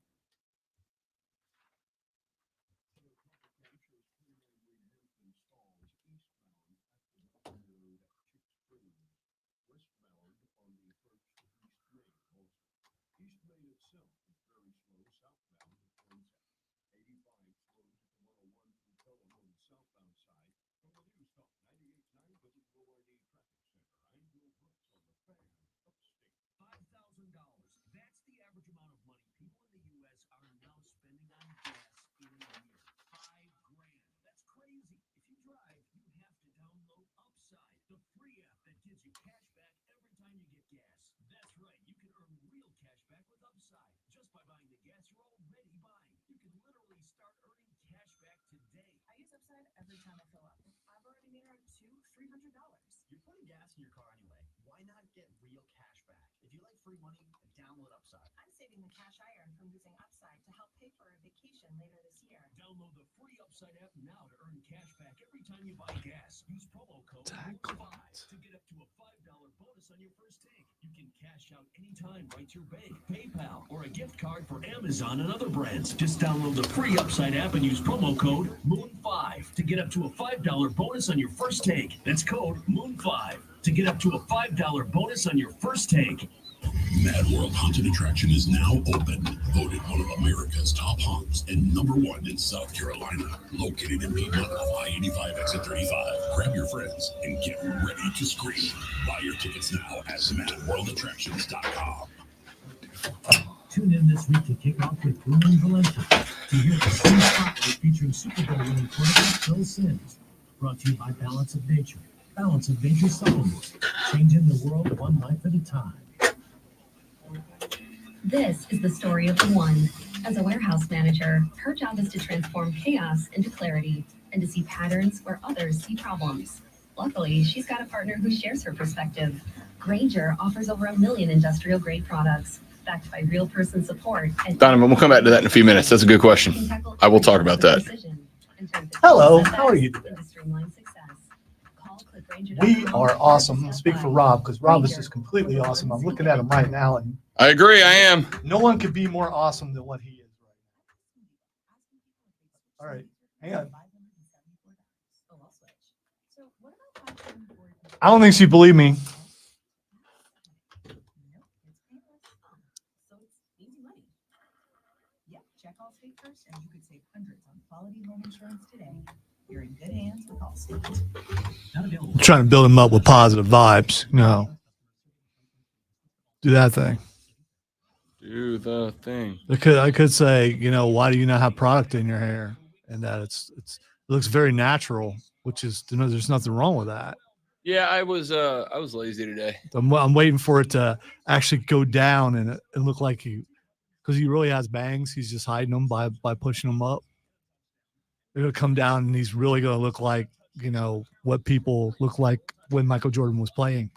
Speaker 4: That's the average amount of money people in the U.S. are now spending on gas in a year. $5,000. That's crazy. If you drive, you have to download Upside, the free app that gives you cash back every time you get gas. That's right. You can earn real cash back with Upside just by buying the gas you're already buying. You can literally start earning cash back today.
Speaker 3: I use Upside every time I fill up. I've already made around $200-$300.
Speaker 14: You're putting gas in your car anyway. Why not get real cash back? If you like free money, download Upside.
Speaker 3: I'm saving the cash I earn from using Upside to help pay for a vacation later this year.
Speaker 4: Download the free Upside app now to earn cash back every time you buy gas. Use promo code MOVE5 to get up to a $5 bonus on your first tank. You can cash out anytime right to your bank, PayPal, or a gift card for Amazon and other brands. Just download the free Upside app and use promo code MOON5 to get up to a $5 bonus on your first tank. That's code MOON5 to get up to a $5 bonus on your first tank.
Speaker 6: Mad World Haunted Attraction is now open. Voted one of America's top haunts and #1 in South Carolina. Located in Piedmont off I-85 exit 35. Grab your friends and get ready to scream. Buy your tickets now at madworldattractions.com.
Speaker 4: Tune in this week to kick off with Bruno Valencia to hear the Swing Spotlight featuring Super Bowl winning quarterback Phil Simms. Brought to you by Balance of Nature. Balance of Nature supplements, changing the world one life at a time.
Speaker 15: This is the story of the one. As a warehouse manager, her job is to transform chaos into clarity and to see patterns where others see problems. Luckily, she's got a partner who shares her perspective. Grainger offers over 1 million industrial-grade products, backed by real person support. And
Speaker 1: Donovan, we'll come back to that in a few minutes. That's a good question. I will talk about that.
Speaker 2: Hello, how are you today? We are awesome. I'll speak for Rob because Rob is just completely awesome. I'm looking at him right now, and
Speaker 1: I agree. I am.
Speaker 2: No one could be more awesome than what he is right now. All right, hang on. I don't think she believed me.
Speaker 9: Yep, check Allstate first, and you could save hundreds on quality home insurance today. You're in good hands with Allstate.
Speaker 2: I'm trying to build him up with positive vibes. No. Do that thing.
Speaker 1: Do the thing.
Speaker 2: I could say, why do you not have product in your hair? And that it looks very natural, which is, there's nothing wrong with that.
Speaker 1: Yeah, I was lazy today.
Speaker 2: I'm waiting for it to actually go down and look like because he really has bangs. He's just hiding them by pushing them up. It'll come down and he's really going to look like, what people look like when Michael Jordan was playing.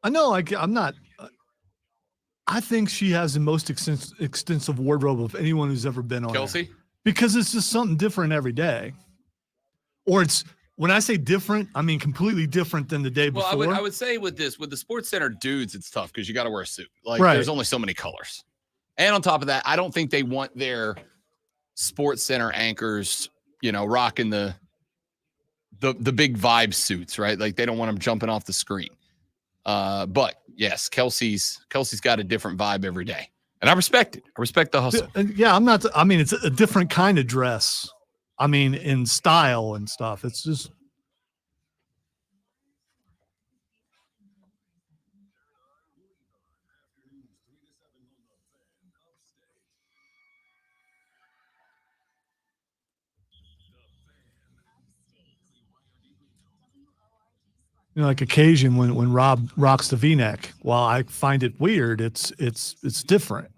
Speaker 2: I know I'm not. I think she has the most extensive wardrobe of anyone who's ever been on
Speaker 1: Kelsey?
Speaker 2: there. Because it's just something different every day. Or it's, when I say different, I mean completely different than the day before.
Speaker 1: Well, I would say with the Sports Center dudes, it's tough because you got to wear a suit. Like
Speaker 2: Right.
Speaker 1: There's only so many colors. And on top of that, I don't think they want their Sports Center anchors, rocking the big vibe suits, right? Like they don't want them jumping off the screen. But yes, Kelsey's got a different vibe every day. And I respect it. I respect the hustle.
Speaker 2: Yeah, it's a different kind of dress. In style and stuff. It's just. Like occasion when Rob rocks the V-neck, while I find it weird, it's different.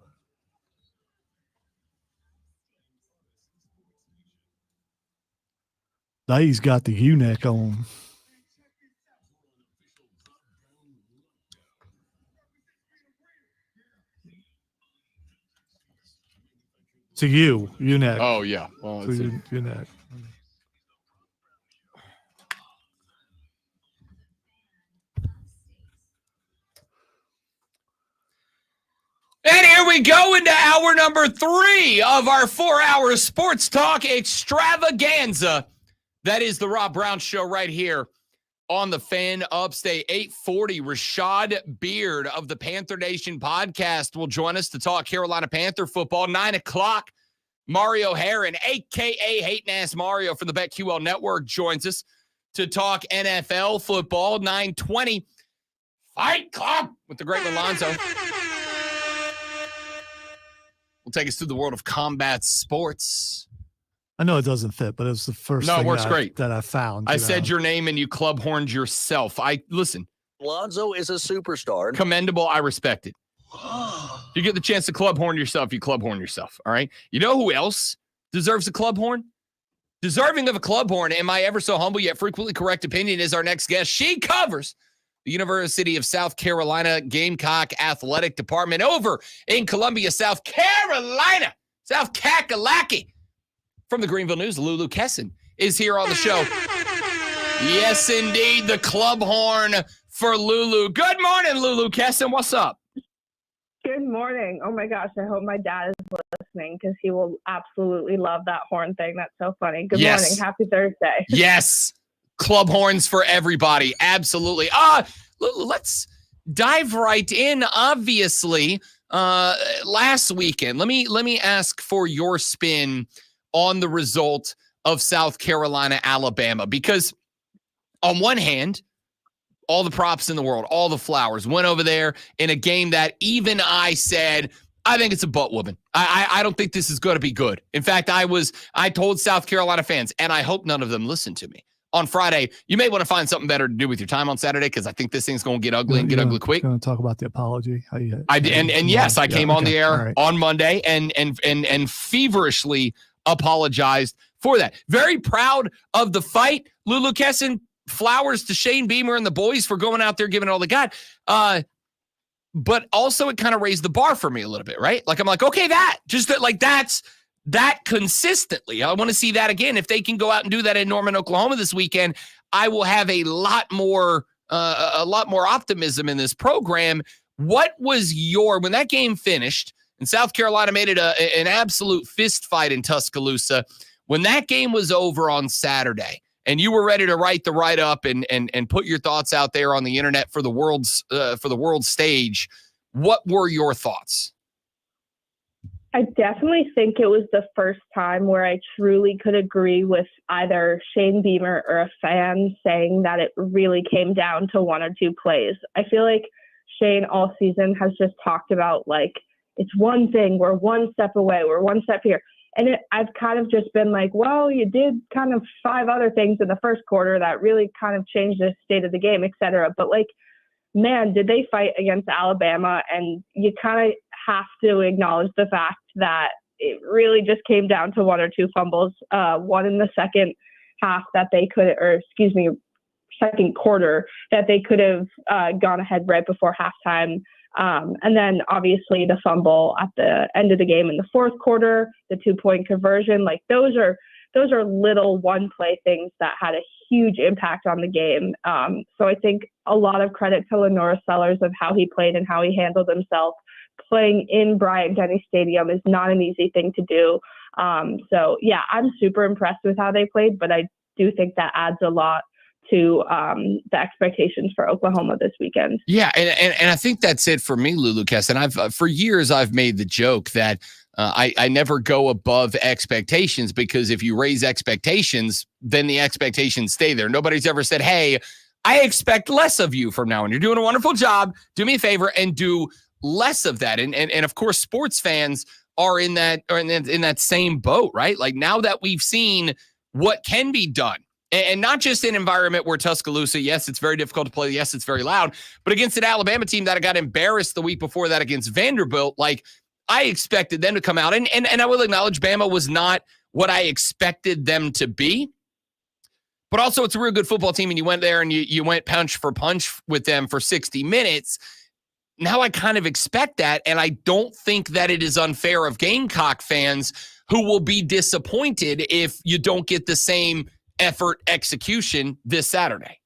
Speaker 2: Now he's got the U-neck on. To you, U-neck.
Speaker 1: Oh yeah. Well, it's
Speaker 2: U-neck.
Speaker 1: And here we go into hour number 3 of our 4-hour sports talk extravaganza. That is the Rob Brown Show right here on the Fan Upstate. 8:40, Rashad Beard of the Panther Nation podcast will join us to talk Carolina Panther football. 9 o'clock, Mario Herron, a.k.a. Hating-Ass Mario from the BetQL Network, joins us to talk NFL football. 9:20, Fight Club with the great Alonzo. Will take us through the world of combat sports.
Speaker 2: I know it doesn't fit, but it's the first
Speaker 1: No, it
Speaker 2: thing
Speaker 1: works great.
Speaker 2: that I found.
Speaker 1: I said your name and you club horned yourself. Listen.
Speaker 16: Alonzo is a superstar.
Speaker 1: Commendable. I respect it. You get the chance to club horn yourself, you club horn yourself. All right. You know who else deserves a club horn? Deserving of a club horn, in my ever so humble yet frequently correct opinion, is our next guest. She covers the University of South Carolina Gamecock Athletic Department over in Columbia, South Carolina. South Kakalaki. From the Greenville News, Lulu Kesson is here on the show. Yes, indeed, the club horn for Lulu. Good morning, Lulu Kesson. What's up?
Speaker 17: Good morning. Oh my gosh, I hope my dad is listening because he will absolutely love that horn thing. That's so funny. Good morning. Happy Thursday.
Speaker 1: Yes. Club horns for everybody. Absolutely. Let's dive right in. Obviously, last weekend, let me ask for your spin on the result of South Carolina, Alabama, because on one hand, all the props in the world, all the flowers went over there in a game that even I said, I think it's a butt whooping. I don't think this is going to be good. In fact, I told South Carolina fans, and I hope none of them listened to me on Friday, you may want to find something better to do with your time on Saturday because I think this thing's going to get ugly and get ugly quick.
Speaker 2: Going to talk about the apology.
Speaker 1: I came on the air on Monday and feverishly apologized for that. Very proud of the fight. Lulu Kesson, flowers to Shane Beamer and the boys for going out there giving it all they got. But also it kind of raised the bar for me a little bit, right? Like I'm like, okay, that's that consistently. I want to see that again. If they can go out and do that in Norman, Oklahoma this weekend, I will have a lot more optimism in this program. What was when that game finished and South Carolina made it an absolute fist fight in Tuscaloosa, when that game was over on Saturday and you were ready to write the write-up and put your thoughts out there on the internet for the world stage, what were your thoughts?
Speaker 17: I definitely think it was the first time where I truly could agree with either Shane Beamer or a fan saying that it really came down to one or two plays. I feel like Shane all season has just talked about, like, it's one thing, we're one step away, we're one step here. And I've kind of just been like, well, you did kind of 5 other things in the first quarter that really kind of changed the state of the game, et cetera. But, like, man, did they fight against Alabama? And you kind of have to acknowledge the fact that it really just came down to 1 or 2 fumbles, one in the second half that they could, or excuse me, second quarter that they could have gone ahead right before halftime. And then obviously the fumble at the end of the game in the fourth quarter, the 2-point conversion, like those are little one play things that had a huge impact on the game. So I think a lot of credit to LaNorris Sellers of how he played and how he handled himself. Playing in Bryant-Denny Stadium is not an easy thing to do. So yeah, I'm super impressed with how they played, but I do think that adds a lot to the expectations for Oklahoma this weekend.
Speaker 1: Yeah, and I think that's it for me, Lulu Kess. And I've for years I've made the joke that I never go above expectations, because if you raise expectations, then the expectations stay there. Nobody's ever said, "Hey, I expect less of you from now on. You're doing a wonderful job. Do me a favor and do less of that." And of course, sports fans are in that same boat, right? Like, now that we've seen what can be done. And not just in an environment where Tuscaloosa, yes, it's very difficult to play. Yes, it's very loud. But against an Alabama team that got embarrassed the week before that against Vanderbilt, like, I expected them to come out. And I will acknowledge Bama was not what I expected them to be. But also, it's a real good football team, and you went there and you went punch for punch with them for 60 minutes. Now I kind of expect that, and I don't think that it is unfair of Gamecock fans who will be disappointed if you don't get the same effort execution this Saturday.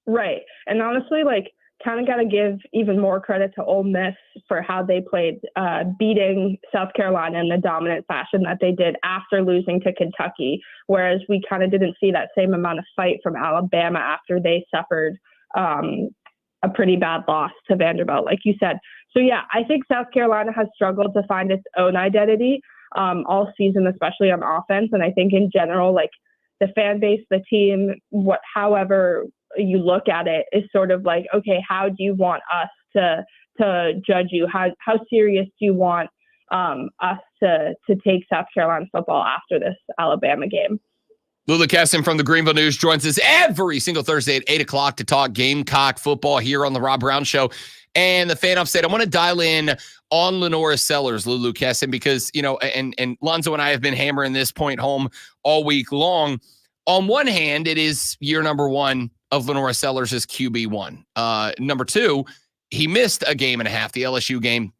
Speaker 17: Right. And honestly, like, kind of got to give even more credit to Ole Miss for how they played, beating South Carolina in the dominant fashion that they did after losing to Kentucky, whereas we kind of didn't see that same amount of fight from Alabama after they suffered a pretty bad loss to Vanderbilt, like you said. So yeah, I think South Carolina has struggled to find its own identity all season, especially on offense. And I think in general, like, the fan base, the team, however you look at it, is sort of like, okay, how do you want us to judge you? How serious do you want us to take South Carolina football after this Alabama game?
Speaker 1: Lulu Kessin from the Greenville News joins us every single Thursday at 8 o'clock to talk Gamecock football here on the Rob Brown Show and the Fan Upstate. I want to dial in on LaNorris Sellers, Lulu Kessin, because, you know, and Lonzo and I have been hammering this point home all week long. On one hand, it is year number 1 of LaNorris Sellers as QB1. Number 2, he missed a game and a half, the LSU game,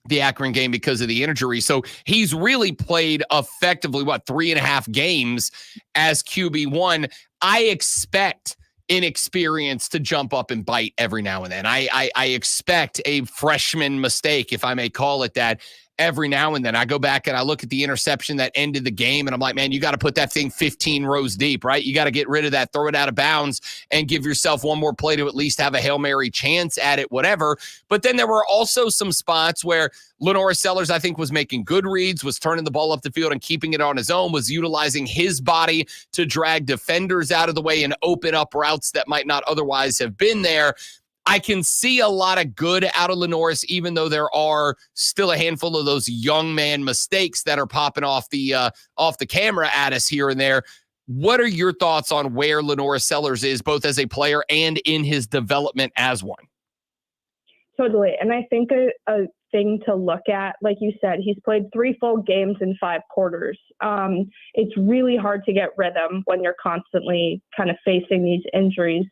Speaker 1: the Akron game, because of the injury. So he's really played effectively, 3.5 games as QB1. I expect inexperience to jump up and bite every now and then. I expect a freshman mistake, if I may call it that, every now and then. I go back and I look at the interception that ended the game, and I'm like, man, you got to put that thing 15 rows deep, right? You got to get rid of that, throw it out of bounds, and give yourself one more play to at least have a Hail Mary chance at it, whatever. But then there were also some spots where LaNorris Sellers, I think, was making good reads, was turning the ball up the field and keeping it on his own, was utilizing his body to drag defenders out of the way and open up routes that might not otherwise have been there. I can see a lot of good out of LaNorris, even though there are still a handful of those young man mistakes that are popping off the camera at us here and there. What are your thoughts on where LaNorris Sellers is, both as a player and in his development as one?
Speaker 17: Totally. And I think a thing to look at, like you said, he's played 3 full games in 5 quarters. It's really hard to get rhythm when you're constantly kind of facing these injuries.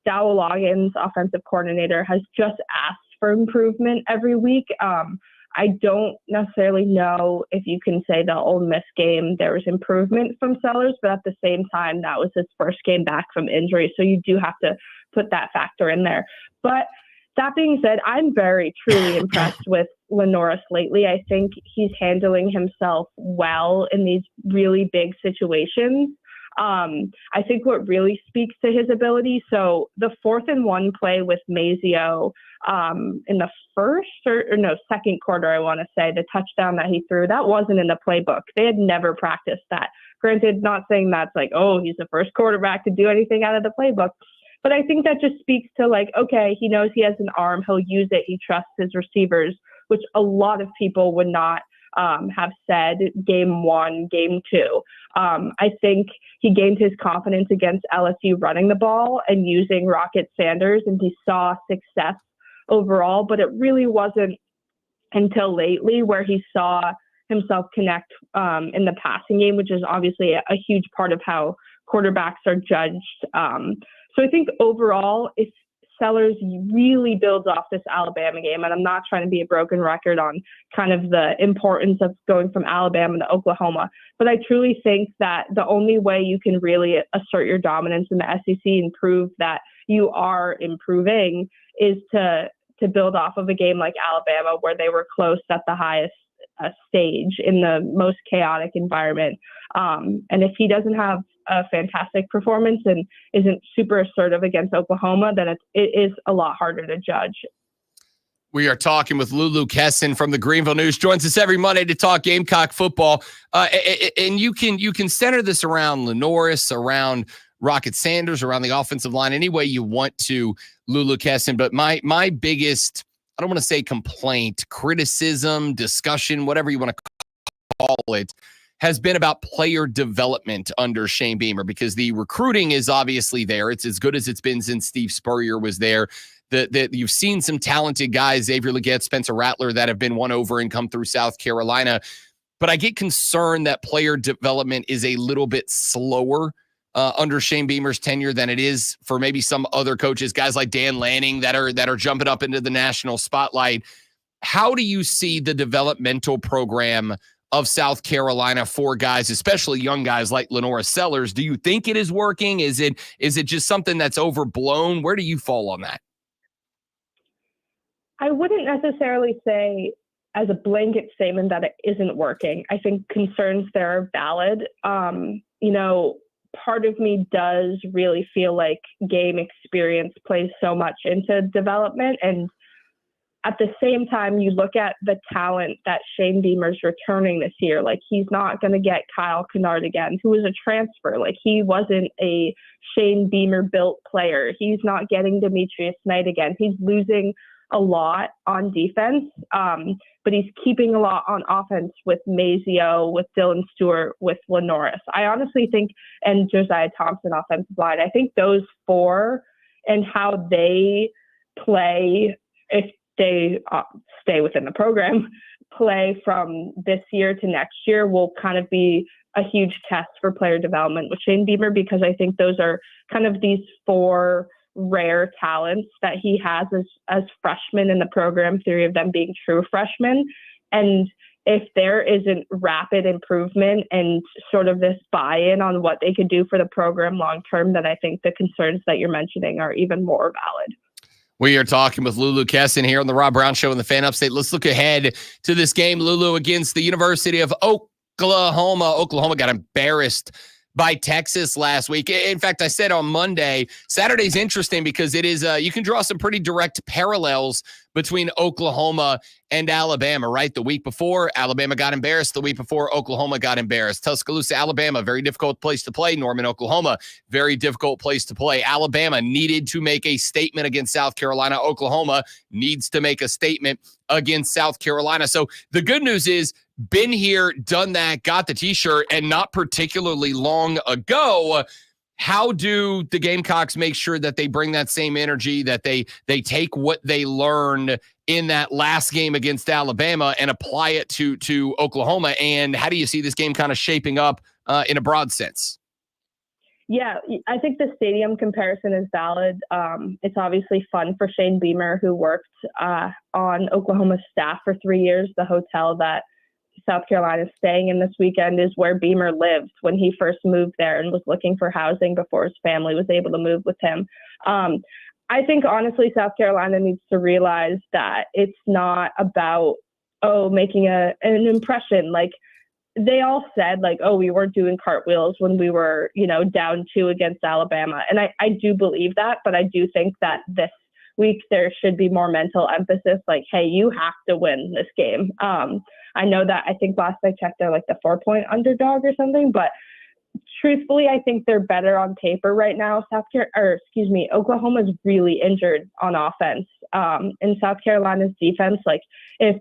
Speaker 17: Dowell Loggins, offensive coordinator, has just asked for improvement every week. I don't necessarily know if you can say the Ole Miss game there was improvement from Sellers, but at the same time, that was his first game back from injury. So you do have to put that factor in there. But that being said, I'm very, truly impressed with LaNorris lately. I think he's handling himself well in these really big situations. I think what really speaks to his ability, so the 4th and 1 play with Mazio in the second quarter, I want to say, the touchdown that he threw, that wasn't in the playbook. They had never practiced that. Granted, not saying that's like, oh, he's the first quarterback to do anything out of the playbook, But I think that just speaks to like, okay, he knows he has an arm. He'll use it. He trusts his receivers, which a lot of people would not have said game 1, game 2. I think he gained his confidence against LSU running the ball and using Rocket Sanders, and he saw success overall, but it really wasn't until lately where he saw himself connect in the passing game, which is obviously a huge part of how quarterbacks are judged. So I think overall, if Sellers really builds off this Alabama game, and I'm not trying to be a broken record on kind of the importance of going from Alabama to Oklahoma, but I truly think that the only way you can really assert your dominance in the SEC and prove that you are improving is to build off of a game like Alabama, where they were close at the highest stage in the most chaotic environment. And if he doesn't have a fantastic performance and isn't super assertive against Oklahoma, then it is a lot harder to judge.
Speaker 1: We are talking with Lulu Kesson from the Greenville News. Joins us every Monday to talk Gamecock football. And you can center this around Lenoris, around Rocket Sanders, around the offensive line, any way you want to, Lulu Kesson. But my biggest, I don't want to say complaint, criticism, discussion, whatever you want to call it, has been about player development under Shane Beamer, because the recruiting is obviously there. It's as good as it's been since Steve Spurrier was there. That you've seen some talented guys, Xavier Legette, Spencer Rattler, that have been won over and come through South Carolina. But I get concerned that player development is a little bit slower under Shane Beamer's tenure than it is for maybe some other coaches, guys like Dan Lanning that are jumping up into the national spotlight. How do you see the developmental program of South Carolina for guys, especially young guys like Lenoris Sellers? Do you think it is working? Is it just something that's overblown? Where do you fall on that?
Speaker 17: I wouldn't necessarily say as a blanket statement that it isn't working. I think concerns there are valid. Part of me does really feel like game experience plays so much into development. And at the same time, you look at the talent that Shane Beamer's returning this year. Like, he's not going to get Kyle Kennard again, who was a transfer. Like, he wasn't a Shane Beamer built player. He's not getting Demetrius Knight again. He's losing a lot on defense, but he's keeping a lot on offense with Mazio, with Dylan Stewart, with Lenoris. I honestly think, and Josiah Thompson offensive line, I think those four and how they play, if they stay within the program, play from this year to next year will kind of be a huge test for player development with Shane Beamer, because I think those are kind of these four rare talents that he has as freshmen in the program, 3 of them being true freshmen. And if there isn't rapid improvement and sort of this buy-in on what they could do for the program long-term, then I think the concerns that you're mentioning are even more valid.
Speaker 1: We are talking with Lulu Kesson here on the Rob Brown Show in the Fan Upstate. Let's look ahead to this game, Lulu, against the University of Oklahoma. Oklahoma got embarrassed by Texas last week. In fact, I said on Monday, Saturday's interesting because it is, you can draw some pretty direct parallels between Oklahoma and Alabama, right? The week before, Alabama got embarrassed. The week before, Oklahoma got embarrassed. Tuscaloosa, Alabama, very difficult place to play. Norman, Oklahoma, very difficult place to play. Alabama needed to make a statement against South Carolina. Oklahoma needs to make a statement against South Carolina. So the good news is, been here, done that, got the t-shirt, and not particularly long ago. How do the Gamecocks make sure that they bring that same energy, that they take what they learned in that last game against Alabama and apply it to Oklahoma? And how do you see this game kind of shaping up in a broad sense?
Speaker 17: Yeah, I think the stadium comparison is valid. It's obviously fun for Shane Beamer, who worked on Oklahoma's staff for 3 years. The hotel that South Carolina is staying in this weekend is where Beamer lived when he first moved there and was looking for housing before his family was able to move with him. I think, honestly, South Carolina needs to realize that it's not about, making an impression. Like, they all said, like, we weren't doing cartwheels when we were, down 2 against Alabama. And I do believe that, but I do think that this week there should be more mental emphasis, like, hey, you have to win this game. I know that I think last I checked they're like the 4-point underdog or something, but truthfully, I think they're better on paper right now. Oklahoma's really injured on offense. And South Carolina's defense, like if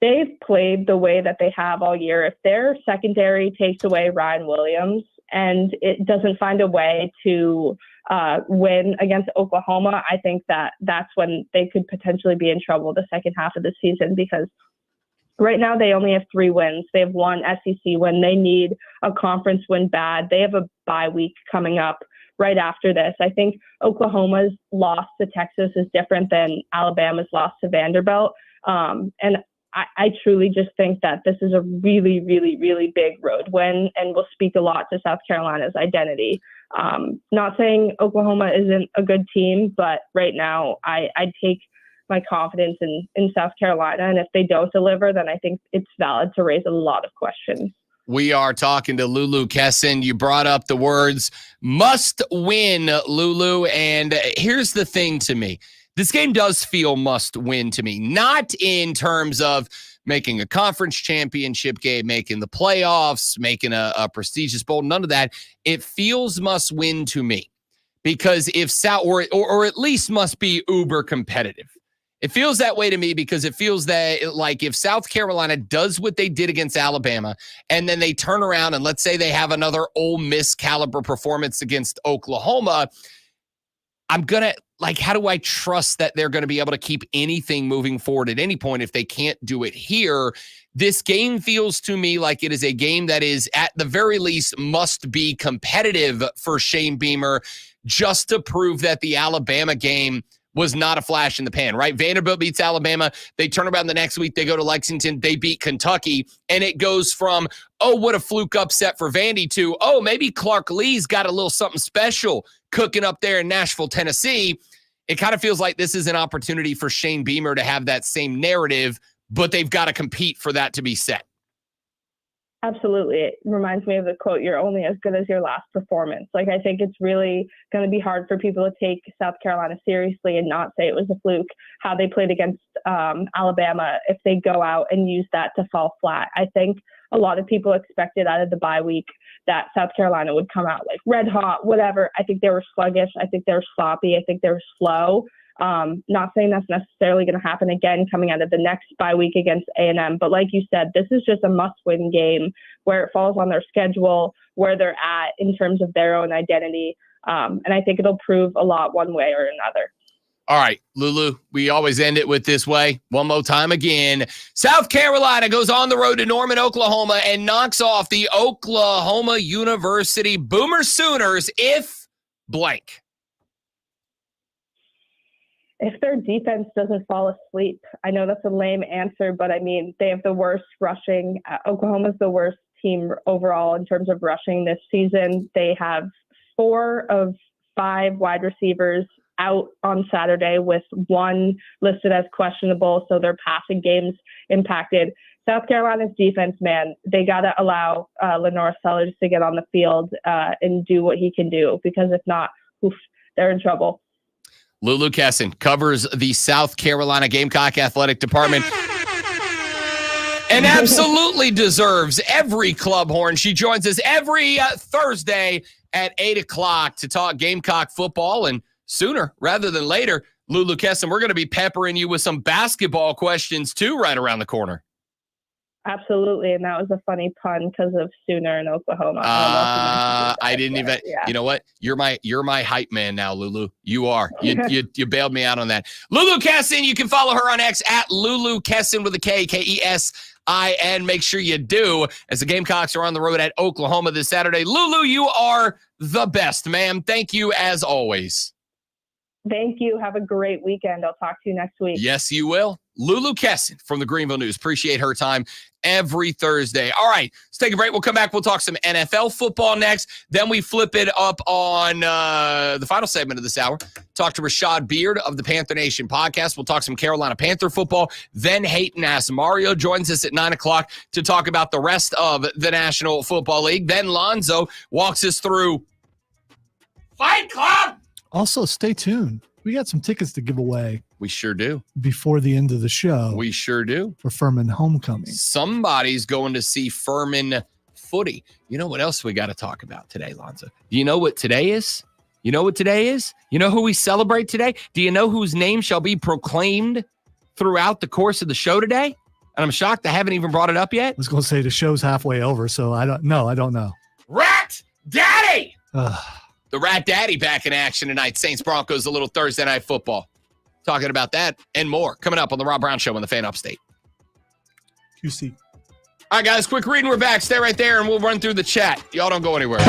Speaker 17: they've played the way that they have all year, if their secondary takes away Ryan Williams and it doesn't find a way to win against Oklahoma, I think that's when they could potentially be in trouble the second half of the season, because right now they only have 3 wins. They have 1 SEC win. They need a conference win bad. They have a bye week coming up right after this. I think Oklahoma's loss to Texas is different than Alabama's loss to Vanderbilt. And I truly just think that this is a really, really, really big road win and will speak a lot to South Carolina's identity. Not saying Oklahoma isn't a good team, but right now I take my confidence in South Carolina. And if they don't deliver, then I think it's valid to raise a lot of questions.
Speaker 1: We are talking to Lulu Kesson. You brought up the words must win, Lulu. And here's the thing to me. This game does feel must win to me, not in terms of making a conference championship game, making the playoffs, making a prestigious bowl, none of that. It feels must win to me because if South or at least must be uber competitive. It feels that way to me because it feels that like if South Carolina does what they did against Alabama and then they turn around and let's say they have another Ole Miss caliber performance against Oklahoma, I'm going to how do I trust that they're going to be able to keep anything moving forward at any point if they can't do it here? This game feels to me like it is a game that is at the very least must be competitive for Shane Beamer just to prove that the Alabama game was not a flash in the pan, right? Vanderbilt beats Alabama. They turn around the next week. They go to Lexington. They beat Kentucky. And it goes from, oh, what a fluke upset for Vandy to, oh, maybe Clark Lee's got a little something special cooking up there in Nashville, Tennessee. It kind of feels like this is an opportunity for Shane Beamer to have that same narrative, but they've got to compete for that to be set.
Speaker 17: Absolutely. It reminds me of the quote, you're only as good as your last performance. I think it's really going to be hard for people to take South Carolina seriously and not say it was a fluke, how they played against Alabama, if they go out and use that to fall flat. I think a lot of people expected out of the bye week that South Carolina would come out like red hot, whatever. I think they were sluggish. I think they were sloppy. I think they were slow. Not saying that's necessarily going to happen again coming out of the next bye week against A&M. But like you said, this is just a must-win game where it falls on their schedule, where they're at in terms of their own identity. And I think it'll prove a lot one way or another.
Speaker 1: All right, Lulu, we always end it with this way. One more time again. South Carolina goes on the road to Norman, Oklahoma, and knocks off the Oklahoma University Boomer Sooners if blank.
Speaker 17: If their defense doesn't fall asleep. I know that's a lame answer, but I mean, they have the worst rushing. Oklahoma's the worst team overall in terms of rushing this season. They have 4 of 5 wide receivers out on Saturday with 1 listed as questionable, so their passing game's impacted. South Carolina's defense, man, they got to allow Lenore Sellers to get on the field and do what he can do, because if not, they're in trouble.
Speaker 1: Lulu Kesson covers the South Carolina Gamecock Athletic Department and absolutely deserves every club horn. She joins us every Thursday at 8 o'clock to talk Gamecock football, and sooner rather than later, Lulu Kesson, we're going to be peppering you with some basketball questions too right around the corner.
Speaker 17: Absolutely, and that was a funny pun because of Sooner in Oklahoma.
Speaker 1: I didn't even. Yeah. You know what? You're my hype man now, Lulu. You are. You bailed me out on that. Lulu Kesson. You can follow her on X at Lulu Kesson with a K, Kessin. Make sure you do, as the Gamecocks are on the road at Oklahoma this Saturday. Lulu, you are the best, ma'am. Thank you as always.
Speaker 17: Thank you. Have a great weekend. I'll talk to you next week.
Speaker 1: Yes, you will. Lulu Kesson from the Greenville News. Appreciate her time every Thursday. All right, let's take a break. We'll come back. We'll talk some NFL football next. Then we flip it up on the final segment of this hour. Talk to Rashad Beard of the Panther Nation podcast. We'll talk some Carolina Panther football. Then Hayton Asmario joins us at 9 o'clock to talk about the rest of the National Football League. Then Lonzo walks us through Fight Club.
Speaker 2: Also, stay tuned. We got some tickets to give away.
Speaker 1: We sure do.
Speaker 2: Before the end of the show.
Speaker 1: We sure do.
Speaker 2: For Furman Homecoming.
Speaker 1: Somebody's going to see Furman footy. You know what else we got to talk about today, Lonzo? Do you know what today is? You know what today is? You know who we celebrate today? Do you know whose name shall be proclaimed throughout the course of the show today? And I'm shocked I haven't even brought it up yet.
Speaker 2: I was going to say the show's halfway over, so I don't know.
Speaker 1: Rat Daddy! The Rat Daddy back in action tonight. Saints Broncos, a little Thursday night football. Talking about that and more coming up on the Rob Brown Show on the Fan Upstate.
Speaker 2: QC.
Speaker 1: All right, guys, quick reading. We're back. Stay right there, and we'll run through the chat. Y'all don't go anywhere.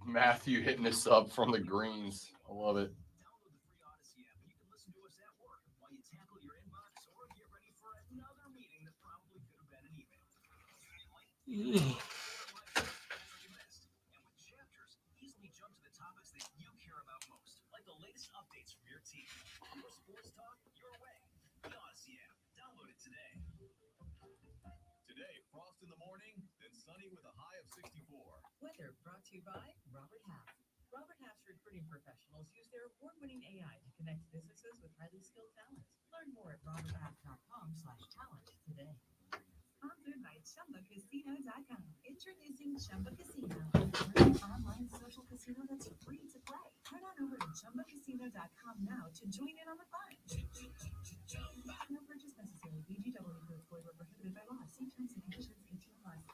Speaker 1: Matthew hitting us up from the greens. I love it.
Speaker 4: Today, frost in the morning, then sunny with a high of 64.
Speaker 18: Weather brought to you by Robert Half. Robert Half's recruiting professionals use their award-winning AI to connect businesses with highly skilled talent. Learn more at roberthalf.com/talent today.
Speaker 3: Sponsored by ChumbaCasino.com. Introducing Chumba Casino, an online social casino that's free to play. Head on over to ChumbaCasino.com now to join in on the fun. No purchase necessary. VGW Group void were prohibited by law. See terms and conditions 18+.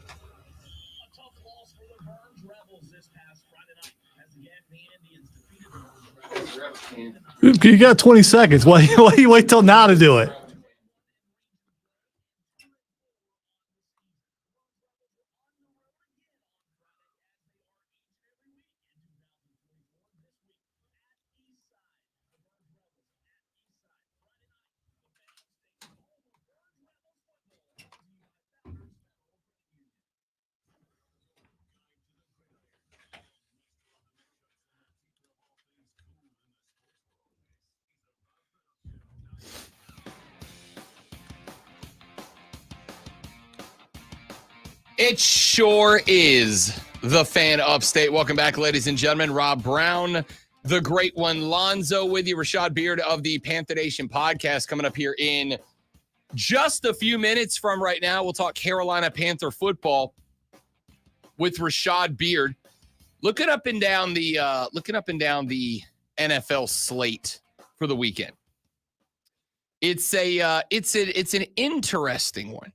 Speaker 4: A tough loss for the Burns Rebels this past Friday night as the Gaffney Indians defeated the Burns Rebels.
Speaker 2: You got 20 seconds. Why you wait till now to do it?
Speaker 1: It sure is the Fan Upstate. Welcome back, ladies and gentlemen. Rob Brown, the great one, Lonzo with you. Rashad Beard of the Panther Nation podcast coming up here in just a few minutes from right now. We'll talk Carolina Panther football with Rashad Beard. Looking up and down the NFL slate for the weekend. It's an interesting one.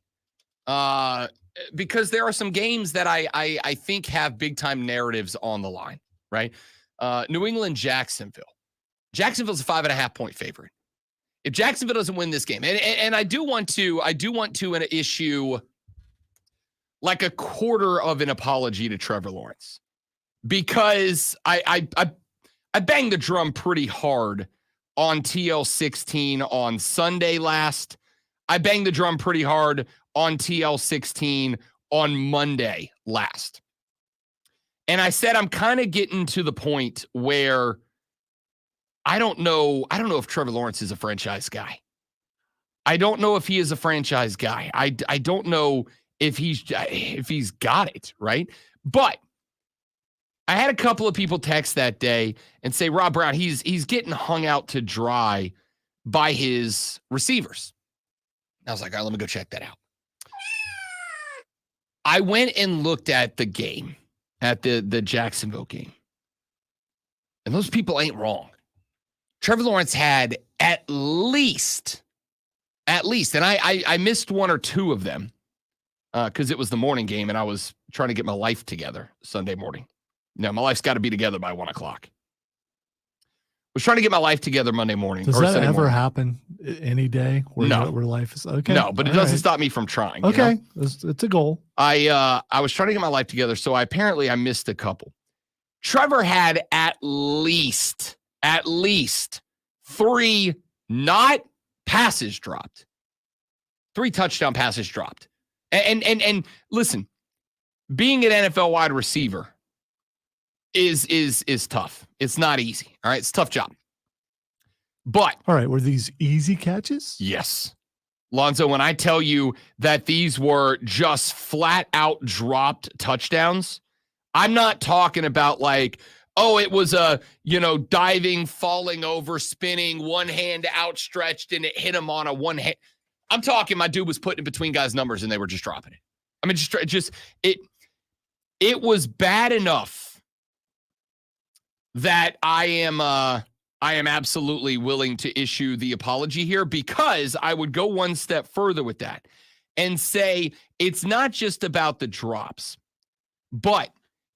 Speaker 1: Because there are some games that I think have big time narratives on the line, right? New England, Jacksonville. Jacksonville's a 5.5 point favorite. If Jacksonville doesn't win this game, and I do want to issue like a quarter of an apology to Trevor Lawrence, because I banged the drum pretty hard on TL16 on Sunday last. I banged the drum pretty hard on TL16 on Monday last. And I said, I'm kind of getting to the point where I don't know if Trevor Lawrence is a franchise guy. I don't know if he is a franchise guy. I don't know if he's got it, right? But I had a couple of people text that day and say, Rob Brown, he's getting hung out to dry by his receivers. I was like, all right, let me go check that out. I went and looked at the game, at the Jacksonville game. And those people ain't wrong. Trevor Lawrence had at least, and I missed one or two of them because it was the morning game and I was trying to get my life together Sunday morning. No, my life's got to be together by 1 o'clock. Was trying to get my life together Monday morning.
Speaker 2: Does
Speaker 1: or
Speaker 2: that
Speaker 1: Sunday
Speaker 2: ever
Speaker 1: morning.
Speaker 2: happen any day where,
Speaker 1: No.
Speaker 2: where life is okay?
Speaker 1: No, but it
Speaker 2: All
Speaker 1: doesn't
Speaker 2: right.
Speaker 1: stop me from trying. you
Speaker 2: Okay,
Speaker 1: know?
Speaker 2: it's a goal.
Speaker 1: I was trying to get my life together, so I missed a couple. Trevor had at least 3 not passes dropped. 3 touchdown passes dropped. And listen, being an NFL wide receiver is tough. It's not easy. All right, it's a tough job. But
Speaker 2: All right, were these easy catches?
Speaker 1: yes, Lonzo, when I tell you that these were just flat out dropped touchdowns, I'm not talking about like, oh, it was a, diving, falling over, spinning, one hand outstretched, and it hit him on a one hand. I'm talking my dude was putting it between guys' numbers and they were just dropping it. I mean, it was bad enough that I am absolutely willing to issue the apology here, because I would go one step further with that and say it's not just about the drops, but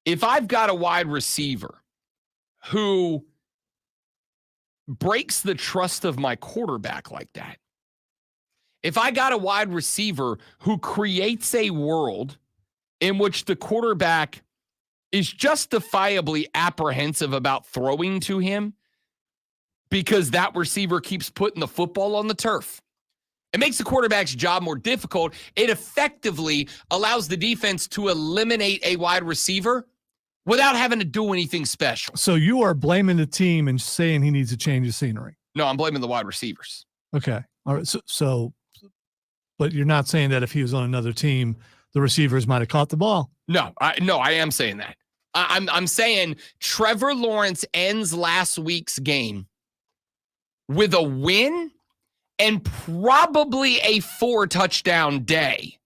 Speaker 1: if I've got a wide receiver who breaks the trust of my quarterback like that. If I got a wide receiver who creates a world in which the quarterback is justifiably apprehensive about throwing to him because that receiver keeps putting the football on the turf, it makes the quarterback's job more difficult. It effectively allows the defense to eliminate a wide receiver without having to do anything special.
Speaker 2: So you are blaming the team and saying he needs to change the scenery.
Speaker 1: No, I'm blaming the wide receivers.
Speaker 2: Okay. All right. So but you're not saying that if he was on another team, the receivers might have caught the ball.
Speaker 1: No, I am saying that. I'm saying Trevor Lawrence ends last week's game with a win and probably a 4-touchdown day.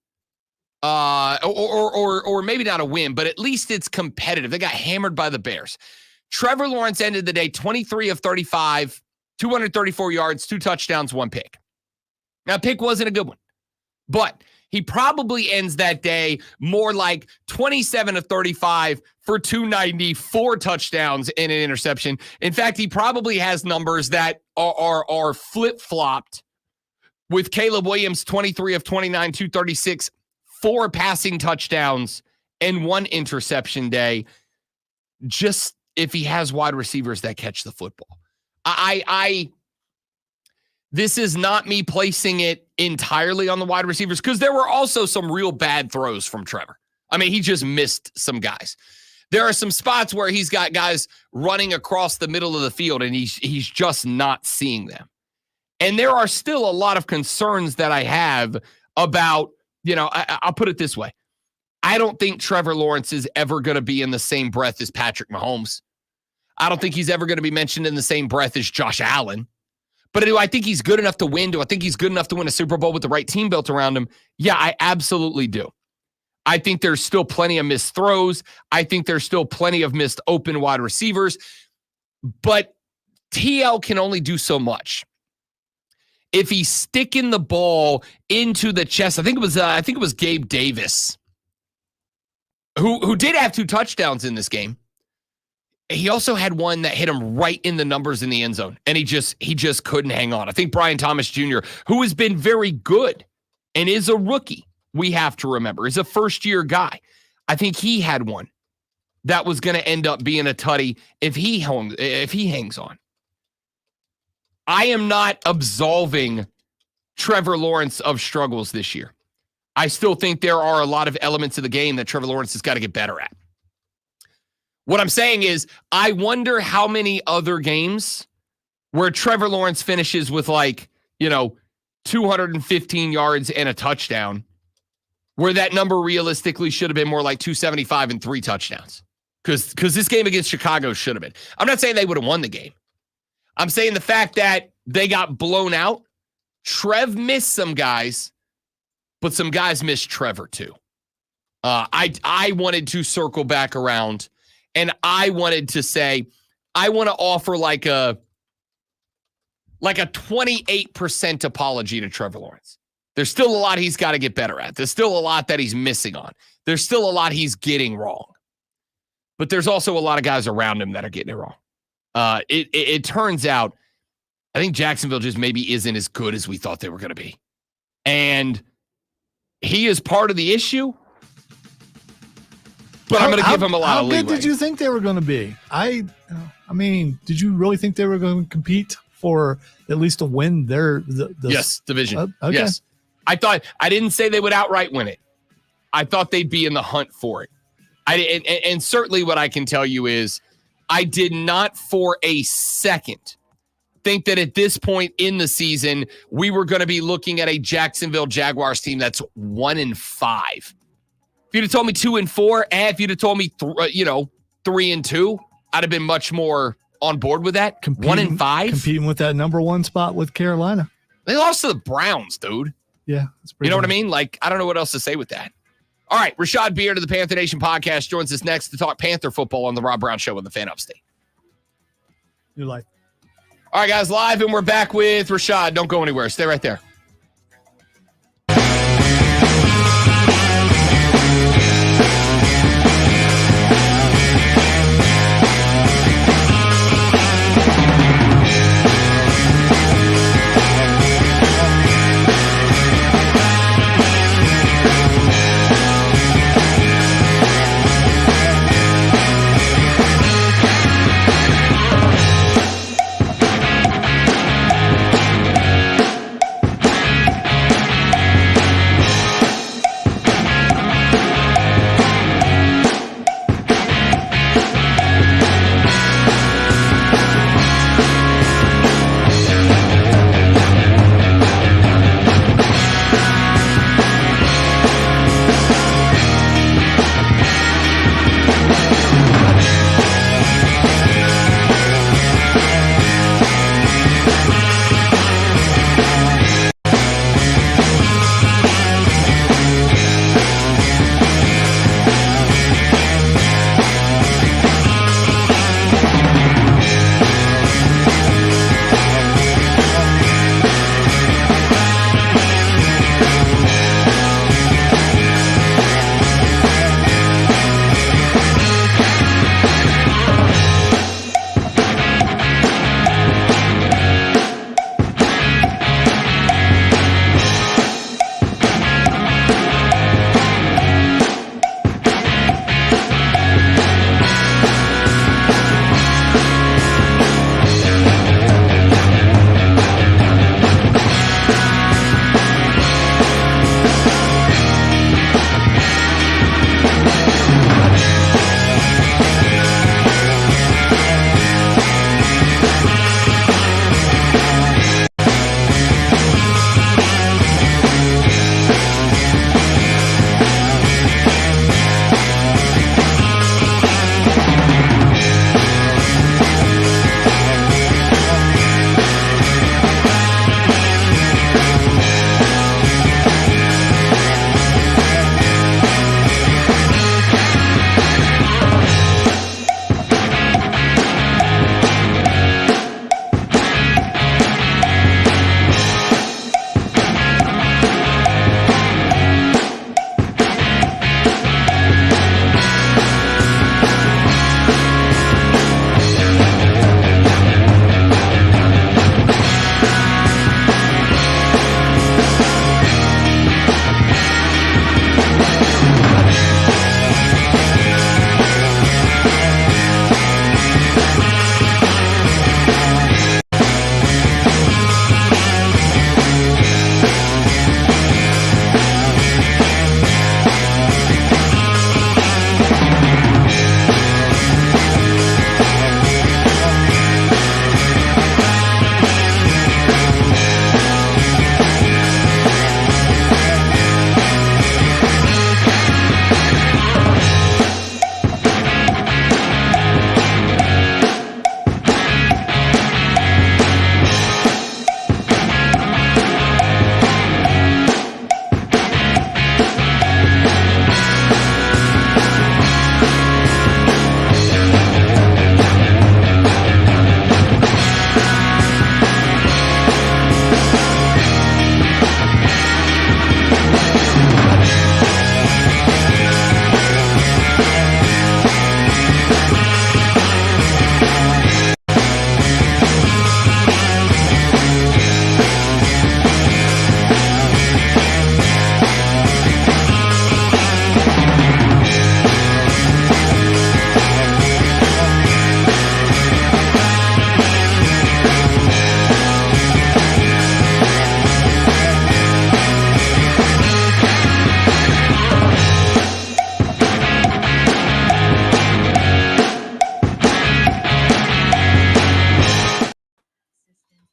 Speaker 1: Or maybe not a win, but at least it's competitive. They got hammered by the Bears. Trevor Lawrence ended the day 23 of 35, 234 yards, 2 touchdowns, 1 pick. Now, pick wasn't a good one, but he probably ends that day more like 27 of 35 for 290, 4 touchdowns and an interception. In fact, he probably has numbers that are flip-flopped with Caleb Williams, 23 of 29, 236, 4 passing touchdowns and 1 interception day, just if he has wide receivers that catch the football. This is not me placing it entirely on the wide receivers because there were also some real bad throws from Trevor. I mean, he just missed some guys. There are some spots where he's got guys running across the middle of the field and he's just not seeing them. And there are still a lot of concerns that I have about, I'll put it this way. I don't think Trevor Lawrence is ever going to be in the same breath as Patrick Mahomes. I don't think he's ever going to be mentioned in the same breath as Josh Allen. But do I think he's good enough to win? Do I think he's good enough to win a Super Bowl with the right team built around him? Yeah, I absolutely do. I think there's still plenty of missed throws. I think there's still plenty of missed open wide receivers. But TL can only do so much. If he's sticking the ball into the chest, I think it was Gabe Davis, who did have 2 touchdowns in this game. He also had one that hit him right in the numbers in the end zone, and he just couldn't hang on. I think Brian Thomas Jr., who has been very good and is a rookie, we have to remember, is a first-year guy. I think he had one that was going to end up being a tutty if he hangs on. I am not absolving Trevor Lawrence of struggles this year. I still think there are a lot of elements of the game that Trevor Lawrence has got to get better at. What I'm saying is, I wonder how many other games where Trevor Lawrence finishes with 215 yards and a touchdown, where that number realistically should have been more like 275 and 3 touchdowns. Because this game against Chicago should have been. I'm not saying they would have won the game. I'm saying the fact that they got blown out. Trev missed some guys, but some guys missed Trevor too. I wanted to circle back around. And I wanted to say, I want to offer like a 28% apology to Trevor Lawrence. There's still a lot he's got to get better at. There's still a lot that he's missing on. There's still a lot he's getting wrong. But there's also a lot of guys around him that are getting it wrong. It turns out, I think Jacksonville just maybe isn't as good as we thought they were going to be. And he is part of the issue. But I'm going to give him a lot of leeway.
Speaker 2: How good did you think they were going to be? I mean, did you really think they were going to compete for at least a win there?
Speaker 1: Yes, division.
Speaker 2: Okay.
Speaker 1: Yes. I didn't say they would outright win it. I thought they'd be in the hunt for it. And certainly what I can tell you is I did not for a second think that at this point in the season, we were going to be looking at a Jacksonville Jaguars team that's 1-5. If you'd have told me 2-4, and if you'd have told me 3-2, I'd have been much more on board with that. 1-5,
Speaker 2: competing with that number 1 spot with Carolina.
Speaker 1: They lost to the Browns, dude.
Speaker 2: Yeah, that's pretty.
Speaker 1: You know what I mean? I don't know what else to say with that. All right, Rashad Beard of the Panther Nation podcast joins us next to talk Panther football on the Rob Brown Show on the Fan Upstate.
Speaker 2: New life.
Speaker 1: All right, guys, live, and we're back with Rashad. Don't go anywhere. Stay right there.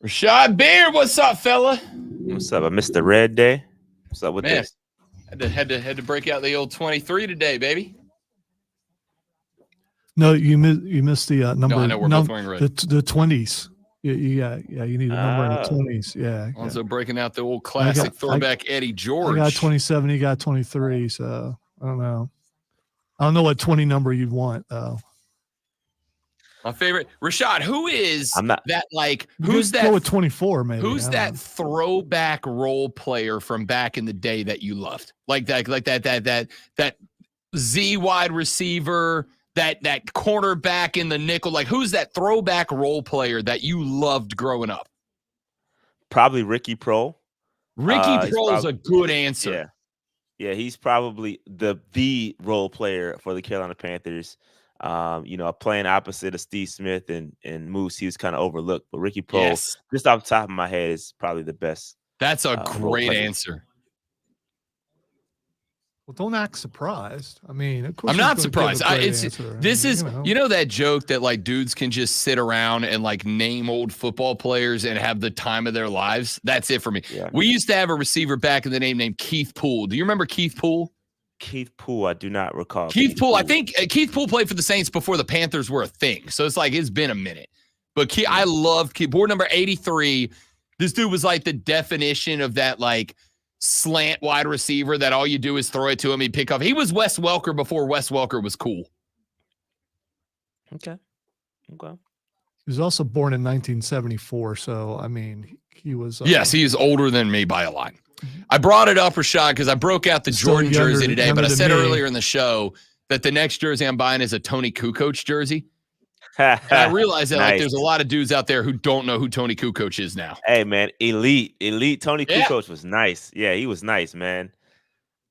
Speaker 1: Rashad Beard, what's up, fella?
Speaker 19: What's up? I missed the red day. What's up with
Speaker 1: Man,
Speaker 19: this?
Speaker 1: had to break out the old 23 today, baby.
Speaker 2: No, you missed the number.
Speaker 1: I know we're both wearing red.
Speaker 2: The 20s. You need a number in the 20s. Yeah.
Speaker 1: Also breaking out the old classic throwback Eddie George.
Speaker 2: I got 27. You got 23. So I don't know. I don't know what 20 number you'd want though.
Speaker 1: My favorite, Rashad. Who is that? Like,
Speaker 2: You
Speaker 1: who's
Speaker 2: could
Speaker 1: that?
Speaker 2: Go with 24, maybe.
Speaker 1: Who's
Speaker 2: I don't
Speaker 1: that
Speaker 2: know.
Speaker 1: throwback role player from back in the day that you loved? Like that Z wide receiver, that cornerback in the nickel. Like, who's that throwback role player that you loved growing up?
Speaker 19: Probably Ricky Pro.
Speaker 1: Ricky Pro is a good answer.
Speaker 19: Yeah, he's probably the role player for the Carolina Panthers. Playing opposite of Steve Smith and Moose, he was kind of overlooked. But Ricky Pro, just off the top of my head, is probably the best.
Speaker 1: That's a
Speaker 19: role
Speaker 1: great
Speaker 19: player.
Speaker 1: answer.
Speaker 2: Well, don't act surprised. I mean, of course
Speaker 1: I'm
Speaker 2: he's
Speaker 1: not
Speaker 2: gonna
Speaker 1: surprised.
Speaker 2: give a great answer.
Speaker 1: This is
Speaker 2: you know.
Speaker 1: that joke that like dudes can just sit around and like name old football players and have the time of their lives. That's it for me.
Speaker 19: Yeah.
Speaker 1: We used to have a receiver back in the day named Keith Poole. Do you remember Keith Poole?
Speaker 19: Keith Poole, I do not recall.
Speaker 1: Keith Poole, I think Keith Poole played for the Saints before the Panthers were a thing. So it's like it's been a minute. But I loved Keith. Board number 83. This dude was like the definition of that like slant wide receiver that all you do is throw it to him, he'd pick up. He was Wes Welker before Wes Welker was cool.
Speaker 19: Okay.
Speaker 2: He was also born in 1974, so I mean, he was.
Speaker 1: Yes, he is older than me by a lot. I brought it up, Rashad, because I broke out the
Speaker 2: Still
Speaker 1: Jordan
Speaker 2: younger-
Speaker 1: jersey today,
Speaker 2: younger
Speaker 1: but I
Speaker 2: than
Speaker 1: said
Speaker 2: me.
Speaker 1: earlier in the show that the next jersey I'm buying is a Tony Kukoc jersey. And I realize that like
Speaker 19: Nice.
Speaker 1: there's a lot of dudes out there who don't know who Tony Kukoc is now.
Speaker 19: Hey man, elite Tony
Speaker 1: Yeah.
Speaker 19: Kukoc was nice. Yeah, he was nice, man.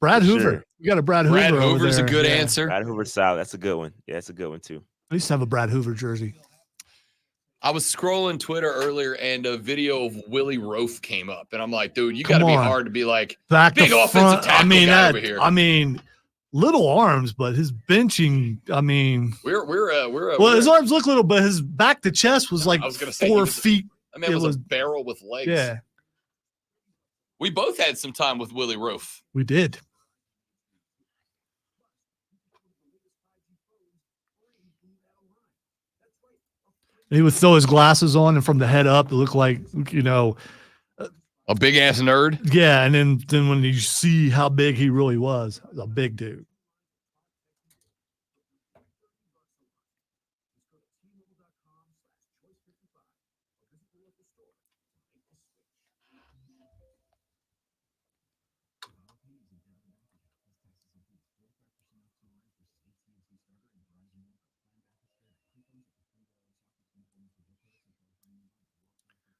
Speaker 2: Brad
Speaker 19: For
Speaker 2: Hoover.
Speaker 19: sure.
Speaker 2: You got a Brad Hoover.
Speaker 1: Brad
Speaker 2: over
Speaker 1: Hoover's a
Speaker 2: there.
Speaker 1: good
Speaker 2: Yeah.
Speaker 1: answer.
Speaker 19: Brad Hoover solid. That's a good one. Yeah, that's a good one too.
Speaker 2: I used to have a Brad Hoover jersey.
Speaker 1: I was scrolling Twitter earlier and a video of Willie Roaf came up. And I'm like, dude, you
Speaker 2: Come
Speaker 1: got to be
Speaker 2: on.
Speaker 1: hard to be like,
Speaker 2: Back
Speaker 1: big
Speaker 2: to
Speaker 1: offensive
Speaker 2: front.
Speaker 1: tackle guy over here.
Speaker 2: I mean, little arms, but his benching. I mean, well, his arms look little, but his back to chest was like
Speaker 1: I was gonna say,
Speaker 2: 4 feet.
Speaker 1: I mean, it was a barrel with legs.
Speaker 2: Yeah,
Speaker 1: We both had some time with Willie Roaf.
Speaker 2: we did. He would throw his glasses on, and from the head up, it looked like
Speaker 1: a big ass nerd.
Speaker 2: Yeah, and then when you see how big he really was, a big dude.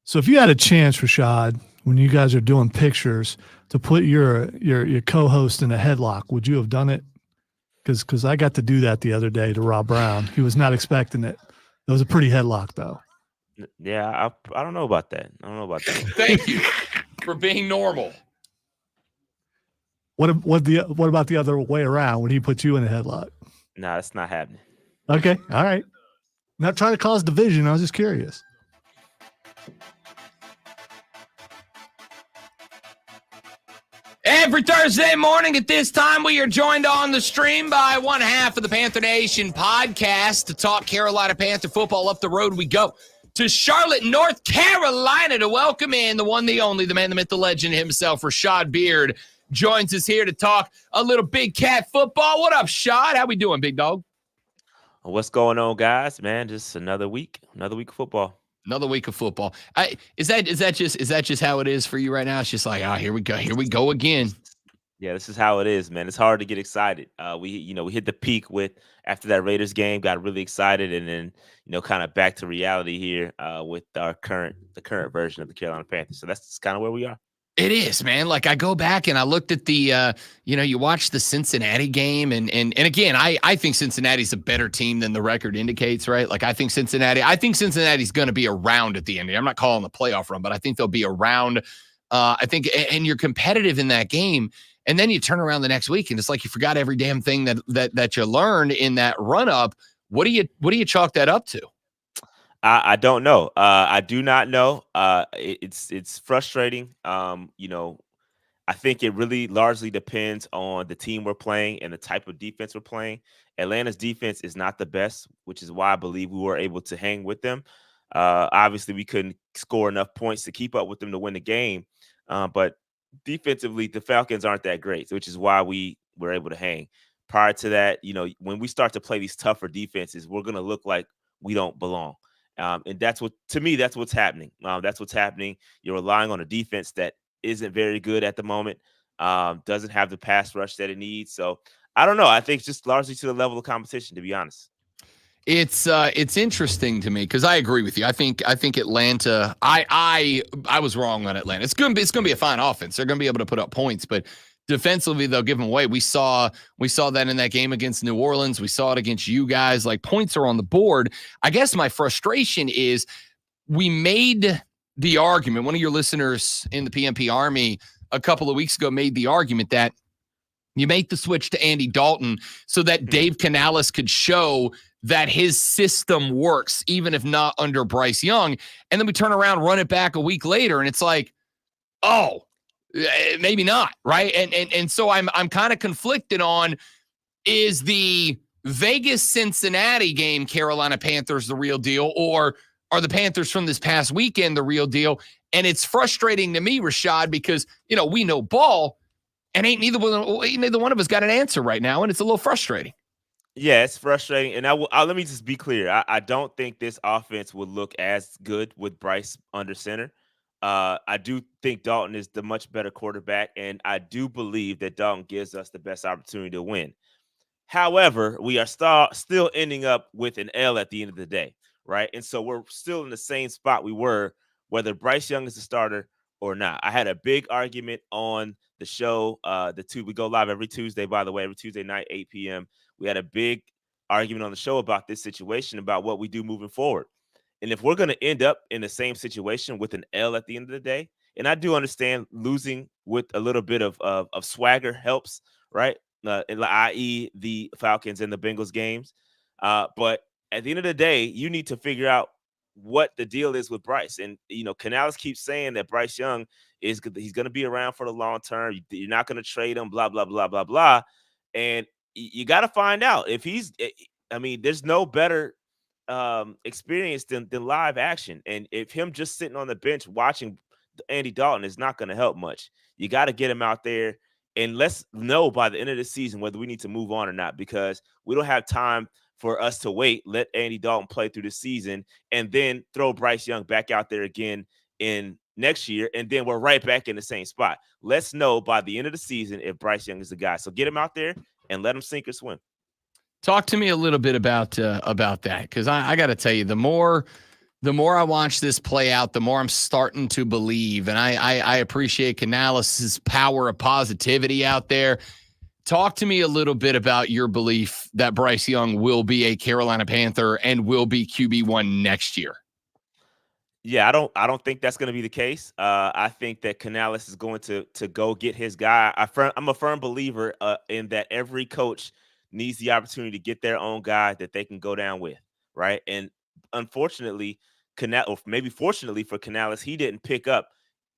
Speaker 2: So if you had a chance, Rashad, when you guys are doing pictures, to put your co-host in a headlock, would you have done it? Because I got to do that the other day to Rob Brown. He was not expecting it, It was a pretty headlock, though.
Speaker 19: Yeah, I don't know about that. I don't know about that.
Speaker 1: Thank you for being normal.
Speaker 2: What about the other way around when he put you in a headlock?
Speaker 19: Nah, that's not happening.
Speaker 2: Okay, all right. Not trying to cause division. I was just curious.
Speaker 1: Every Thursday morning at this time, we are joined on the stream by one half of the Panther Nation podcast to talk Carolina Panther football. Up the road we go to Charlotte, North Carolina to welcome in the one, the only, the man, the myth, the legend himself, Rashad Beard, joins us here to talk a little Big Cat football. What up, Shad? How we doing, big dog?
Speaker 19: What's going on, guys? Man, just another week of football.
Speaker 1: Another week of football. Is that just how it is for you right now? It's just like, here we go again.
Speaker 19: Yeah, this is how it is, man. It's hard to get excited. We hit the peak after that Raiders game, got really excited, and then kind of back to reality here with the current version of the Carolina Panthers. So that's kind of where we are.
Speaker 1: It is, man. Like I go back and I looked at the, you watch the Cincinnati game and again, I think Cincinnati's a better team than the record indicates, right? Like I think Cincinnati's going to be around at the end. I'm not calling the playoff run, but I think they'll be around. I think, and you're competitive in that game. And then you turn around the next week and it's like you forgot every damn thing that you learned in that run up. What do you chalk that up to?
Speaker 19: I don't know. I do not know. It's frustrating. I think it really largely depends on the team we're playing and the type of defense we're playing. Atlanta's defense is not the best, which is why I believe we were able to hang with them. Obviously, we couldn't score enough points to keep up with them to win the game. But defensively, the Falcons aren't that great, which is why we were able to hang. Prior to that, when we start to play these tougher defenses, we're going to look like we don't belong. And that's what's happening. That's what's happening. You're relying on a defense that isn't very good at the moment, doesn't have the pass rush that it needs. So I don't know. I think it's just largely to the level of competition, to be honest.
Speaker 1: It's interesting to me because I agree with you. I think Atlanta. I was wrong on Atlanta. It's gonna be a fine offense. They're gonna be able to put up points, but defensively they'll give them away. We saw that in that game against New Orleans. We saw it against you guys. Like points are on the board. I guess my frustration is we made the argument. One of your listeners in the PMP Army a couple of weeks ago made the argument that you make the switch to Andy Dalton so that Dave Canales could show that his system works, even if not under Bryce Young. And then we turn around, run it back a week later, and it's like, oh, maybe not, right? And so I'm kind of conflicted on, is the Vegas-Cincinnati game Carolina Panthers the real deal, or are the Panthers from this past weekend the real deal? And it's frustrating to me, Rashad, because, we know ball, and ain't neither one of us got an answer right now, and it's a little frustrating.
Speaker 19: Yeah, it's frustrating. And let me just be clear. I don't think this offense would look as good with Bryce under center. I do think Dalton is the much better quarterback, and I do believe that Dalton gives us the best opportunity to win. However, we are still ending up with an L at the end of the day, right? And so we're still in the same spot we were, whether Bryce Young is the starter or not. I had a big argument on the show. We go live every Tuesday, by the way, every Tuesday night, 8 p.m. We had a big argument on the show about this situation, about what we do moving forward. And if we're going to end up in the same situation with an L at the end of the day, and I do understand losing with a little bit of swagger helps, right? I.e. the Falcons and the Bengals games. But at the end of the day, you need to figure out what the deal is with Bryce. And, Canales keeps saying that Bryce Young he's going to be around for the long term. You're not going to trade him, blah, blah, blah, blah, blah. And you got to find out if there's no better experience than live action. And if him just sitting on the bench watching Andy Dalton is not going to help much. You got to get him out there, and let's know by the end of the season whether we need to move on or not, because we don't have time for us to wait. Let Andy Dalton play through the season and then throw Bryce Young back out there again in next year, and then we're right back in the same spot. Let's know by the end of the season if Bryce Young is the guy. So get him out there and let him sink or swim.
Speaker 1: Talk to me a little bit about that, because I got to tell you, the more I watch this play out, the more I'm starting to believe, and I appreciate Canales' power of positivity out there. Talk to me a little bit about your belief that Bryce Young will be a Carolina Panther and will be QB1 next year.
Speaker 19: Yeah, I don't think that's going to be the case. I think that Canales is going to go get his guy. I'm a firm believer in that every coach needs the opportunity to get their own guy that they can go down with, right? And unfortunately, or maybe fortunately for Canales, he didn't pick up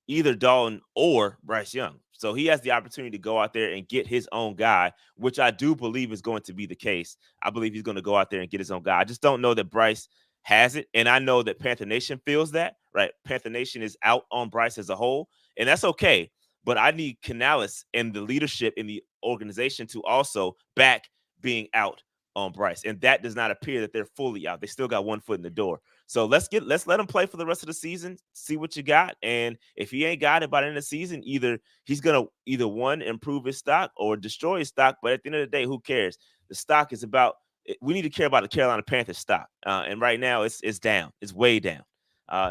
Speaker 19: either Dalton or Bryce Young. So he has the opportunity to go out there and get his own guy, which I do believe is going to be the case. I believe he's going to go out there and get his own guy. I just don't know that Bryce has it. And I know that Panther Nation feels that, right? Panther Nation is out on Bryce as a whole, and that's okay. But I need Canales and the leadership in the organization to also back being out on Bryce. And that does not appear that they're fully out. They still got one foot in the door. So let's let him play for the rest of the season, see what you got. And if he ain't got it by the end of the season, he's going to one, improve his stock or destroy his stock. But at the end of the day, who cares? The stock is about, we need to care about the Carolina Panthers stock. And right now it's down. It's way down.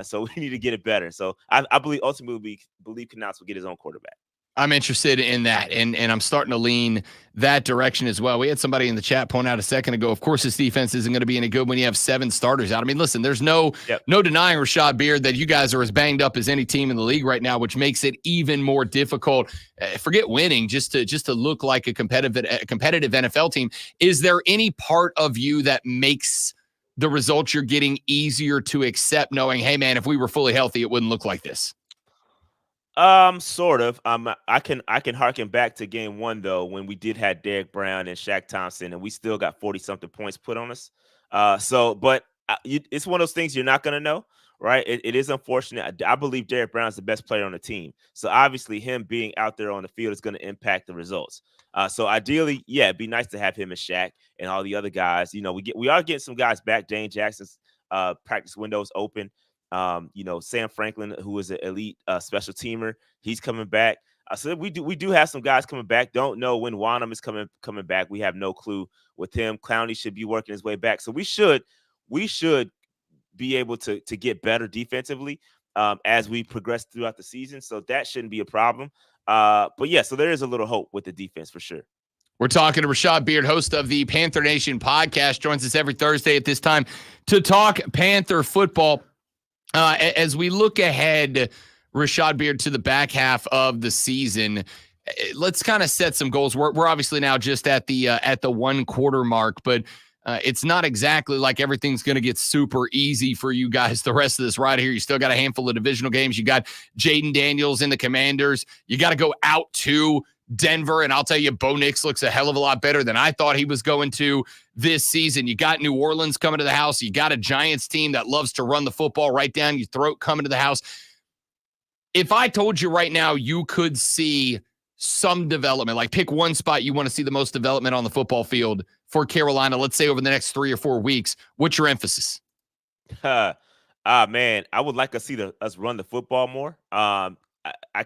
Speaker 19: So we need to get it better. So I ultimately believe Canales will get his own quarterback.
Speaker 1: I'm interested in that, and I'm starting to lean that direction as well. We had somebody in the chat point out a second ago, of course, this defense isn't going to be any good when you have 7 starters out. I mean, listen, there's no denying, Rashad Beard, that you guys are as banged up as any team in the league right now, which makes it even more difficult. Forget winning, just to look like a competitive NFL team. Is there any part of you that makes the results you're getting easier to accept, knowing, hey, man, if we were fully healthy, it wouldn't look like this?
Speaker 19: Sort of. I can harken back to game 1 though, when we did have Derek Brown and Shaq Thompson, and we still got 40-something points put on us. But it's one of those things you're not gonna know, right? It is unfortunate. I believe Derek Brown is the best player on the team, so obviously him being out there on the field is going to impact the results. So ideally, yeah, it'd be nice to have him and Shaq and all the other guys. You know, we are getting some guys back. Dane Jackson's practice window is open. Sam Franklin, who is an elite special teamer, he's coming back. So we do have some guys coming back. Don't know when Wanham is coming back. We have no clue with him. Clowney should be working his way back. So we should be able to get better defensively as we progress throughout the season. So that shouldn't be a problem. But yeah, so there is a little hope with the defense for sure.
Speaker 1: We're talking to Rashad Beard, host of the Panther Nation podcast, joins us every Thursday at this time to talk Panther football. As we look ahead, Rashad Beard, to the back half of the season, let's kind of set some goals. We're obviously now just at the 1 quarter mark, but it's not exactly like everything's going to get super easy for you guys the rest of this ride here. You still got a handful of divisional games. You got Jaden Daniels and the Commanders. You got to go out to Denver, and I'll tell you, Bo Nix looks a hell of a lot better than I thought he was going to this season. You got New Orleans coming to the house. You got a Giants team that loves to run the football right down your throat coming to the house. If I told you right now you could see some development, like pick one spot you want to see the most development on the football field for Carolina, let's say over the next 3 or 4 weeks, what's your emphasis?
Speaker 19: Man, I would like to see us run the football more. I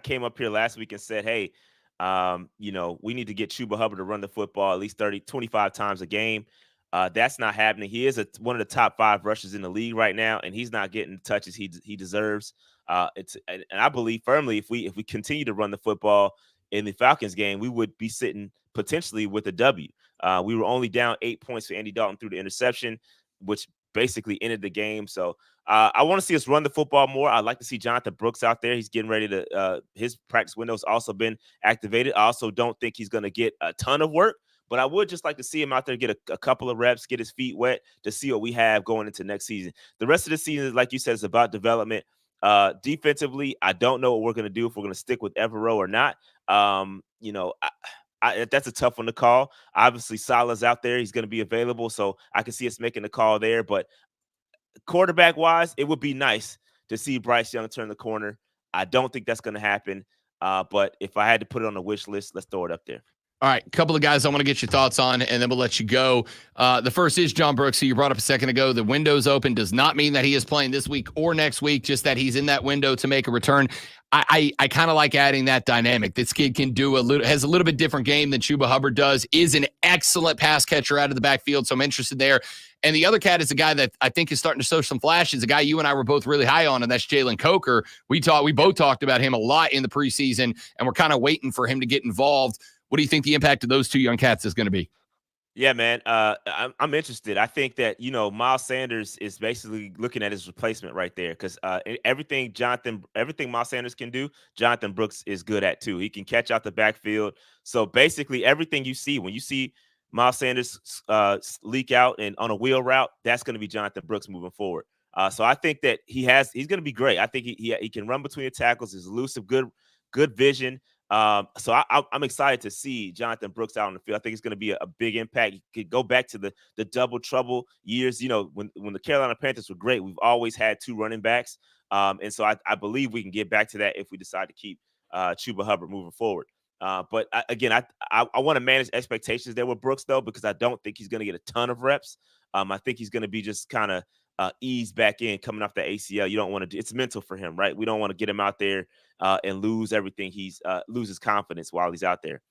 Speaker 19: came up here last week and said, hey, we need to get Chuba Hubbard to run the football at least 25 times a game. That's not happening. He is one of the top 5 rushers in the league right now, and he's not getting the touches he deserves. And I believe firmly if we continue to run the football in the Falcons game, we would be sitting potentially with a W. We were only down 8 points for Andy Dalton through the interception, which basically ended the game. So I want to see us run the football more. I'd like to see Jonathan Brooks out there. He's getting ready to his practice window's also been activated. I also don't think he's going to get a ton of work, but I would just like to see him out there get a couple of reps, get his feet wet to see what we have going into next season. The rest of the season, like you said, is about development. Defensively, I don't know what we're going to do, if we're going to stick with Evero or not. That's a tough one to call. Obviously, Salah's out there. He's going to be available, so I can see us making the call there. But quarterback-wise, it would be nice to see Bryce Young turn the corner. I don't think that's going to happen. But if I had to put it on the wish list, let's throw it up there.
Speaker 1: All right, a couple of guys I want to get your thoughts on, and then we'll let you go. The first is John Brooks, who you brought up a second ago. The window's open does not mean that he is playing this week or next week, just that he's in that window to make a return. I kind of like adding that dynamic. This kid can has a little bit different game than Chuba Hubbard does, is an excellent pass catcher out of the backfield, so I'm interested there. And the other cat is a guy that I think is starting to show some flashes, a guy you and I were both really high on, and that's Jalen Coker. We both talked about him a lot in the preseason, and we're kind of waiting for him to get involved. What do you think the impact of those two young cats is going to be?
Speaker 19: Yeah, man. I'm interested. I think that, Miles Sanders is basically looking at his replacement right there because everything Miles Sanders can do, Jonathan Brooks is good at too. He can catch out the backfield. So basically, everything you see when you see Miles Sanders leak out and on a wheel route, that's going to be Jonathan Brooks moving forward. So I think that he's going to be great. I think he can run between the tackles. He's elusive, good vision. So I'm excited to see Jonathan Brooks out on the field. I think it's going to be a big impact. You could go back to the double trouble years. When the Carolina Panthers were great, we've always had two running backs. And so I believe we can get back to that if we decide to keep Chuba Hubbard moving forward. But I want to manage expectations there with Brooks, though, because I don't think he's going to get a ton of reps. I think he's going to be just kind of ease back in coming off the ACL. You don't want to do it's mental for him, right? We don't want to get him out there and lose everything. Lose his confidence while he's out there.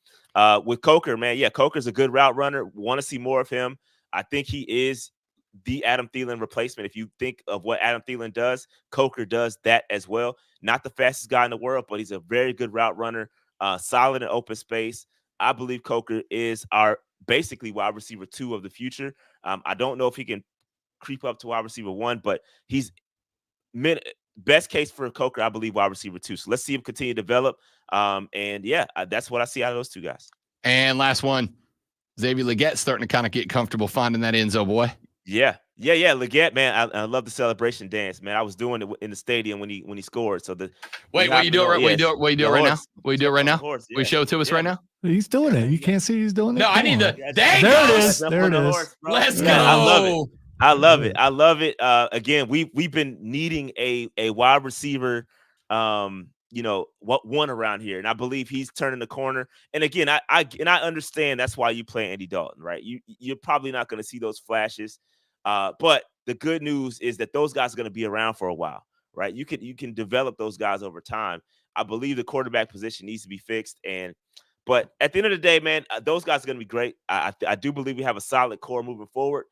Speaker 19: With Coker, man, yeah, Coker's a good route runner. Want to see more of him. I think he is the Adam Thielen replacement. If you think of what Adam Thielen does, Coker does that as well. Not the fastest guy in the world, but he's a very good route runner, solid in open space. I believe Coker is our basically wide receiver 2 of the future. I don't know if he can creep up to wide receiver 1, but he's best case for Coker, I believe, wide receiver 2. So let's see him continue to develop. And yeah, that's what I see out of those two guys.
Speaker 1: And last one, Xavier Legette starting to kind of get comfortable finding that end zone, boy.
Speaker 19: Yeah. Legette, man, I love the celebration dance, man. I was doing it in the stadium when he scored. So
Speaker 1: what you do right now? What you do it right now?
Speaker 19: Horse, yeah.
Speaker 1: We show it to us right now.
Speaker 2: He's doing it. You can't see he's doing it.
Speaker 1: No, I need the. There
Speaker 2: it is. There it is.
Speaker 1: Let's go.
Speaker 19: I love it. Again, we've been needing a wide receiver, one around here, and I believe he's turning the corner. And again, I understand that's why you play Andy Dalton, right? You're probably not going to see those flashes, but the good news is that those guys are going to be around for a while, right? You can develop those guys over time. I believe the quarterback position needs to be fixed, but at the end of the day, man, those guys are going to be great. I do believe we have a solid core moving forward.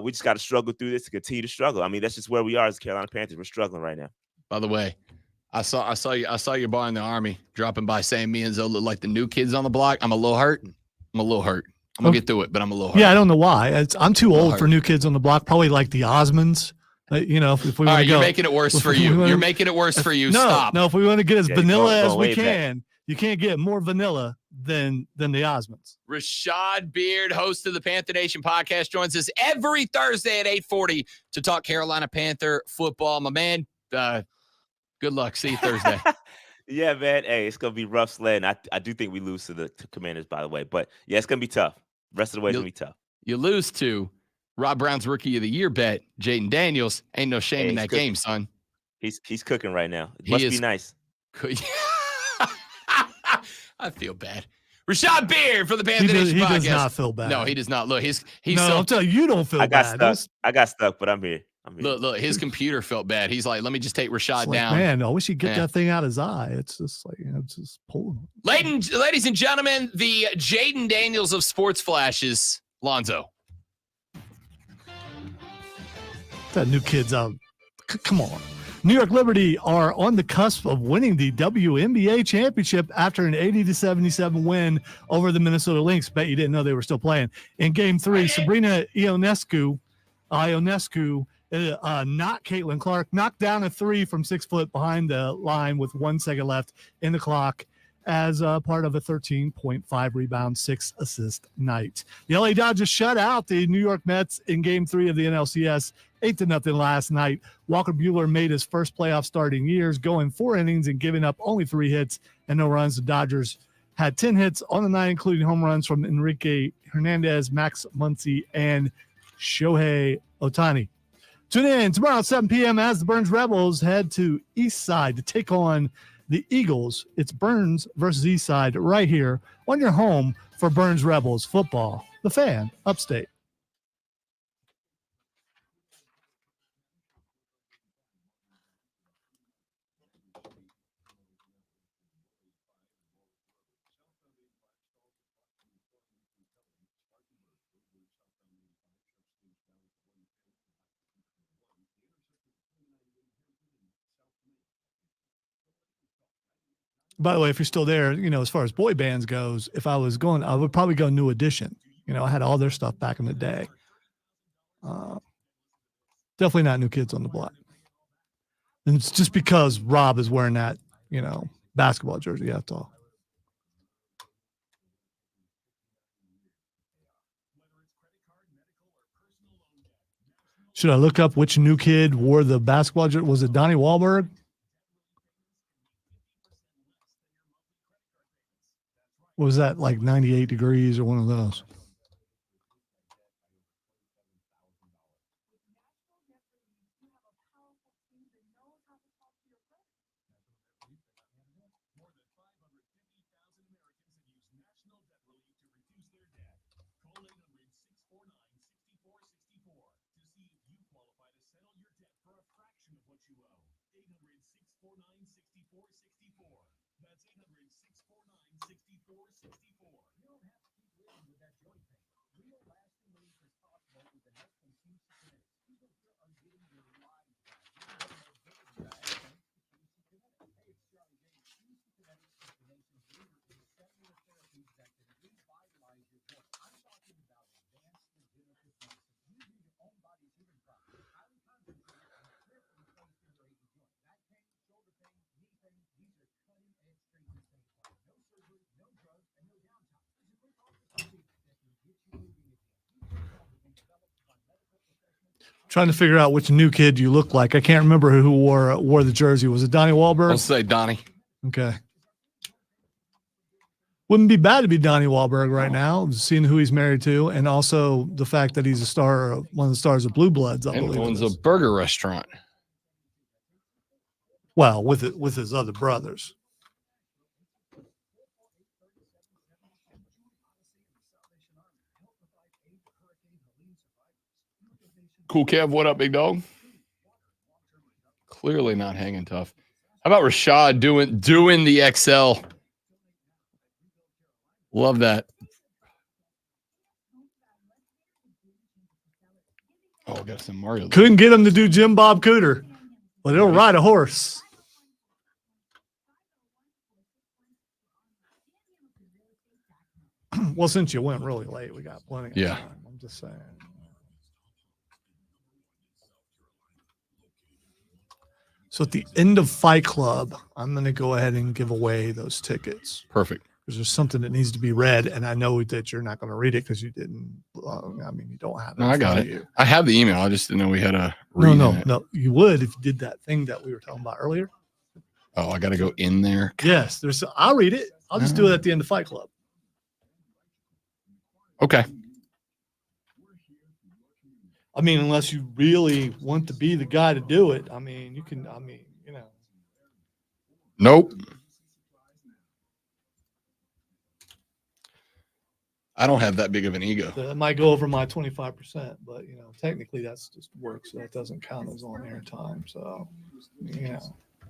Speaker 19: We just got to struggle through this to continue to struggle. I mean, that's just where we are as the Carolina Panthers. We're struggling right now.
Speaker 1: By the way, I saw your boy in the Army dropping by saying me and Zoe look like the new kids on the block. I'm a little hurt. I'm gonna get through it, but I'm a little hurt.
Speaker 2: Yeah, I don't know why. I'm too old for new kids on the block. Probably like the Osmonds. If we
Speaker 1: all right,
Speaker 2: you're
Speaker 1: making it worse for you. You're making it worse for you.
Speaker 2: No,
Speaker 1: Stop.
Speaker 2: No, if we want to get as vanilla as we can, you can't get more vanilla than the Osmonds.
Speaker 1: Rashad Beard, host of the Panther Nation podcast, joins us every Thursday at 8:40 to talk Carolina Panther football. My man, good luck. See you Thursday.
Speaker 19: Yeah, man. Hey, it's gonna be rough sledding. I do think we lose to the Commanders, by the way. But yeah, it's gonna be tough. Rest of the way, it's gonna be tough.
Speaker 1: You lose to Rob Brown's Rookie of the Year bet, Jaden Daniels. Ain't no shame in that game, son.
Speaker 19: He's cooking right now. It must be nice.
Speaker 1: I feel bad. Rashad Beard for the Panther Nation podcast.
Speaker 2: He does not feel bad.
Speaker 1: No, he does not. Look, he's
Speaker 2: no, I'm telling you, don't feel bad.
Speaker 19: I got stuck, but I'm here.
Speaker 1: Look, his computer felt bad. He's like, let me just take Rashad down.
Speaker 2: Man, I wish he'd get that thing out of his eye. It's just like, it's just pulling.
Speaker 1: Ladies and gentlemen, the Jaden Daniels of Sports Flashes, Lonzo.
Speaker 2: That new kid's out. Come on. New York Liberty are on the cusp of winning the WNBA championship after an 80-77 win over the Minnesota Lynx. Bet you didn't know they were still playing. In Game 3, Sabrina Ionescu, not Caitlin Clark, knocked down a 3 from 6 foot behind the line with 1 second left in the clock as part of a 13.5 rebound, 6 assist night. The LA Dodgers shut out the New York Mets in Game 3 of the NLCS, 8-0 last night. Walker Buehler made his first playoff start in years, going 4 innings and giving up only 3 hits and no runs. The Dodgers had 10 hits on the night, including home runs from Enrique Hernandez, Max Muncy, and Shohei Ohtani. Tune in tomorrow at 7 p.m. as the Burns Rebels head to East Side to take on the Eagles. It's Burns versus East Side right here on your home for Burns Rebels football. The Fan, Upstate. By the way, if you're still there, as far as boy bands goes, if I was going, I would probably go New Edition. I had all their stuff back in the day. Definitely not New Kids on the Block. And it's just because Rob is wearing that, basketball jersey. That's all. Should I look up which New Kid wore the basketball jersey? Was it Donnie Wahlberg? Was that like 98 degrees or one of those? Trying to figure out which New Kid you look like. I can't remember who wore the jersey. Was it Donnie Wahlberg?
Speaker 1: I'll say Donnie.
Speaker 2: Okay. Wouldn't be bad to be Donnie Wahlberg right now, seeing who he's married to, and also the fact that he's one of the stars of Blue Bloods. I
Speaker 1: And
Speaker 2: believe
Speaker 1: owns
Speaker 2: it
Speaker 1: a
Speaker 2: is.
Speaker 1: burger restaurant.
Speaker 2: Well, with his other brothers.
Speaker 1: Cool Kev, what up, big dog? Clearly not hanging tough. How about Rashad doing the XL? Love that. Oh, got some Mario.
Speaker 2: Couldn't get him to do Jim Bob Cooter, but he'll ride a horse. Well, since you went really late, we got plenty of time. I'm just saying. So at the end of Fight Club, I'm going to go ahead and give away those tickets.
Speaker 1: Perfect.
Speaker 2: Because there's something that needs to be read, and I know that you're not going to read it because you didn't. You don't have it.
Speaker 1: No, I got it.
Speaker 2: You.
Speaker 1: I have the email. I just didn't know we had a read.
Speaker 2: No. You would if you did that thing that we were talking about earlier.
Speaker 1: Oh, I got to go in there.
Speaker 2: Yes, I'll read it. I'll just do it at the end of Fight Club.
Speaker 1: Okay.
Speaker 2: Unless you really want to be the guy to do it. You can.
Speaker 1: Nope. I don't have that big of an ego.
Speaker 2: That might go over my 25%, but technically that's just work, so that doesn't count as on air time. So,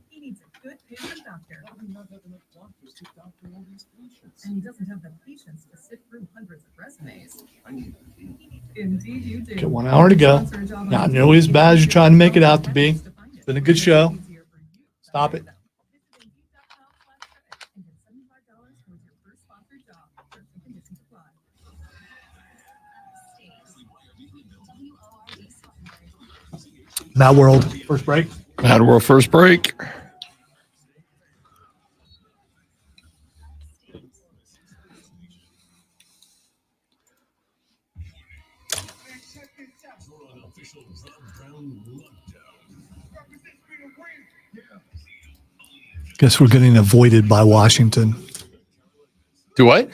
Speaker 18: He needs a good patient doctor. And he doesn't have the patience to sift through hundreds of resumes. Indeed, you do.
Speaker 2: Get 1 hour to go. Not nearly as bad as you're trying to make it out to be. It's been a good show. Stop it. Mad World, first break.
Speaker 1: Mad World, first break.
Speaker 2: Guess we're getting avoided by Washington.
Speaker 1: Do what?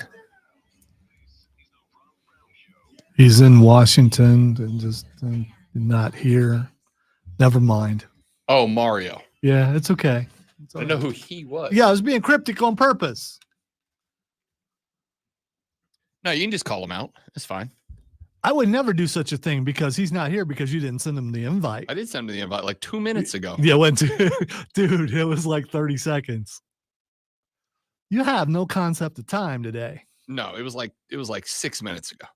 Speaker 2: He's in Washington and just not here. Never mind.
Speaker 1: Oh, Mario.
Speaker 2: Yeah, it's okay.
Speaker 1: I know who he was.
Speaker 2: Yeah, I was being cryptic on purpose.
Speaker 1: No, you can just call him out. It's fine.
Speaker 2: I would never do such a thing because he's not here because you didn't send him the invite.
Speaker 1: I did send him the invite like 2 minutes ago.
Speaker 2: Yeah, dude, it was like 30 seconds. You have no concept of time today.
Speaker 1: No, it was like 6 minutes ago.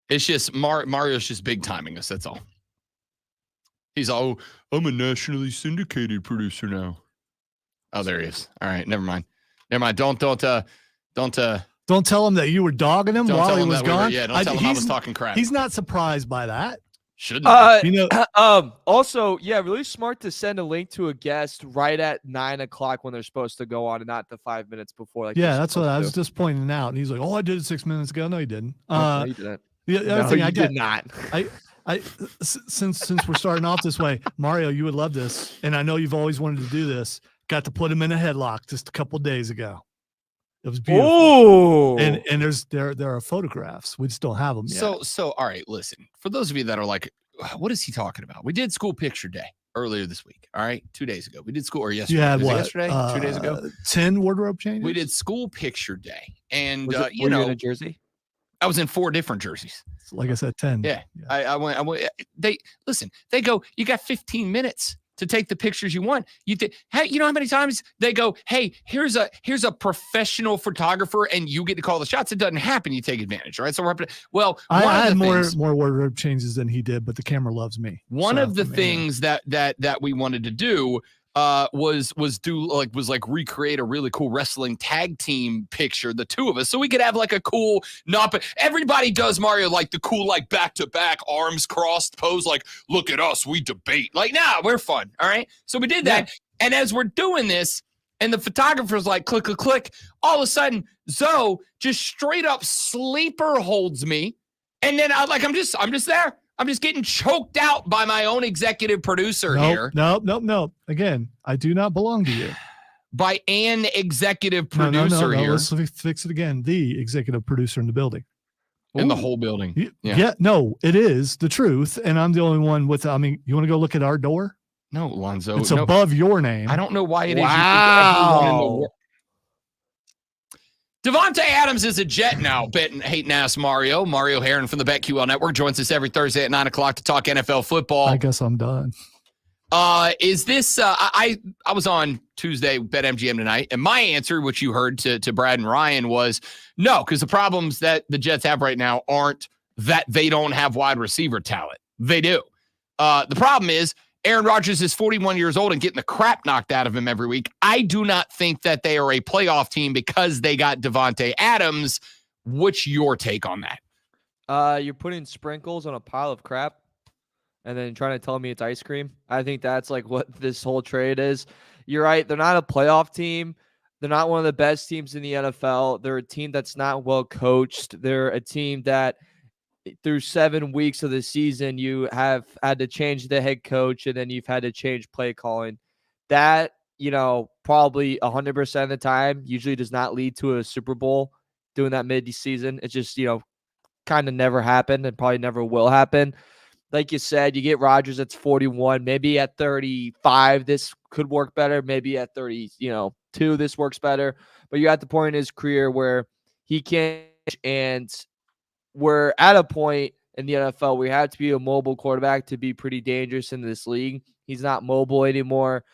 Speaker 1: It's just Mario's just big timing us. That's all. He's all, I'm a nationally syndicated producer now. Oh, there he is. All right, never mind. Never mind. Don't
Speaker 2: Don't tell him that you were dogging him
Speaker 1: Don't
Speaker 2: while
Speaker 1: tell
Speaker 2: he
Speaker 1: him
Speaker 2: was
Speaker 1: that we were-
Speaker 2: gone.
Speaker 1: yeah, don't tell him I was talking crap.
Speaker 2: He's not surprised by that.
Speaker 1: Shouldn't
Speaker 2: You know,
Speaker 20: also, yeah, really smart to send a link to a guest right at 9 o'clock when they're supposed to go on, and not the 5 minutes before. Like
Speaker 2: yeah,
Speaker 20: you're
Speaker 2: that's what
Speaker 20: supposed
Speaker 2: I was
Speaker 20: to.
Speaker 2: just pointing out. And he's like, "Oh, I did it 6 minutes ago." No, he didn't.
Speaker 20: No, you didn't.
Speaker 2: The other
Speaker 20: No,
Speaker 2: thing
Speaker 20: you
Speaker 2: I
Speaker 20: did
Speaker 2: get,
Speaker 20: not.
Speaker 2: since we're starting off this way, Mario, you would love this, and I know you've always wanted to do this. Got to put him in a headlock just a couple days ago. It was beautiful.
Speaker 20: Oh,
Speaker 2: and there are photographs. We just don't have them yet.
Speaker 1: So all right, listen. For those of you that are like, what is he talking about? We did school picture day earlier this week. All right, 2 days ago. We did school or yesterday.
Speaker 2: you had
Speaker 1: Was it
Speaker 2: what?
Speaker 1: yesterday? 2 days ago.
Speaker 2: 10 wardrobe changes.
Speaker 1: We did school picture day, and
Speaker 20: were
Speaker 1: you
Speaker 20: you
Speaker 1: know,
Speaker 20: in a jersey?
Speaker 1: I was in 4 different jerseys.
Speaker 2: Like I said, 10.
Speaker 1: Yeah, I went. They listen. They go. You got 15 minutes to take the pictures you want. Hey, you know how many times they go, hey, here's a professional photographer and you get to call the shots. It doesn't happen. You take advantage, right? So we're up to, well,
Speaker 2: I
Speaker 1: one of
Speaker 2: had
Speaker 1: the
Speaker 2: more
Speaker 1: things-
Speaker 2: wardrobe changes than he did, but the camera loves me.
Speaker 1: One
Speaker 2: So,
Speaker 1: of the
Speaker 2: I mean,
Speaker 1: things that we wanted to do was recreate a really cool wrestling tag team picture, the two of us, so we could have like a cool everybody does Mario like the cool like back to back arms crossed pose, like look at us, we debate, like nah, we're fun, all right. So we did that, and as we're doing this, and the photographer's like click click click, all of a sudden Zoe just straight up sleeper holds me, and then I'm just there. I'm just getting choked out by my own executive producer here.
Speaker 2: Nope. Again, I do not belong to you.
Speaker 1: By an executive
Speaker 2: No,
Speaker 1: producer here
Speaker 2: Let's fix it again. The executive producer in the building.
Speaker 1: in the whole building.
Speaker 2: Yeah. No, it is the truth. And I'm the only one with, I mean, you want to go look at our door?
Speaker 1: No, Lonzo.
Speaker 2: It's
Speaker 1: no.
Speaker 2: above your name.
Speaker 1: I don't know why it is.
Speaker 20: Wow.
Speaker 1: Devontae Adams is a Jet now. Betting hating ass Mario. Mario Heron from the BetQL Network joins us every Thursday at 9 o'clock to talk NFL football.
Speaker 2: I guess I'm done.
Speaker 1: Is this I was on Tuesday BetMGM tonight, and my answer, which you heard to Brad and Ryan, was no, because the problems that the Jets have right now aren't that they don't have wide receiver talent. They do. The problem is Aaron Rodgers is 41 years old and getting the crap knocked out of him every week. I do not think that they are a playoff team because they got Devontae Adams. What's your take on that?
Speaker 20: You're putting sprinkles on a pile of crap and then trying to tell me it's ice cream. I think that's like what this whole trade is. You're right. They're not a playoff team. They're not one of the best teams in the NFL. They're a team that's not well coached. They're a team that through 7 weeks of the season, you have had to change the head coach, and then you've had to change play calling. That, probably 100% of the time usually does not lead to a Super Bowl doing that mid-season. It just, kind of never happened and probably never will happen. Like you said, you get Rodgers at 41, maybe at 35, this could work better. Maybe at 32, this works better. But you're at the point in his career where he can't, and we're at a point in the NFL where you have to be a mobile quarterback to be pretty dangerous in this league. He's not mobile anymore.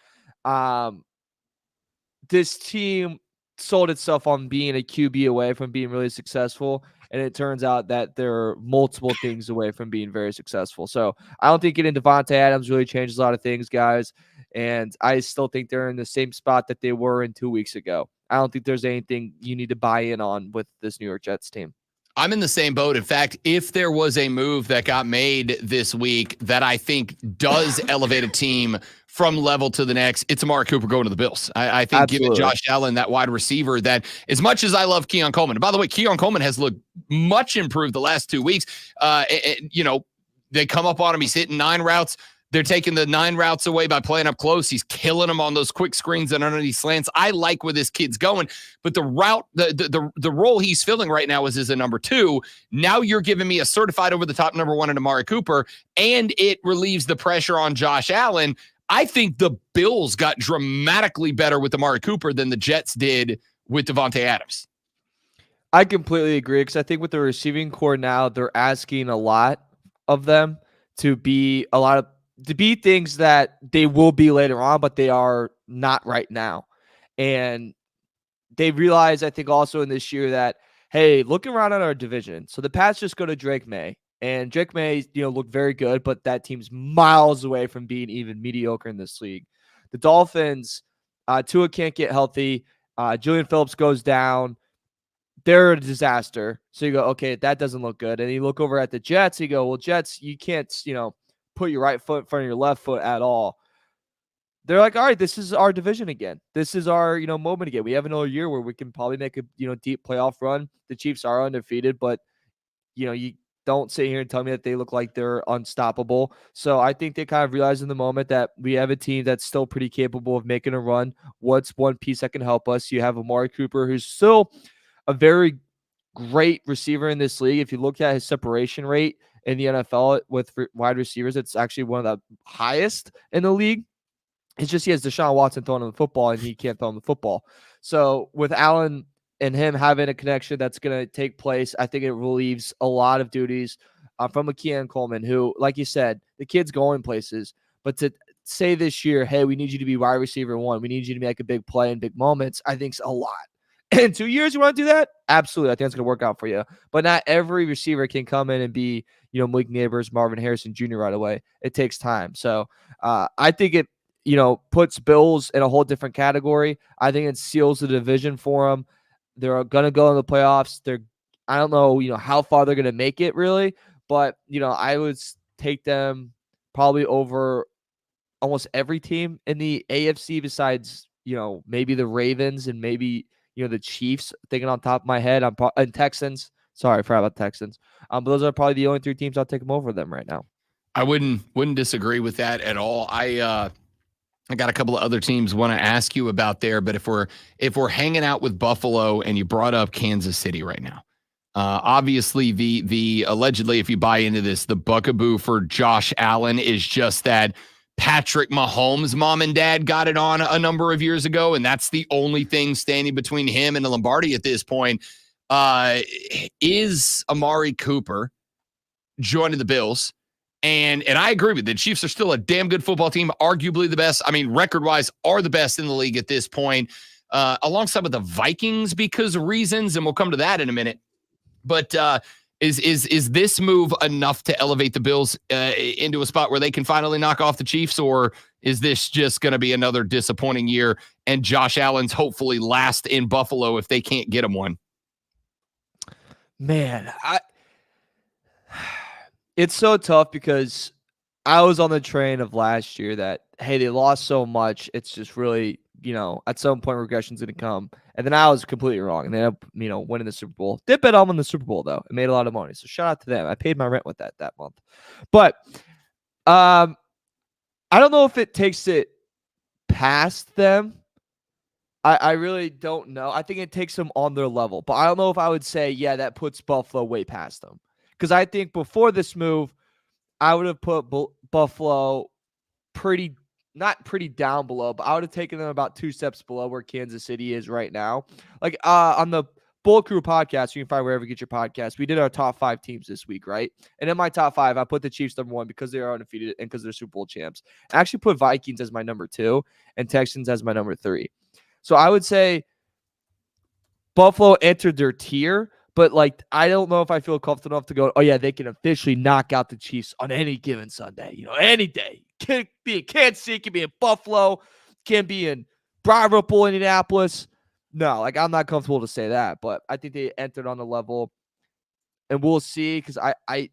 Speaker 20: This team sold itself on being a QB away from being really successful, and it turns out that there are multiple things away from being very successful. So I don't think getting Devontae Adams really changes a lot of things, guys, and I still think they're in the same spot that they were in 2 weeks ago. I don't think there's anything you need to buy in on with this New York Jets team.
Speaker 1: I'm in the same boat. In fact, if there was a move that got made this week that I think does elevate a team from level to the next, it's Amari Cooper going to the Bills. I think giving Josh Allen that wide receiver that, as much as I love Keon Coleman, and by the way, Keon Coleman has looked much improved the last 2 weeks. They come up on him. He's hitting 9 routes. They're taking the 9 routes away by playing up close. He's killing them on those quick screens and underneath slants. I like where this kid's going, but the route, the role he's filling right now is as a number 2. Now you're giving me a certified over the top number 1 in Amari Cooper, and it relieves the pressure on Josh Allen. I think the Bills got dramatically better with Amari Cooper than the Jets did with Devontae Adams.
Speaker 20: I completely agree, because I think with the receiving core now, they're asking a lot of them to be things that they will be later on, but they are not right now. And they realize, I think, also in this year that, hey, looking around at our division, so the Pats just go to Drake May, and Drake May, looked very good, but that team's miles away from being even mediocre in this league. The Dolphins, Tua can't get healthy. Julian Phillips goes down. They're a disaster. So you go, okay, that doesn't look good. And you look over at the Jets. You go, well, Jets, you can't, put your right foot in front of your left foot at all. They're like, all right, this is our division again. This is our, moment again. We have another year where we can probably make a, deep playoff run. The Chiefs are undefeated, but, you don't sit here and tell me that they look like they're unstoppable. So I think they kind of realize in the moment that we have a team that's still pretty capable of making a run. What's one piece that can help us? You have Amari Cooper, who's still a very great receiver in this league. If you look at his separation rate in the NFL with wide receivers, it's actually one of the highest in the league. It's just he has Deshaun Watson throwing him the football, and he can't throw him the football. So with Allen and him having a connection that's going to take place, I think it relieves a lot of duties from Keon Coleman, who, like you said, the kid's going places. But to say this year, hey, we need you to be wide receiver 1, we need you to make a big play in big moments, I think is a lot. In 2 years, you want to do that? Absolutely. I think it's going to work out for you. But not every receiver can come in and be, Malik Neighbors, Marvin Harrison Jr. right away. It takes time. So I think it, puts Bills in a whole different category. I think it seals the division for them. They're going to go in the playoffs. I don't know, how far they're going to make it really, but, I would take them probably over almost every team in the AFC besides, maybe the Ravens and maybe, the Chiefs, thinking on top of my head. And Texans. Sorry, I forgot about Texans. But those are probably the only 3 teams I'll take them over them right now.
Speaker 1: I wouldn't disagree with that at all. I got a couple of other teams want to ask you about there, but if we're hanging out with Buffalo and you brought up Kansas City right now, obviously the allegedly, if you buy into this, the bugaboo for Josh Allen is just that Patrick Mahomes' mom and dad got it on a number of years ago, and that's the only thing standing between him and the Lombardi at this point. Is Amari Cooper joining the Bills? And I agree with you. The Chiefs are still a damn good football team, arguably the best. I mean, record-wise, are the best in the league at this point, alongside with the Vikings because of reasons, and we'll come to that in a minute. But is this move enough to elevate the Bills into a spot where they can finally knock off the Chiefs, or is this just going to be another disappointing year and Josh Allen's hopefully last in Buffalo if they can't get him one?
Speaker 20: Man, it's so tough because I was on the train of last year that, hey, they lost so much. It's just really, at some point regression's going to come. And then I was completely wrong. And they ended up, winning the Super Bowl. Did bet on them in the Super Bowl, though. It made a lot of money. So shout out to them. I paid my rent with that month. But I don't know if it takes it past them. I really don't know. I think it takes them on their level. But I don't know if I would say, yeah, that puts Buffalo way past them. Because I think before this move, I would have put Buffalo not pretty down below, but I would have taken them about 2 steps below where Kansas City is right now. Like on the Bull Crew podcast, you can find wherever you get your podcast. We did our top 5 teams this week, right? And in my top 5, I put the Chiefs number 1 because they are undefeated and because they're Super Bowl champs. I actually put Vikings as my number 2 and Texans as my number 3. So I would say Buffalo entered their tier, but I don't know if I feel comfortable enough to go, oh yeah, they can officially knock out the Chiefs on any given Sunday, any day. Can be in Kansas City, can be in Buffalo, can be in Briarpool, Indianapolis. No, I'm not comfortable to say that, but I think they entered on the level, and we'll see. Because I'm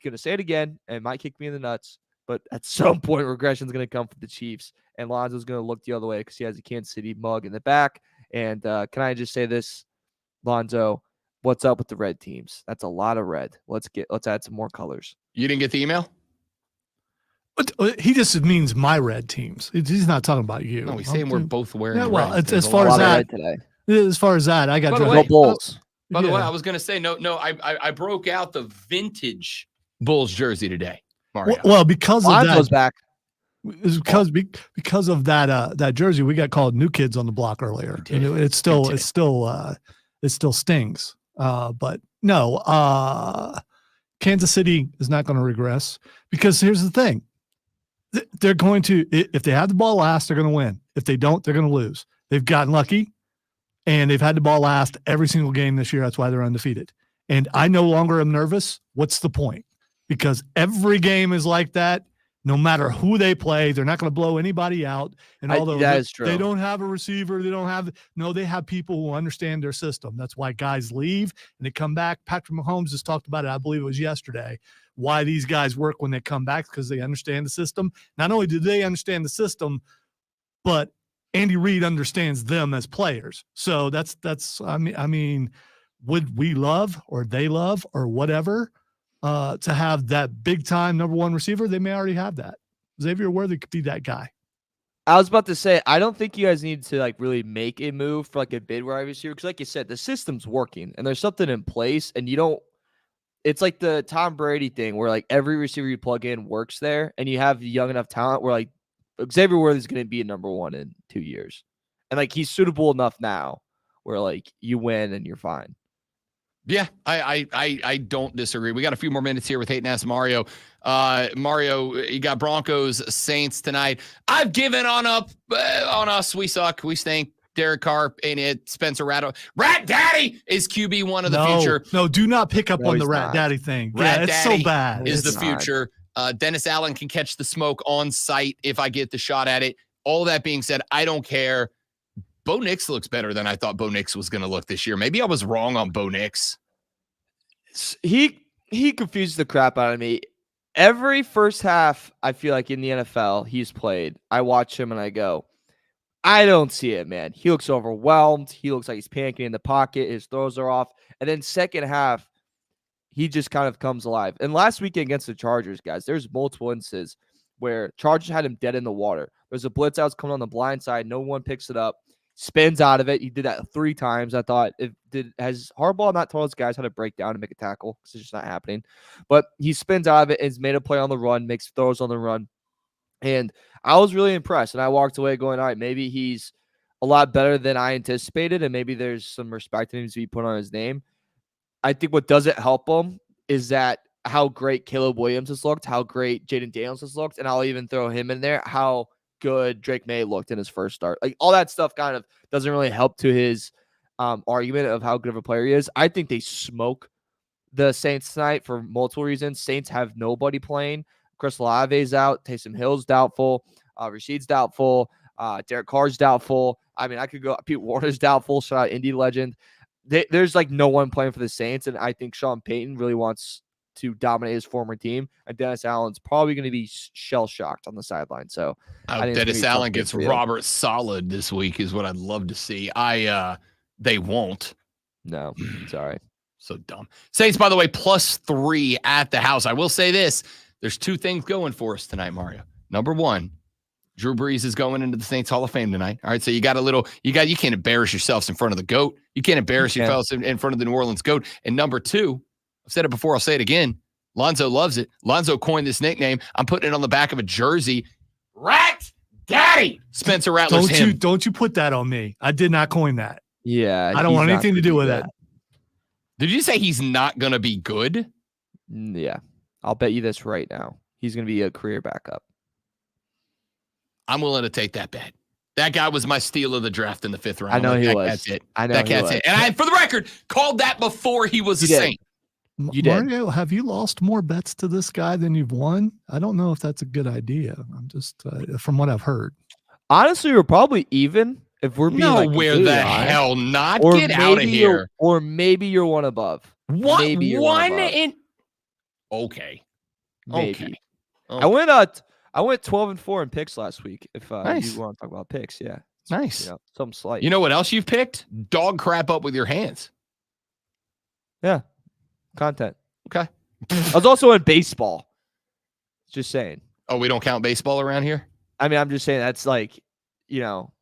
Speaker 20: gonna say it again, and it might kick me in the nuts, but at some point, regression is gonna come for the Chiefs, and Lonzo's gonna look the other way because he has a Kansas City mug in the back. And can I just say this, Lonzo? What's up with the red teams? That's a lot of red. Let's add some more colors.
Speaker 1: You didn't get the email?
Speaker 2: He just means my red teams. He's not talking about you.
Speaker 1: No, he's saying we're both wearing.
Speaker 2: Yeah, well,
Speaker 1: red.
Speaker 2: as far as that today. As far as that, I got
Speaker 20: Bulls.
Speaker 1: By the way, I was going to say no. I broke out the vintage Bulls jersey today. Mario.
Speaker 2: Well, because of
Speaker 20: Lonzo's back.
Speaker 2: Because of that jersey, we got called new kids on the block earlier. And it still stings. But no, Kansas City is not going to regress because here's the thing. They're going to, if they have the ball last, they're going to win. If they don't, they're going to lose. They've gotten lucky, and they've had the ball last every single game this year. That's why they're undefeated. And I no longer am nervous. What's the point? Because every game is like that. no matter who they play. They're not going to blow anybody out. And although
Speaker 20: that is true.
Speaker 2: they don't have a receiver, they have people who understand their system. That's why guys leave and they come back. Patrick Mahomes just talked about it. I believe it was yesterday. Why these guys work when they come back, because they understand the system. Not only do they understand the system, but Andy Reid understands them as players. So that's I mean, would we love or they love or whatever to have that big time number one receiver? They may already have that. Xavier Worthy could be that guy.
Speaker 20: I was about to say, I don't think you guys need to like really make a move for like a bid wide receiver, because like you said, the system's working and there's something in place, and you don't. It's like the Tom Brady thing where like every receiver you plug in works there, and you have young enough talent where like Xavier Worthy is going to be a number one in 2 years. And like he's suitable enough now where like you win and you're fine.
Speaker 1: Yeah, I don't disagree. We got a few more minutes here with Hate and Ask Mario. Mario, you got Broncos Saints tonight. I've given on us. We suck. We stink. Derek Carr ain't it. Spencer Rattler. Rat Daddy is QB1 of the future.
Speaker 2: No, do not pick up on the
Speaker 20: he's
Speaker 2: Rat
Speaker 20: not.
Speaker 2: Daddy thing.
Speaker 1: Rat
Speaker 2: Yeah, it's
Speaker 1: Daddy
Speaker 2: so bad.
Speaker 1: is
Speaker 2: It's
Speaker 1: the
Speaker 2: not.
Speaker 1: future. Dennis Allen can catch the smoke on site if I get the shot at it. All that being said, I don't care. Bo Nix looks better than I thought Bo Nix was going to look this year. Maybe I was wrong on Bo Nix.
Speaker 20: He confused the crap out of me. Every first half, I feel like in the NFL he's played, I watch him and I go, I don't see it, man. He looks overwhelmed. He looks like he's panicking in the pocket. His throws are off. And then second half, he just kind of comes alive. And last weekend against the Chargers, guys, there's multiple instances where Chargers had him dead in the water. There's a blitz outs coming on the blind side. No one picks it up. Spins out of it. He did that 3 times. I thought, has Harbaugh not told his guys how to break down and make a tackle? Because it's just not happening. But he spins out of it and has made a play on the run, makes throws on the run. And I was really impressed. And I walked away going, all right, maybe he's a lot better than I anticipated. And maybe there's some respect that needs to be put on his name. I think what doesn't help him is that how great Caleb Williams has looked, how great Jaden Daniels has looked. And I'll even throw him in there, how good Drake May looked in his first start. Like all that stuff kind of doesn't really help to his argument of how good of a player he is. I think they smoke the Saints tonight for multiple reasons. Saints have nobody playing. Chris Olave's out. Taysom Hill's doubtful. Rashid's doubtful. Derek Carr's doubtful. I mean, I could go. Pete Warner's doubtful. Shout out Indy legend. There's like no one playing for the Saints, and I think Sean Payton really wants to dominate his former team, and Dennis Allen's probably going to be shell-shocked on the sideline. So I think
Speaker 1: Dennis Allen gets Robert Solid this week is what I'd love to see. They won't.
Speaker 20: No, sorry.
Speaker 1: So dumb. Saints, by the way, +3 at the house. I will say this. There's 2 things going for us tonight, Mario. Number 1, Drew Brees is going into the Saints Hall of Fame tonight. All right, so you can't embarrass yourselves in front of the GOAT. You can't embarrass yourselves in front of the New Orleans GOAT. And number 2, I've said it before, I'll say it again. Lonzo loves it. Lonzo coined this nickname. I'm putting it on the back of a jersey. Rat Daddy, Spencer Rattler's him.
Speaker 2: Don't you put that on me. I did not coin that.
Speaker 20: Yeah.
Speaker 2: I don't want anything to do with that.
Speaker 1: Did you say he's not going to be good?
Speaker 20: Yeah. I'll bet you this right now. He's going to be a career backup.
Speaker 1: I'm willing to take that bet. That guy was my steal of the draft in the 5th round.
Speaker 20: I know he was.
Speaker 1: That's it.
Speaker 20: I know
Speaker 1: that
Speaker 20: he
Speaker 1: cat's
Speaker 20: was.
Speaker 1: it. And I, for the record, called that before he was a Saint.
Speaker 20: You did.
Speaker 2: Mario, have you lost more bets to this guy than you've won? I don't know if that's a good idea. I'm just from what I've heard.
Speaker 20: Honestly, we're probably even if we're being
Speaker 1: Nowhere the hell not.
Speaker 20: Or
Speaker 1: Get out of here.
Speaker 20: Or maybe you're one above.
Speaker 1: What?
Speaker 20: Maybe you're
Speaker 1: one
Speaker 20: above.
Speaker 1: in. Okay.
Speaker 20: Maybe.
Speaker 1: Okay.
Speaker 20: I went 12-4 in picks last week. If
Speaker 1: Nice.
Speaker 20: you want to talk about picks, yeah.
Speaker 1: Nice.
Speaker 20: You know, something slight.
Speaker 1: You know what else you've picked? Dog crap up with your hands.
Speaker 20: Yeah. Content.
Speaker 1: Okay.
Speaker 20: I was also in baseball. Just saying.
Speaker 1: Oh, we don't count baseball around here?
Speaker 20: I mean, I'm just saying that's like,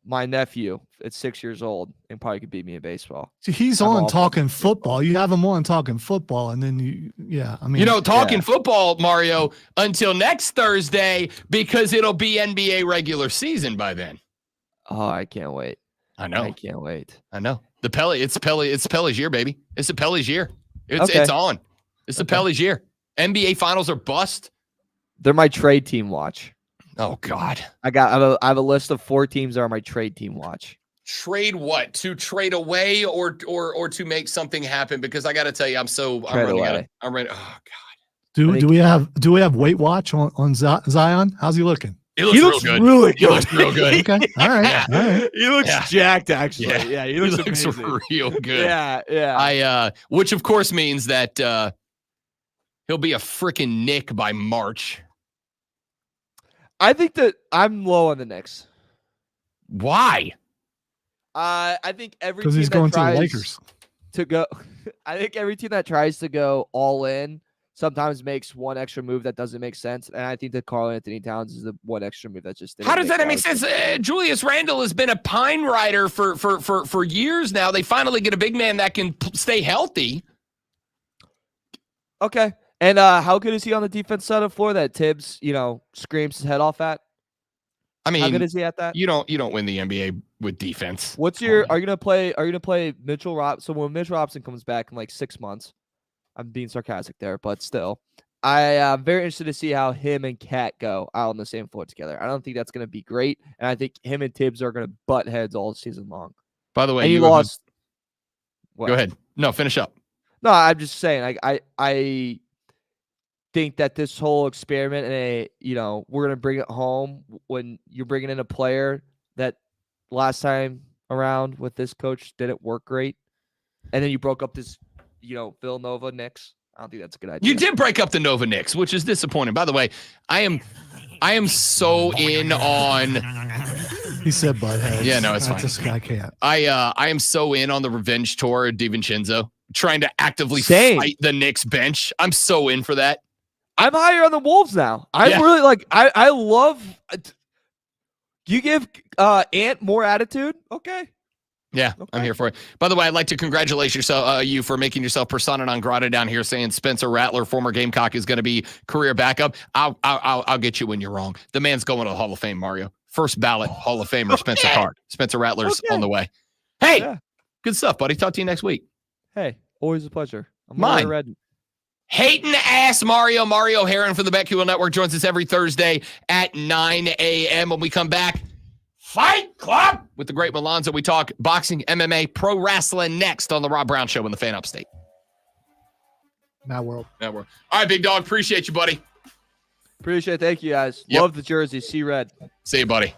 Speaker 20: my nephew at 6 years old and probably could beat me in baseball.
Speaker 2: See, he's
Speaker 20: I'm
Speaker 2: on
Speaker 20: awful.
Speaker 2: talking football. You have him on talking football, and then
Speaker 1: Talking football, Mario, until next Thursday, because it'll be NBA regular season by then.
Speaker 20: Oh, I can't wait.
Speaker 1: I know.
Speaker 20: I can't wait.
Speaker 1: I know. It's Pelly's year, baby. It's a Pelly's year. It's
Speaker 20: Okay.
Speaker 1: on. It's the Pelly's year. NBA finals are bust.
Speaker 20: They're my trade team watch.
Speaker 1: Oh God.
Speaker 20: I have a list of 4 teams that are my trade team watch.
Speaker 1: Trade what? To trade away or to make something happen? Because I got to tell you, I'm
Speaker 20: Trade
Speaker 1: running out.
Speaker 20: away.
Speaker 1: I'm ready. Oh God.
Speaker 2: Do
Speaker 20: think-
Speaker 2: we have Weight Watch on Zion? How's he looking?
Speaker 1: He looks real good.
Speaker 20: really
Speaker 1: He looks real good.
Speaker 2: Okay. All right. All right.
Speaker 20: He looks
Speaker 1: Yeah.
Speaker 20: jacked, actually.
Speaker 1: Yeah.
Speaker 20: Yeah, he
Speaker 1: He
Speaker 20: looks,
Speaker 1: looks
Speaker 20: amazing.
Speaker 1: real good.
Speaker 20: Yeah.
Speaker 1: Which of course means that he'll be a freaking Nick by March.
Speaker 20: I think that I'm low on the Knicks.
Speaker 1: Why?
Speaker 20: I think every
Speaker 2: Because
Speaker 20: team
Speaker 2: he's
Speaker 20: that
Speaker 2: going to the
Speaker 20: tries
Speaker 2: Lakers.
Speaker 20: to go. I think every team that tries to go all in sometimes makes one extra move that doesn't make sense, and I think that Karl Anthony Towns is the one extra move that just.
Speaker 1: How does that
Speaker 20: a lot
Speaker 1: make
Speaker 20: of
Speaker 1: sense? Julius Randle has been a pine rider for years now. They finally get a big man that can stay healthy.
Speaker 20: Okay, and how good is he on the defense side of the floor that Tibbs, screams his head off at?
Speaker 1: I mean,
Speaker 20: How good is he at that?
Speaker 1: You don't win the NBA with defense.
Speaker 20: What's your? Are you gonna play Mitchell Robinson? So when Mitchell Robinson comes back in like 6 months, I'm being sarcastic there, but still, I am very interested to see how him and Cat go out on the same floor together. I don't think that's gonna be great, and I think him and Tibbs are gonna butt heads all season long.
Speaker 1: By the way,
Speaker 20: And he
Speaker 1: you have a-
Speaker 20: lost. What?
Speaker 1: Go ahead. No, finish up.
Speaker 20: No, I'm just saying. I think that this whole experiment, and we're gonna bring it home when you're bringing in a player that last time around with this coach didn't work great, and then you broke up this, Villanova Knicks. I don't think that's a good idea.
Speaker 1: You did break up the Nova Knicks, which is disappointing. By the way, I am so in on.
Speaker 2: He said buttheads.
Speaker 1: Yeah, no, it's
Speaker 2: That's
Speaker 1: fine.
Speaker 2: This guy can't.
Speaker 1: I am so in on the revenge tour of DiVincenzo, trying to actively
Speaker 20: Same.
Speaker 1: fight the Knicks bench. I'm so in for that.
Speaker 20: I'm higher on the Wolves now. I'm
Speaker 1: Yeah.
Speaker 20: really like I love. You give Ant more attitude, okay?
Speaker 1: Yeah, I'm here for it. By the way, I'd like to congratulate you for making yourself persona non grata down here, saying Spencer Rattler, former Gamecock, is going to be career backup. I'll get you when you're wrong. The man's going to the Hall of Fame, Mario. First ballot Hall of Famer, Spencer Card. Spencer Rattler's on the way. Hey,
Speaker 20: Yeah.
Speaker 1: good stuff, buddy. Talk to you next week.
Speaker 20: Hey, always a pleasure. I'm
Speaker 1: Mine.
Speaker 20: Red.
Speaker 1: Hating ass Mario Heron from the BetQL Network joins us every Thursday at 9 a.m. When we come back, Fight Club with the great Malonzo. We talk boxing, MMA, pro wrestling next on the Rob Brown Show in the Fan Upstate.
Speaker 2: Now world.
Speaker 1: All right, big dog. Appreciate you, buddy.
Speaker 20: Appreciate it. Thank you, guys.
Speaker 1: Yep.
Speaker 20: Love the jersey. See red.
Speaker 1: See you, buddy.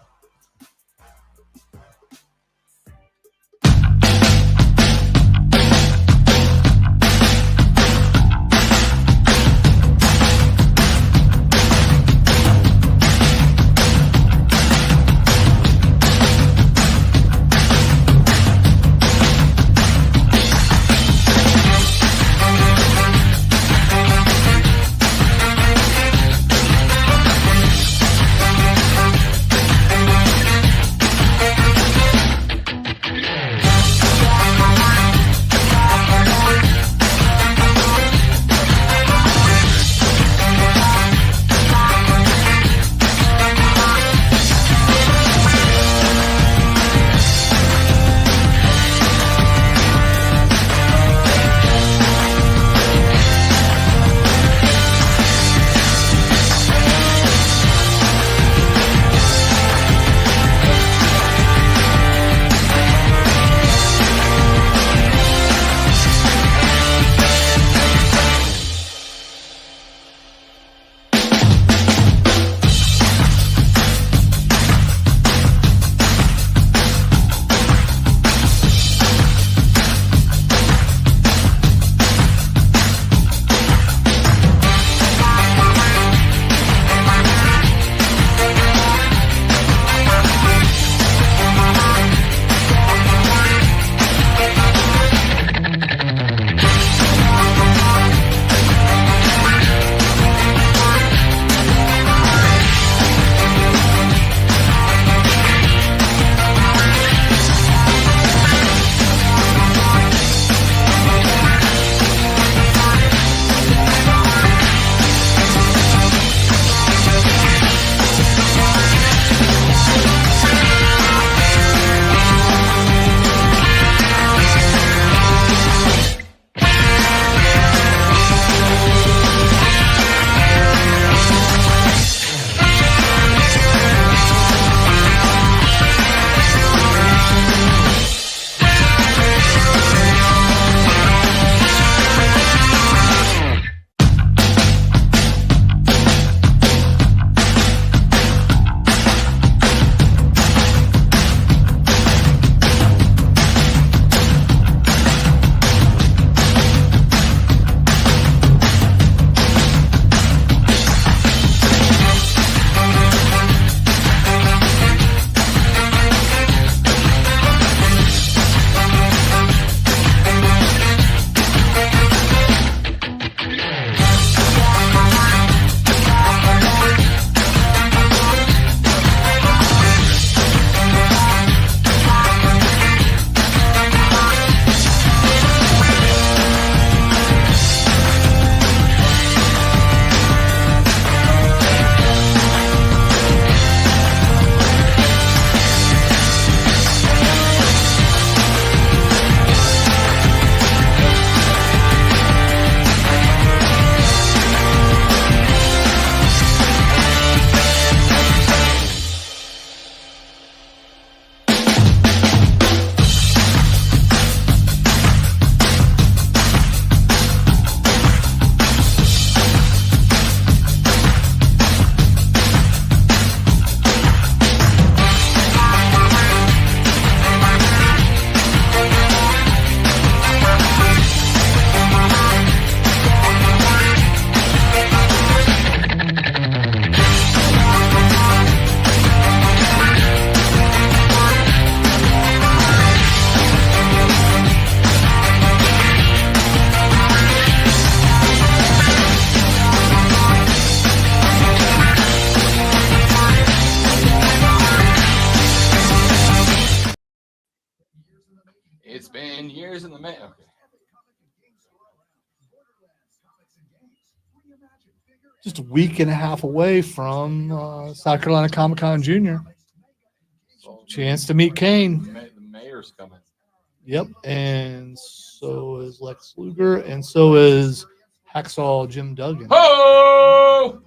Speaker 1: It's been years in the making. Okay.
Speaker 2: Just a week and a half away from South Carolina Comic-Con Junior. Chance to meet Kane.
Speaker 1: The mayor's coming.
Speaker 2: Yep, and so is Lex Luger, and so is Hacksaw Jim Duggan.
Speaker 1: Oh!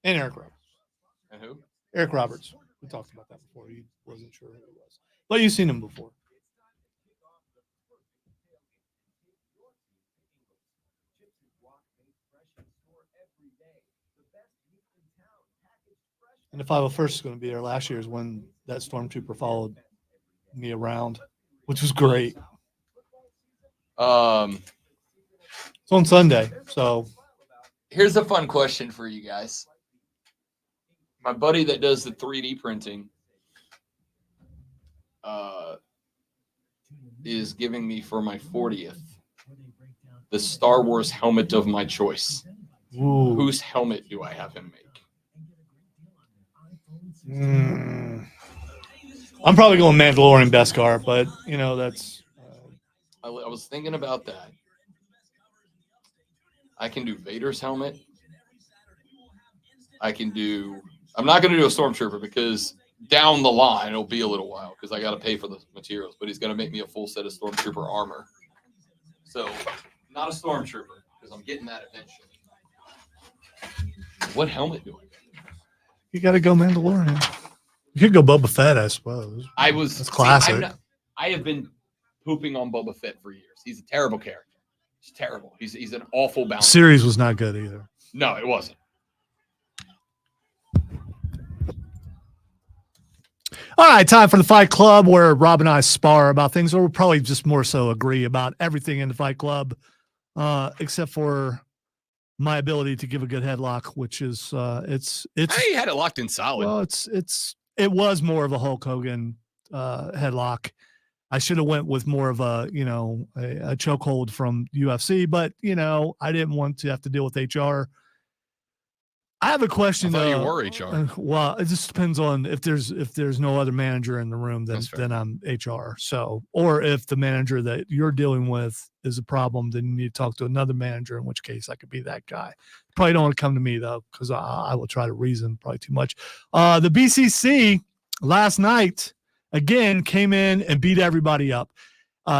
Speaker 2: And Eric Roberts.
Speaker 1: And who?
Speaker 2: Eric Roberts. We talked about that before. He wasn't sure who it was. But you've seen him before. And the 501st is going to be there. Last year is when that stormtrooper followed me around, which was great. It's on Sunday, so
Speaker 1: Here's a fun question for you guys. My buddy that does the 3D printing is giving me for my 40th the Star Wars helmet of my choice.
Speaker 2: Ooh.
Speaker 1: Whose helmet do I have him make?
Speaker 2: I'm probably going Mandalorian Beskar, but you know that's.
Speaker 1: I was thinking about that. I can do Vader's helmet. I'm not going to do a Stormtrooper because down the line it'll be a little while because I got to pay for the materials. But he's going to make me a full set of Stormtrooper armor. So not a Stormtrooper because I'm getting that eventually. What helmet do I get?
Speaker 2: You got to go Mandalorian. You could go Boba Fett, I suppose. That's classic.
Speaker 1: I have been pooping on Boba Fett for years. He's a terrible character. He's terrible. He's an awful bouncer.
Speaker 2: Series was not good either.
Speaker 1: No, it wasn't.
Speaker 2: All right, time for the Fight Club where Rob and I spar about things, or we'll probably just more so agree about everything in the Fight Club, except for my ability to give a good headlock, which is it's.
Speaker 1: I had it locked in solid.
Speaker 2: Well, it was more of a Hulk Hogan headlock. I should have went with more of a a chokehold from UFC, but I didn't want to have to deal with HR. I have a question.
Speaker 1: I thought you were HR.
Speaker 2: Well, it just depends on if there's no other manager in the room, then I'm HR. So, or if the manager that you're dealing with is a problem, then you need to talk to another manager. In which case, I could be that guy. Probably don't want to come to me though, because I will try to reason probably too much. The BCC last night again came in and beat everybody up.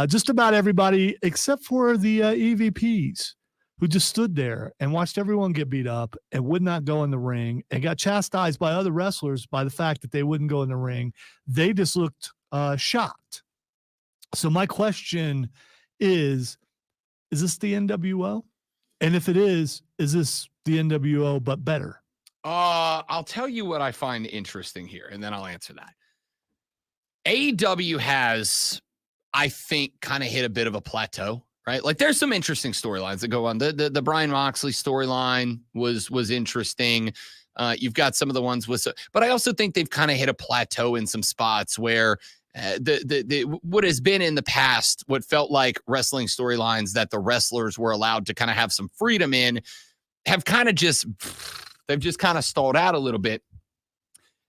Speaker 2: Just about everybody except for the EVPs, who just stood there and watched everyone get beat up and would not go in the ring and got chastised by other wrestlers by the fact that they wouldn't go in the ring. They just looked shocked. So my question is this the NWO? And if it is this the NWO but better?
Speaker 1: I'll tell you what I find interesting here, and then I'll answer that. AEW has, I think, kind of hit a bit of a plateau. Right, like there's some interesting storylines that go on. The Brian Moxley storyline was interesting. You've got some of the ones with, but I also think they've kind of hit a plateau in some spots where the what has been in the past, what felt like wrestling storylines that the wrestlers were allowed to kind of have some freedom in, have kind of they've just kind of stalled out a little bit.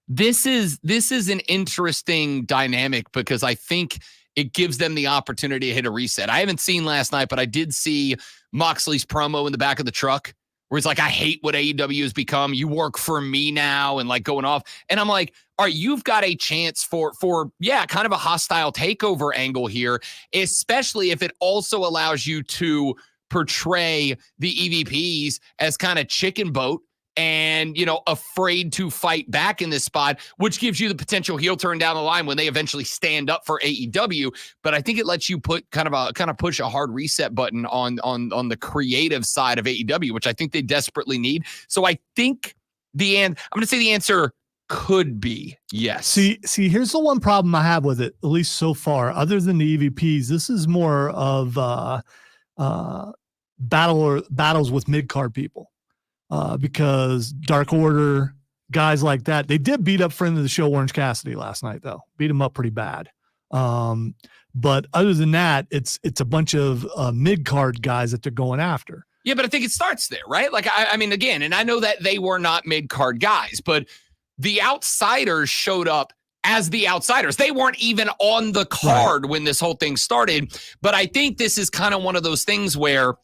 Speaker 1: This is an interesting dynamic because I think it gives them the opportunity to hit a reset. I haven't seen last night, but I did see Moxley's promo in the back of the truck where he's like, I hate what AEW has become. You work for me now, and like going off. And I'm like, all right, you've got a chance for kind of a hostile takeover angle here, especially if it also allows you to portray the EVPs as kind of chicken boat and, afraid to fight back in this spot, which gives you the potential heel turn down the line when they eventually stand up for AEW. But I think it lets you put kind of push a hard reset button on the creative side of AEW, which I think they desperately need. So I think I'm going to say the answer could be yes.
Speaker 2: See, here's the one problem I have with it, at least so far, other than the EVPs. This is more of battles with mid-card people. Because Dark Order, guys like that, they did beat up friend of the show Orange Cassidy last night, though. Beat him up pretty bad. But other than that, it's a bunch of mid-card guys that they're going after.
Speaker 1: Yeah, but I think it starts there, right? Like, I mean, again, and I know that they were not mid-card guys, but the outsiders showed up as the outsiders. They weren't even on the card when this whole thing started. But I think this is kind of one of those things where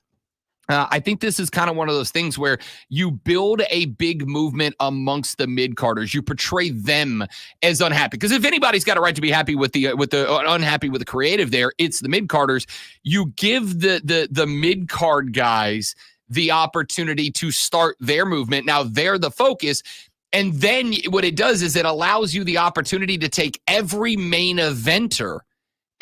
Speaker 1: you build a big movement amongst the mid-carders. You portray them as unhappy. Because if anybody's got a right to be happy with the unhappy with the creative there, it's the mid-carders. You give the mid-card guys the opportunity to start their movement. Now they're the focus. And then what it does is it allows you the opportunity to take every main eventer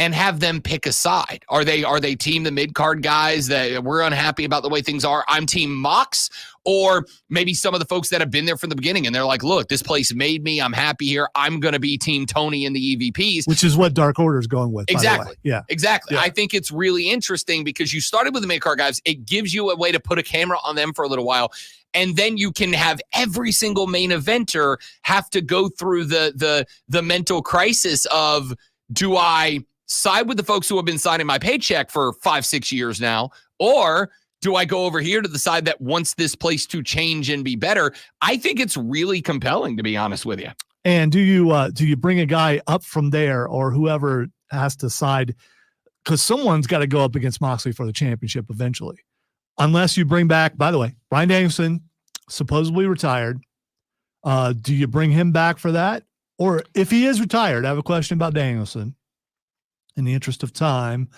Speaker 1: and have them pick a side. Are they team the mid-card guys that we're unhappy about the way things are? I'm team Mox, or maybe some of the folks that have been there from the beginning and they're like, look, this place made me. I'm happy here. I'm going to be team Tony in the EVPs.
Speaker 2: Which is what Dark Order is going with.
Speaker 1: Exactly.
Speaker 2: By the way. Yeah.
Speaker 1: Exactly.
Speaker 2: Yeah.
Speaker 1: I think it's really interesting because you started with the mid-card guys. It gives you a way to put a camera on them for a little while. And then you can have every single main eventer have to go through the mental crisis of, do I side with the folks who have been signing my paycheck for 5-6 years now, or do I go over here to the side that wants this place to change and be better? I think it's really compelling, to be honest with you.
Speaker 2: And do you bring a guy up from there, or whoever has to side, because someone's got to go up against Moxley for the championship eventually, unless you bring back, by the way, Bryan Danielson, supposedly retired. Do you bring him back for that? Or if he is retired, I have a question about Danielson. In the interest of time,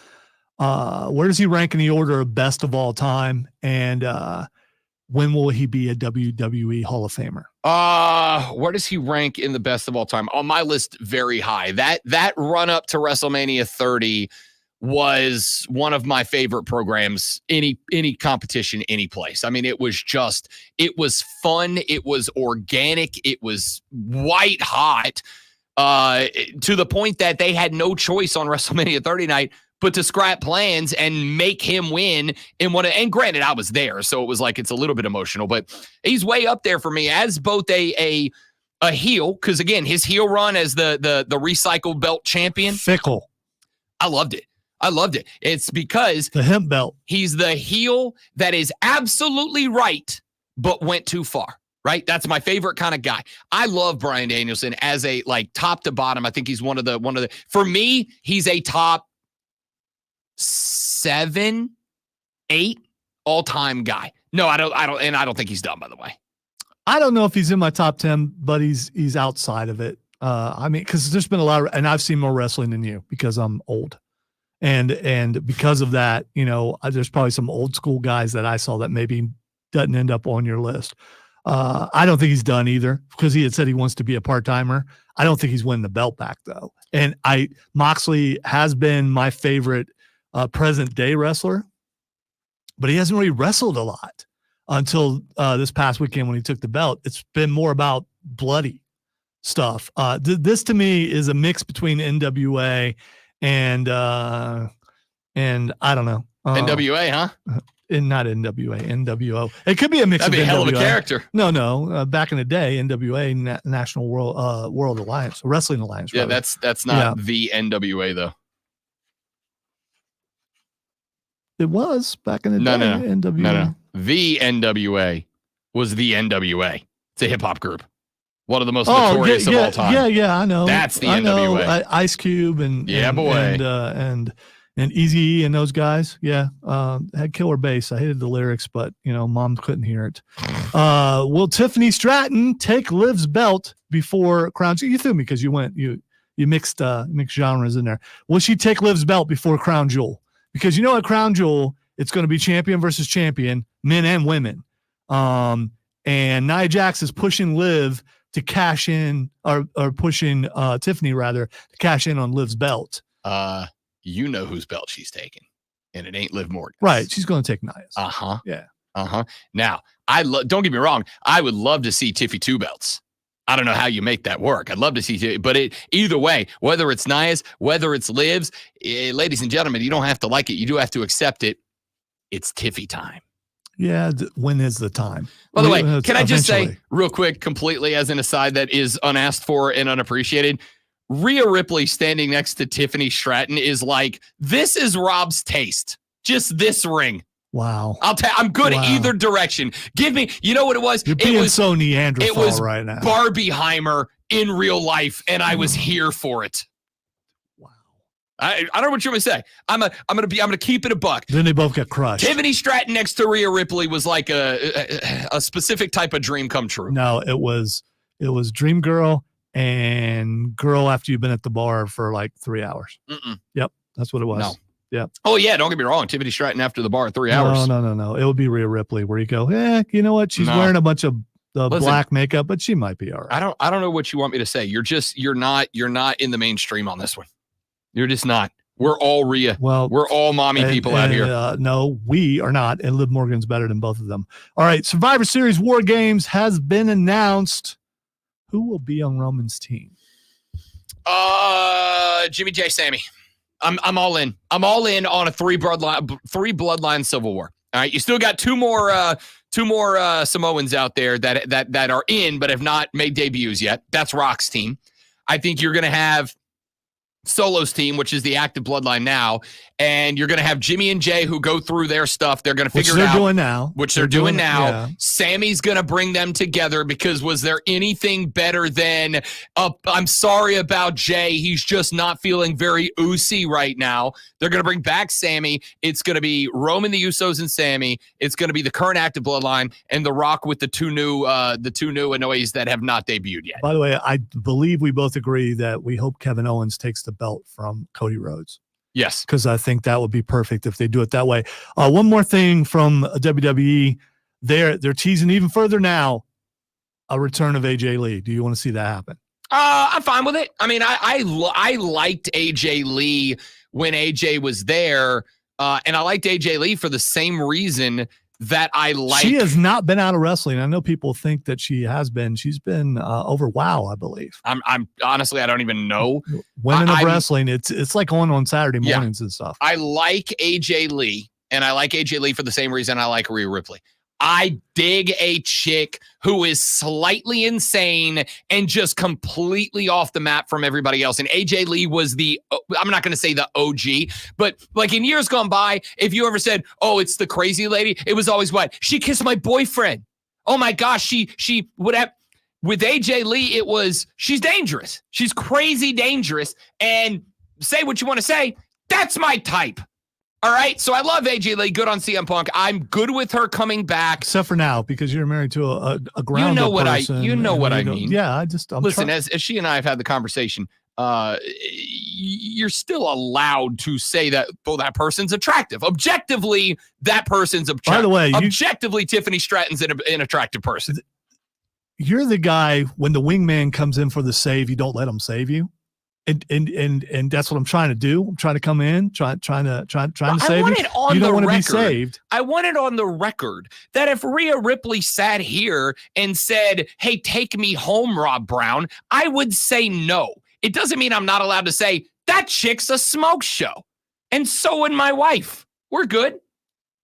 Speaker 2: where does he rank in the order of best of all time? And when will he be a WWE Hall of Famer?
Speaker 1: Where does he rank in the best of all time? On my list, very high. That run up to WrestleMania 30 was one of my favorite programs, any competition, any place. I mean, it was fun. It was organic. It was white hot. To the point that they had no choice on WrestleMania 30 night but to scrap plans and make him win in one. And granted, I was there, so it was like it's a little bit emotional, but he's way up there for me as both a heel, because again, his heel run as the recycled belt champion.
Speaker 2: Fickle.
Speaker 1: I loved it. It's because
Speaker 2: the hemp belt.
Speaker 1: He's the heel that is absolutely right, but went too far. Right? That's my favorite kind of guy. I love Bryan Danielson as a, like, top to bottom. I think he's one of the, for me, he's a top 7, 8 all-time guy. No, I don't think he's done, by the way.
Speaker 2: I don't know if he's in my top 10, but he's outside of it. I mean, because there's been a lot of, and I've seen more wrestling than you because I'm old. And because of that, there's probably some old school guys that I saw that maybe doesn't end up on your list. I don't think he's done either, because he had said he wants to be a part-timer. I don't think he's winning the belt back, though. And Moxley has been my favorite present day wrestler, but he hasn't really wrestled a lot until this past weekend when he took the belt. It's been more about bloody stuff. This to me is a mix between NWA and I don't know.
Speaker 1: NWA, huh?
Speaker 2: And not NWA, NWO. It could be a mix.
Speaker 1: That'd be
Speaker 2: of
Speaker 1: a hell of a
Speaker 2: NWA.
Speaker 1: character.
Speaker 2: No. Back in the day, NWA, National World Alliance, Wrestling Alliance.
Speaker 1: Yeah,
Speaker 2: rather.
Speaker 1: that's not the NWA though.
Speaker 2: It was back in the day. NWA.
Speaker 1: No. The NWA was the NWA. It's a hip hop group. One of the most notorious of all time.
Speaker 2: Yeah, I know.
Speaker 1: That's the NWA.
Speaker 2: Know, Ice Cube and Eazy-E and those guys. Yeah. Had killer bass. I hated the lyrics, but mom couldn't hear it. Will Tiffany Stratton take Liv's belt before Crown Jewel? You threw me because you mixed genres in there. Will she take Liv's belt before Crown Jewel? Because at Crown Jewel, it's going to be champion versus champion, men and women. And Nia Jax is pushing Liv to cash in, or pushing Tiffany rather to cash in on Liv's belt.
Speaker 1: You know whose belt she's taking, and it ain't Liv Morgan.
Speaker 2: Right. She's going to take Nia's.
Speaker 1: Yeah. Now, don't get me wrong. I would love to see Tiffy 2 belts. I don't know how you make that work. I'd love to see, but either way, whether it's Nia's, whether it's Liv's, ladies and gentlemen, you don't have to like it. You do have to accept it. It's Tiffy time.
Speaker 2: Yeah. When is the time?
Speaker 1: By the way, can I just say real quick, completely as an aside that is unasked for and unappreciated, Rhea Ripley standing next to Tiffany Stratton is like, this is Rob's taste. Just this ring.
Speaker 2: Wow.
Speaker 1: I'm good either direction. Give me, you know what it was?
Speaker 2: You're being so Neanderthal
Speaker 1: it was
Speaker 2: right now.
Speaker 1: Barbieheimer in real life, and I was here for it.
Speaker 2: Wow.
Speaker 1: I don't know what you're gonna say. I'm gonna keep it a buck.
Speaker 2: Then they both got crushed.
Speaker 1: Tiffany Stratton next to Rhea Ripley was like a specific type of dream come true.
Speaker 2: No, it was Dream Girl and Girl after you've been at the bar for like 3 hours.
Speaker 1: Mm-mm.
Speaker 2: Yep, that's what it was.
Speaker 1: No.
Speaker 2: Yep.
Speaker 1: Oh yeah, don't get me wrong. Tiffany Stratton after the bar 3 hours.
Speaker 2: No. It would be Rhea Ripley where you go, you know what? She's
Speaker 1: No.
Speaker 2: wearing a bunch of
Speaker 1: Listen,
Speaker 2: black makeup, but she might be all right.
Speaker 1: I don't know what you want me to say. You're not in the mainstream on this one. You're just not. We're all Rhea.
Speaker 2: Well,
Speaker 1: we're all mommy people out here.
Speaker 2: No, we are not. And Liv Morgan's better than both of them. All right. Survivor Series War Games has been announced. Who will be on Roman's team?
Speaker 1: Jimmy J. Sammy. I'm all in. I'm all in on a three bloodline civil war. All right. You still got two more Samoans out there that are in but have not made debuts yet. That's Rock's team. I think you're gonna have Solo's team, which is the active bloodline now, and you're going to have Jimmy and Jay who go through their stuff. They're going to figure it out. Which they're doing now.
Speaker 2: Yeah.
Speaker 1: Sammy's going to bring them together because was there anything better than, I'm sorry about Jay. He's just not feeling very oozy right now. They're going to bring back Sammy. It's going to be Roman, the Usos, and Sammy. It's going to be the current active bloodline and The Rock with the two new Anoa'i that have not debuted yet.
Speaker 2: By the way, I believe we both agree that we hope Kevin Owens takes the belt from Cody Rhodes.
Speaker 1: Yes.
Speaker 2: Because I think that would be perfect if they do it that way. One more thing from WWE. They're teasing even further now a return of AJ Lee. Do you want to see that happen?
Speaker 1: I'm fine with it. I mean, I liked AJ Lee when AJ was there, and I liked AJ Lee for the same reason that I like.
Speaker 2: She has not been out of wrestling. I know people think that she has been. She's been over WOW, I believe.
Speaker 1: I'm honestly, I don't even know.
Speaker 2: Women of wrestling, it's like on Saturday mornings and stuff.
Speaker 1: I like AJ Lee, and I like AJ Lee for the same reason I like Rhea Ripley. I dig a chick who is slightly insane and just completely off the map from everybody else. And AJ Lee was I'm not going to say the OG, but like in years gone by, if you ever said, oh, it's the crazy lady, it was always what? She kissed my boyfriend. Oh my gosh, she would have. With AJ Lee, it was, she's dangerous. She's crazy dangerous. And say what you want to say, that's my type. All right, so I love AJ Lee. Good on CM Punk. I'm good with her coming back,
Speaker 2: except for now because you're married to a grounded person.
Speaker 1: You know what I mean.
Speaker 2: Yeah, I'm
Speaker 1: listen. As she and I have had the conversation, you're still allowed to say that. Well, that person's attractive. Objectively, that person's attractive.
Speaker 2: By the way,
Speaker 1: objectively, Tiffany Stratton's an attractive person.
Speaker 2: You're the guy when the wingman comes in for the save, you don't let him save you. And that's what I'm trying to do. I'm trying to come in, trying to save you. You don't want to be saved.
Speaker 1: I want it on the record that if Rhea Ripley sat here and said, "Hey, take me home, Rob Brown," I would say no. It doesn't mean I'm not allowed to say that chick's a smoke show. And so would my wife. We're good.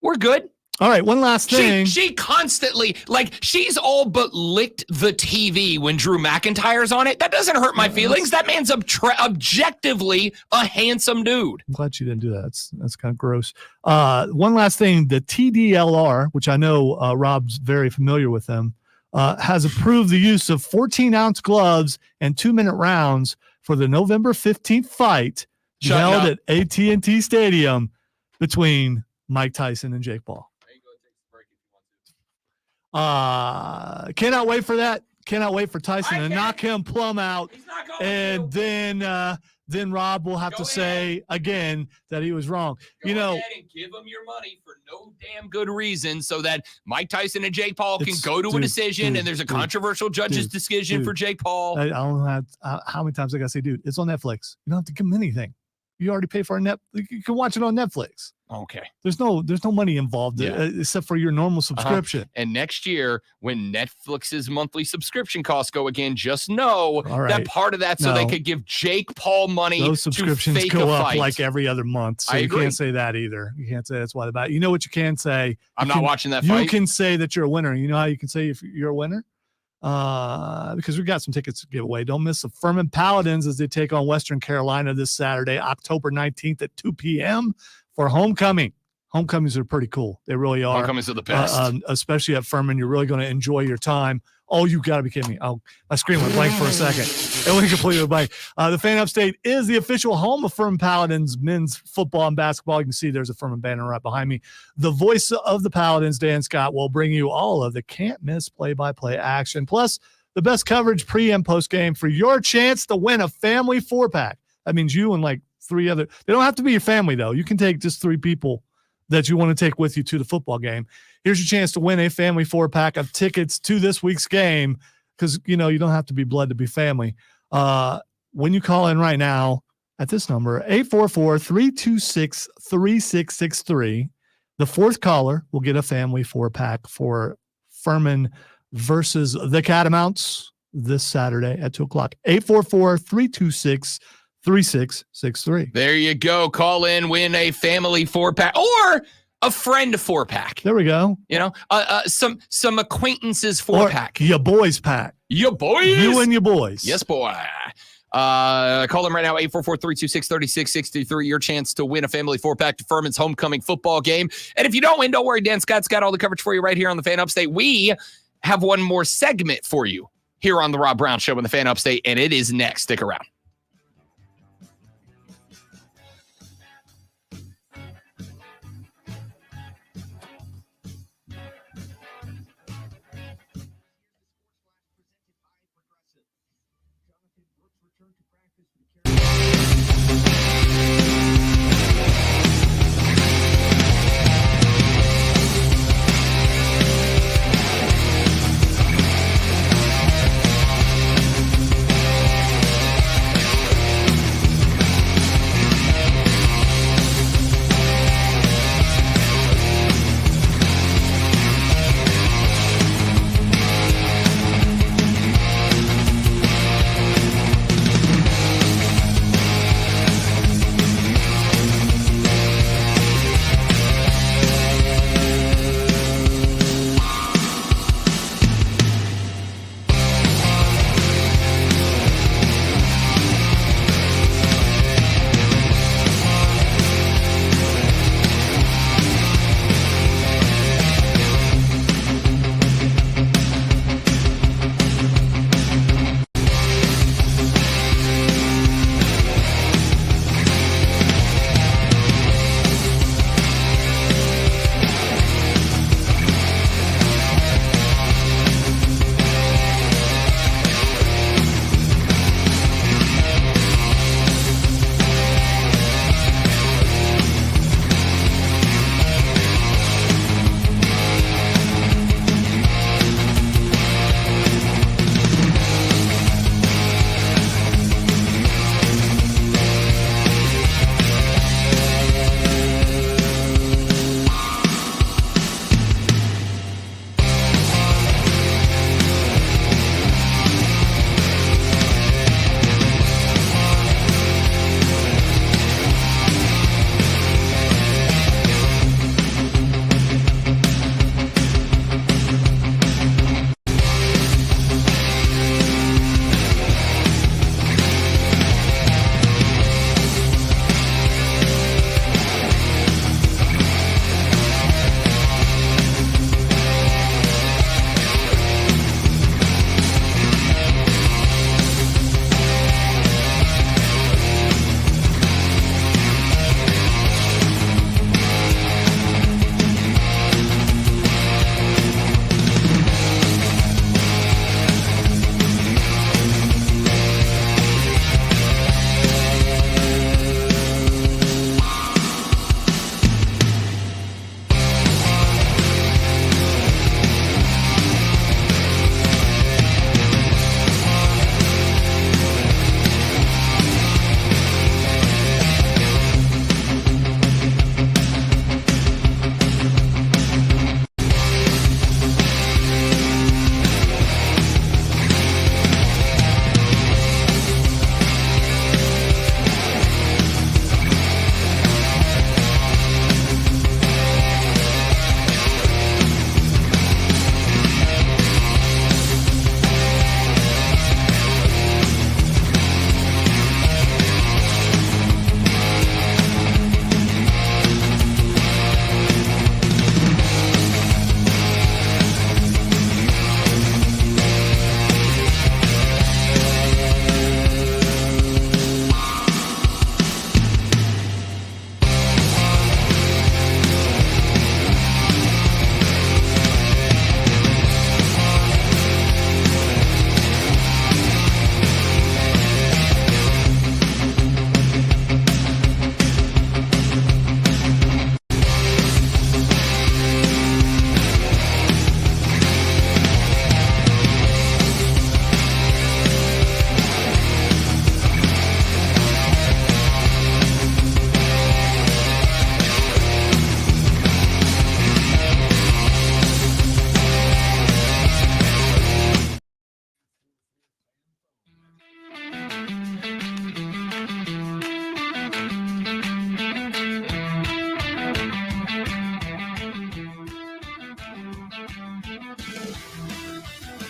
Speaker 1: We're good.
Speaker 2: All right, one last thing.
Speaker 1: She constantly, like, she's all but licked the TV when Drew McIntyre's on it. That doesn't hurt my feelings. That man's objectively a handsome dude.
Speaker 2: I'm glad you didn't do that. That's kind of gross. One last thing. The TDLR, which I know Rob's very familiar with them, has approved the use of 14-ounce gloves and 2-minute rounds for the November 15th fight held at AT&T Stadium between Mike Tyson and Jake Paul. Cannot wait for that. Cannot wait for Tyson to knock him plumb out. And then Rob will have to say again that he was wrong.
Speaker 1: Go ahead and give them your money for no damn good reason so that Mike Tyson and Jake Paul can go to a decision and there's a controversial judge's decision for Jake Paul.
Speaker 2: I don't know how many times I got to say, dude, it's on Netflix. You don't have to give him anything. You already pay for you can watch it on Netflix.
Speaker 1: Okay.
Speaker 2: There's no money involved except for your normal subscription.
Speaker 1: And next year, when Netflix's monthly subscription costs go again, just know that part of that they could give Jake Paul money.
Speaker 2: Those subscriptions
Speaker 1: to fake
Speaker 2: go
Speaker 1: a
Speaker 2: up
Speaker 1: fight.
Speaker 2: like every other month. So you can't say that either. You can't say that's why about. You know what you can say?
Speaker 1: I'm not watching that
Speaker 2: you
Speaker 1: fight.
Speaker 2: You can say that you're a winner. You know how you can say if you're a winner? Because we got some tickets to give away. Don't miss the Furman Paladins as they take on Western Carolina this Saturday, October 19th at 2 p.m. for homecoming. Homecomings are pretty cool. They really are.
Speaker 1: Homecomings are the best.
Speaker 2: Especially at Furman. You're really going to enjoy your time Oh, you got to be kidding me. Oh, my screen went blank for a second. It went completely blank. The Fan Upstate is the official home of Furman Paladins men's football and basketball. You can see there's a Furman banner right behind me. The voice of the Paladins, Dan Scott, will bring you all of the can't-miss play-by-play action, plus the best coverage pre- and post-game for your chance to win a family 4-pack. That means you and like 3 other – they don't have to be your family, though. You can take just 3 people that you want to take with you to the football game. Here's your chance to win a family 4-pack of tickets to this week's game because, you don't have to be blood to be family. When you call in right now at this number, 844-326-3663, the 4th caller will get a family 4-pack for Furman versus the Catamounts this Saturday at 2 o'clock. 844-326-3663.
Speaker 1: There you go. Call in, win a family 4-pack or a friend 4-pack.
Speaker 2: There we go.
Speaker 1: Some acquaintances
Speaker 2: Or
Speaker 1: 4-pack.
Speaker 2: your boys pack.
Speaker 1: Your boys.
Speaker 2: You and your boys.
Speaker 1: Yes, boy. Call them right now, 844-326-3663. Your chance to win a family 4-pack to Furman's homecoming football game. And if you don't win, don't worry. Dan Scott's got all the coverage for you right here on the Fan Upstate. We have one more segment for you here on the Rob Brown Show on the Fan Upstate, and it is next. Stick around.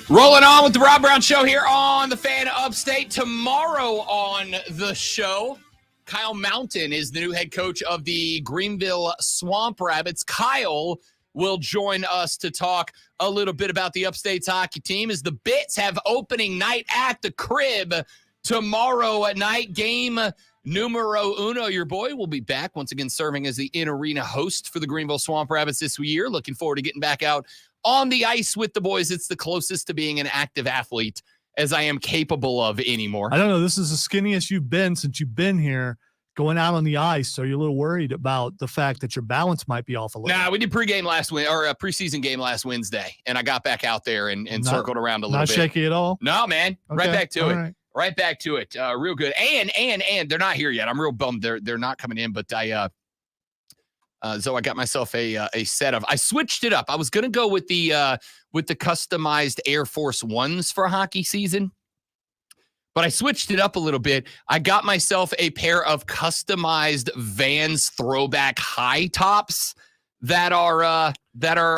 Speaker 1: Rolling on with the Rob Brown Show here on the Fan Upstate. Tomorrow on the show, Kyle Mountain is the new head coach of the Greenville Swamp Rabbits. Kyle will join us to talk a little bit about the Upstate's hockey team as the Bits have opening night at the Crib tomorrow at night. Game numero uno. Your boy will be back once again serving as the in-arena host for the Greenville Swamp Rabbits this year. Looking forward to getting back out on the ice with the boys. It's the closest to being an active athlete as I am capable of anymore.
Speaker 2: I don't know. This is the skinniest you've been since you've been here going out on the ice. So you're a little worried about the fact that your balance might be off a little.
Speaker 1: Nah, we did pregame a preseason game last Wednesday, and I got back out there and circled around a little bit.
Speaker 2: Not shaky at all?
Speaker 1: No, man.
Speaker 2: Okay,
Speaker 1: Right back to
Speaker 2: all
Speaker 1: it.
Speaker 2: right.
Speaker 1: Right back to it. Real good. And they're not here yet. I'm real bummed they're not coming in, but so I got myself a set of. I switched it up. I was gonna go with the customized Air Force Ones for hockey season, but I switched it up a little bit. I got myself a pair of customized Vans throwback high tops that are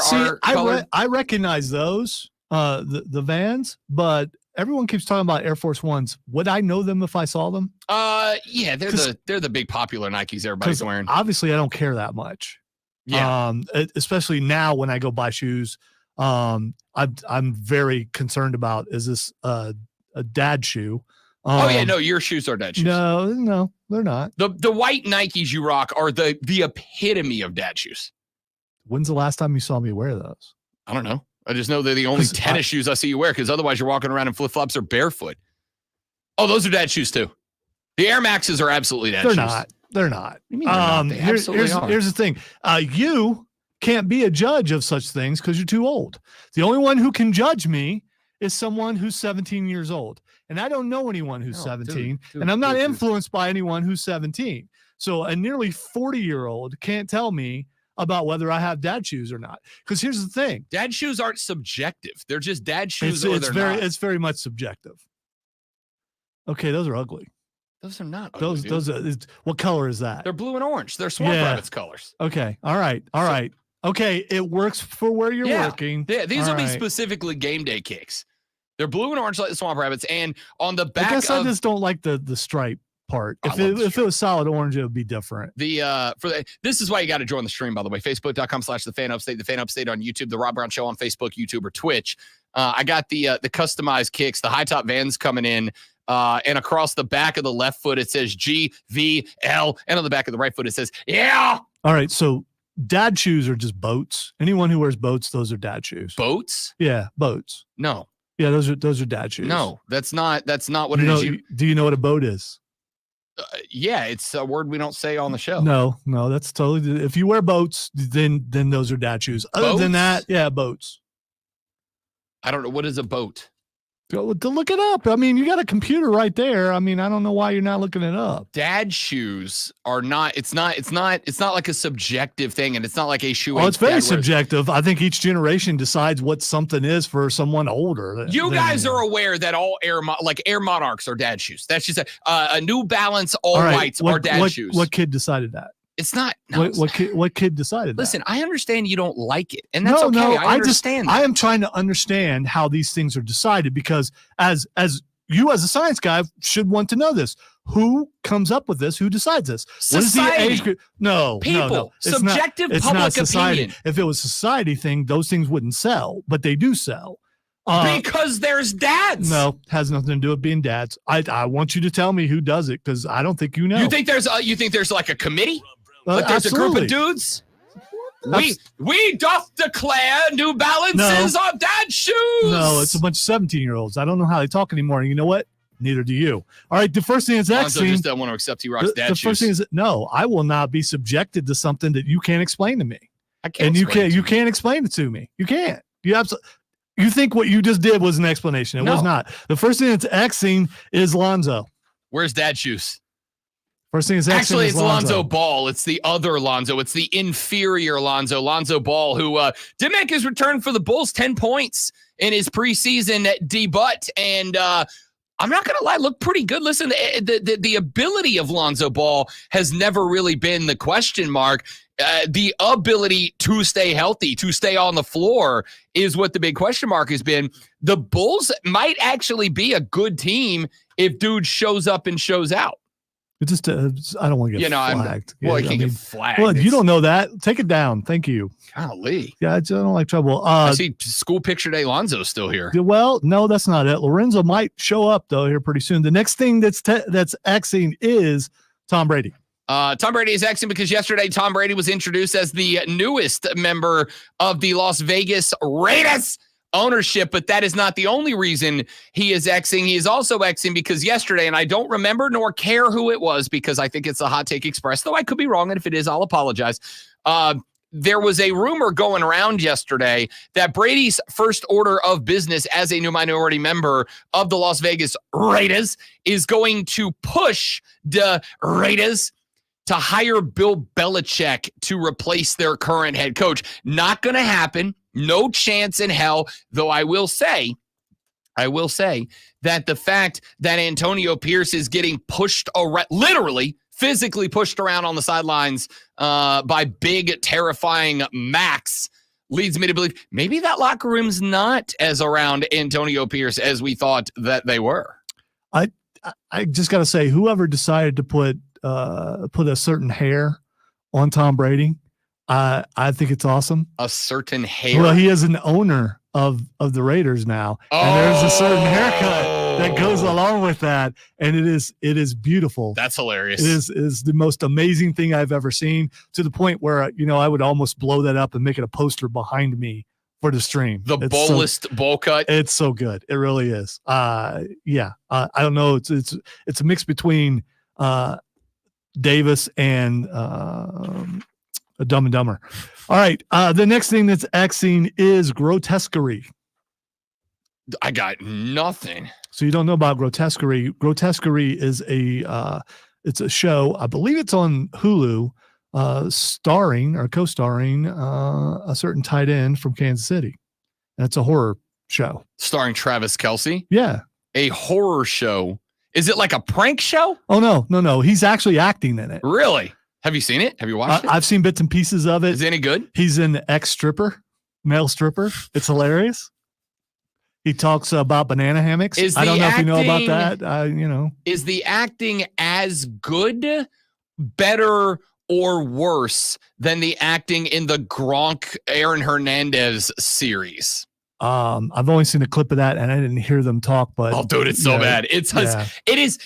Speaker 2: See,
Speaker 1: colored.
Speaker 2: I recognize those the Vans, but everyone keeps talking about Air Force Ones. Would I know them if I saw them?
Speaker 1: Yeah, they're the big popular Nikes everybody's wearing.
Speaker 2: Obviously, I don't care that much.
Speaker 1: Yeah.
Speaker 2: Especially now when I go buy shoes, I'm very concerned about, is this a dad shoe?
Speaker 1: No, your shoes are dad shoes.
Speaker 2: No, they're not.
Speaker 1: The white Nikes you rock are the epitome of dad shoes.
Speaker 2: When's the last time you saw me wear those?
Speaker 1: I don't know. I just know they're the only tennis shoes I see you wear, because otherwise you're walking around in flip-flops or barefoot. Oh, those are dad shoes too. The Air Maxes are absolutely dad shoes.
Speaker 2: They're not.
Speaker 1: What do you mean they're not? They absolutely are.
Speaker 2: Here's the thing. You can't be a judge of such things because you're too old. The only one who can judge me is someone who's 17 years old. And I don't know anyone who's 17. And I'm not influenced by anyone who's 17. So a nearly 40-year-old can't tell me about whether I have dad shoes or not. Because here's the thing.
Speaker 1: Dad shoes aren't subjective. They're just dad shoes or they're not.
Speaker 2: It's very much subjective. Okay, those are ugly.
Speaker 1: Those are not
Speaker 2: ugly. Those are, what color is that?
Speaker 1: They're blue and orange. They're Swamp Rabbits colors.
Speaker 2: Okay. All right. Okay, it works for where you're working.
Speaker 1: Yeah, these
Speaker 2: All
Speaker 1: will be
Speaker 2: right.
Speaker 1: specifically game day kicks. They're blue and orange like the Swamp Rabbits, and on the back
Speaker 2: I guess I just don't like the stripe part. If it was solid orange, it would be different.
Speaker 1: This is why you got to join the stream, by the way. Facebook.com/TheFanUpstate, The Fan Upstate on YouTube, The Rob Brown Show on Facebook, YouTube, or Twitch. I got the customized kicks, the high top Vans coming in, and across the back of the left foot it says GVL, and on the back of the right foot it says yeah.
Speaker 2: All right, so dad shoes are just boats. Anyone who wears boats, those are dad shoes.
Speaker 1: Boats?
Speaker 2: Yeah, boats.
Speaker 1: No.
Speaker 2: Yeah, those are dad shoes.
Speaker 1: No, that's not what it is.
Speaker 2: Do you know what a boat is?
Speaker 1: Yeah, it's a word we don't say on the show.
Speaker 2: No, that's totally. If you wear boats, then those are dad shoes. Other than that, yeah, boats.
Speaker 1: I don't know. What is a boat?
Speaker 2: To look it up. I mean, you got a computer right there. I mean, I don't know why you're not looking it up.
Speaker 1: Dad shoes are not. It's not like a subjective thing, and it's not like a shoe.
Speaker 2: Well, it's very subjective. I think each generation decides what something is for someone older.
Speaker 1: You guys are aware that all Air Monarchs are dad shoes. That's just a New Balance all whites are dad shoes.
Speaker 2: What kid decided that?
Speaker 1: It's not. No,
Speaker 2: what kid decided that?
Speaker 1: Listen, I understand you don't like it, and that's okay. I understand.
Speaker 2: I am trying to understand how these things are decided, because as you as a science guy should want to know this. Who comes up with this? Who decides this?
Speaker 1: Society.
Speaker 2: What is the age group? No,
Speaker 1: people.
Speaker 2: No. It's
Speaker 1: Subjective
Speaker 2: it's
Speaker 1: public
Speaker 2: not society.
Speaker 1: opinion.
Speaker 2: If it was a society thing, those things wouldn't sell, but they do sell.
Speaker 1: Because there's dads.
Speaker 2: No, has nothing to do with being dads. I want you to tell me who does it, because I don't think you know.
Speaker 1: You think there's like a committee? Like there's
Speaker 2: absolutely.
Speaker 1: a group of dudes? We doth declare New Balances are dad shoes.
Speaker 2: No, it's a bunch of 17-year-olds. I don't know how they talk anymore. And you know what? Neither do you. All right, the first thing is
Speaker 1: Lonzo just doesn't want to accept T-Rock's dad
Speaker 2: the
Speaker 1: shoes.
Speaker 2: first thing is no, I will not be subjected to something that you can't explain to me.
Speaker 1: I can't.
Speaker 2: And you can't explain it to me. You can't. You think what you just did was an explanation. It was not. The first thing that's Xing is Lonzo.
Speaker 1: Where's dad shoes?
Speaker 2: First thing is
Speaker 1: actually
Speaker 2: is
Speaker 1: it's Lonzo Ball. It's the other Lonzo. It's the inferior Lonzo. Lonzo Ball, who did make his return for the Bulls, 10 points in his preseason debut, and I'm not gonna lie, looked pretty good. Listen, the ability of Lonzo Ball has never really been the question mark. The ability to stay healthy, to stay on the floor is what the big question mark has been. The Bulls might actually be a good team if dude shows up and shows out.
Speaker 2: It just, I don't want to get flagged.
Speaker 1: Well, I
Speaker 2: Yeah,
Speaker 1: can't get flagged.
Speaker 2: Well, you don't know that. Take it down. Thank you.
Speaker 1: Golly.
Speaker 2: Yeah, I don't like trouble.
Speaker 1: I see school picture day Lonzo's still here.
Speaker 2: Well, no, that's not it. Lorenzo might show up though here pretty soon. The next thing that's Xing is Tom Brady.
Speaker 1: Tom Brady is Xing because yesterday Tom Brady was introduced as the newest member of the Las Vegas Raiders ownership, but that is not the only reason he is Xing. He is also Xing because yesterday, and I don't remember nor care who it was because I think it's the Hot Take Express, though I could be wrong, and if it is, I'll apologize. There was a rumor going around yesterday that Brady's first order of business as a new minority member of the Las Vegas Raiders is going to push the Raiders to hire Bill Belichick to replace their current head coach. Not going to happen. No chance in hell, though I will say that the fact that Antonio Pierce is getting pushed around, literally, physically pushed around on the sidelines by big, terrifying Max leads me to believe maybe that locker room's not as around Antonio Pierce as we thought that they were.
Speaker 2: I just got to say, whoever decided to put a certain hair on Tom Brady, I think it's awesome.
Speaker 1: A certain hair.
Speaker 2: Well, he is an owner of the Raiders now, and there's a certain haircut that goes along with that, and it is beautiful.
Speaker 1: That's hilarious.
Speaker 2: It is the most amazing thing I've ever seen, to the point where I would almost blow that up and make it a poster behind me for the stream.
Speaker 1: The boldest bowl cut.
Speaker 2: It's so good. It really is. I don't know. It's a mix between Davis and Dumb and Dumber. All right. The next thing that's Xing is Grotesquerie.
Speaker 1: I got nothing.
Speaker 2: So you don't know about Grotesquerie. Grotesquerie is it's a show. I believe it's on Hulu, starring or co-starring a certain tight end from Kansas City. And it's a horror show.
Speaker 1: Starring Travis Kelce?
Speaker 2: Yeah.
Speaker 1: A horror show. Is it like a prank show?
Speaker 2: Oh, no. He's actually acting in it.
Speaker 1: Really? Have you seen it? Have you watched it?
Speaker 2: I've seen bits and pieces of it.
Speaker 1: Is it any good?
Speaker 2: He's an ex-stripper, male stripper. It's hilarious. He talks about banana hammocks. I don't know if you know about that.
Speaker 1: Is the acting as good, better, or worse than the acting in the Gronk Aaron Hernandez series?
Speaker 2: I've only seen a clip of that, and I didn't hear them talk. But
Speaker 1: oh, dude, it's so bad. It is.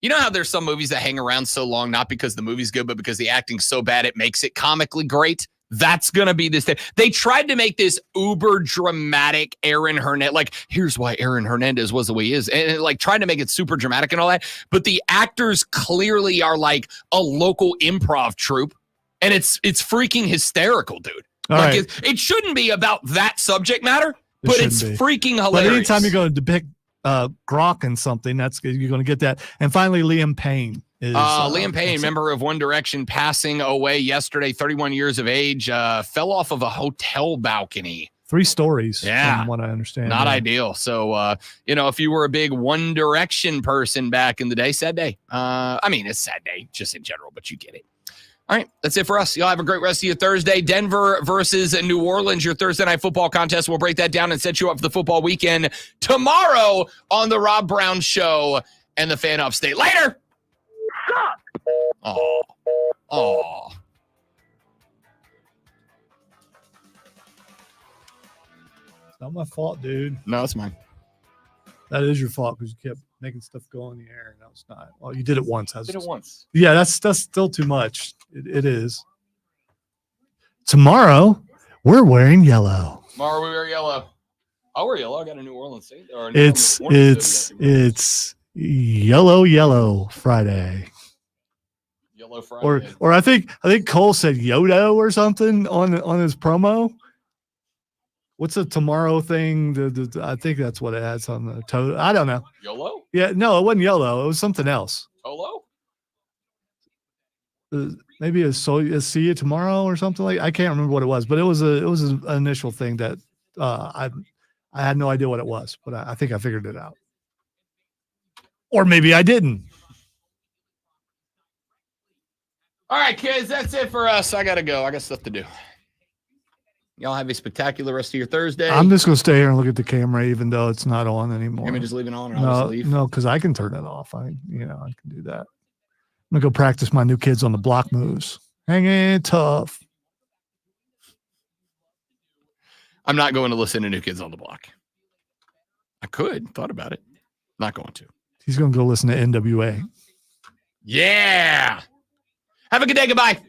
Speaker 1: You know how there's some movies that hang around so long, not because the movie's good, but because the acting's so bad it makes it comically great? That's going to be this thing. They tried to make this uber dramatic Aaron Hernandez. Like, here's why Aaron Hernandez was the way he is. And like trying to make it super dramatic and all that. But the actors clearly are like a local improv troupe. And it's freaking hysterical, dude.
Speaker 2: All
Speaker 1: like
Speaker 2: right.
Speaker 1: it shouldn't be about that subject matter, but it's freaking hilarious.
Speaker 2: But anytime you're going to depict Gronk in something, you're going to get that. And finally, Liam Payne.
Speaker 1: Liam Payne, member of One Direction, passing away yesterday, 31 years of age, fell off of a hotel balcony.
Speaker 2: 3 stories,
Speaker 1: yeah,
Speaker 2: from what I understand.
Speaker 1: Not ideal. So, if you were a big One Direction person back in the day, sad day. It's sad day just in general, but you get it. All right, that's it for us. Y'all have a great rest of your Thursday. Denver versus New Orleans, your Thursday night football contest. We'll break that down and set you up for the football weekend tomorrow on the Rob Brown Show and the Fan Upstate. Later. Oh.
Speaker 2: It's not my fault, dude.
Speaker 1: No, it's mine.
Speaker 2: That is your fault because you kept making stuff go in the air, and that was not. Well, you did it once.
Speaker 1: Did it once.
Speaker 2: Yeah, that's still too much. It is. Tomorrow, we're wearing yellow.
Speaker 1: Tomorrow we wear yellow. I'll wear yellow. I got a New Orleans thing.
Speaker 2: It's yellow Friday.
Speaker 1: Yellow Friday.
Speaker 2: Or I think Cole said Yodo or something on his promo. What's the tomorrow thing? I think that's what it has on the toe. I don't know.
Speaker 1: YOLO?
Speaker 2: Yeah, no, it wasn't YOLO. It was something else.
Speaker 1: Tolo?
Speaker 2: Maybe a see you tomorrow or something like. I can't remember what it was, but it was an initial thing that I had no idea what it was, but I think I figured it out. Or maybe I didn't.
Speaker 1: All right, kids, that's it for us. I got to go. I got stuff to do. Y'all have a spectacular rest of your Thursday.
Speaker 2: I'm just gonna stay here and look at the camera, even though it's not on anymore.
Speaker 1: You want me to just leave it on, or I'll just leave?
Speaker 2: No, because I can turn it off. I can do that. I'm gonna go practice my new kids on the block moves. Hanging tough.
Speaker 1: I'm not going to listen to New Kids on the Block. I could. Thought about it. Not going to.
Speaker 2: He's gonna go listen to NWA.
Speaker 1: Yeah. Have a good day. Goodbye.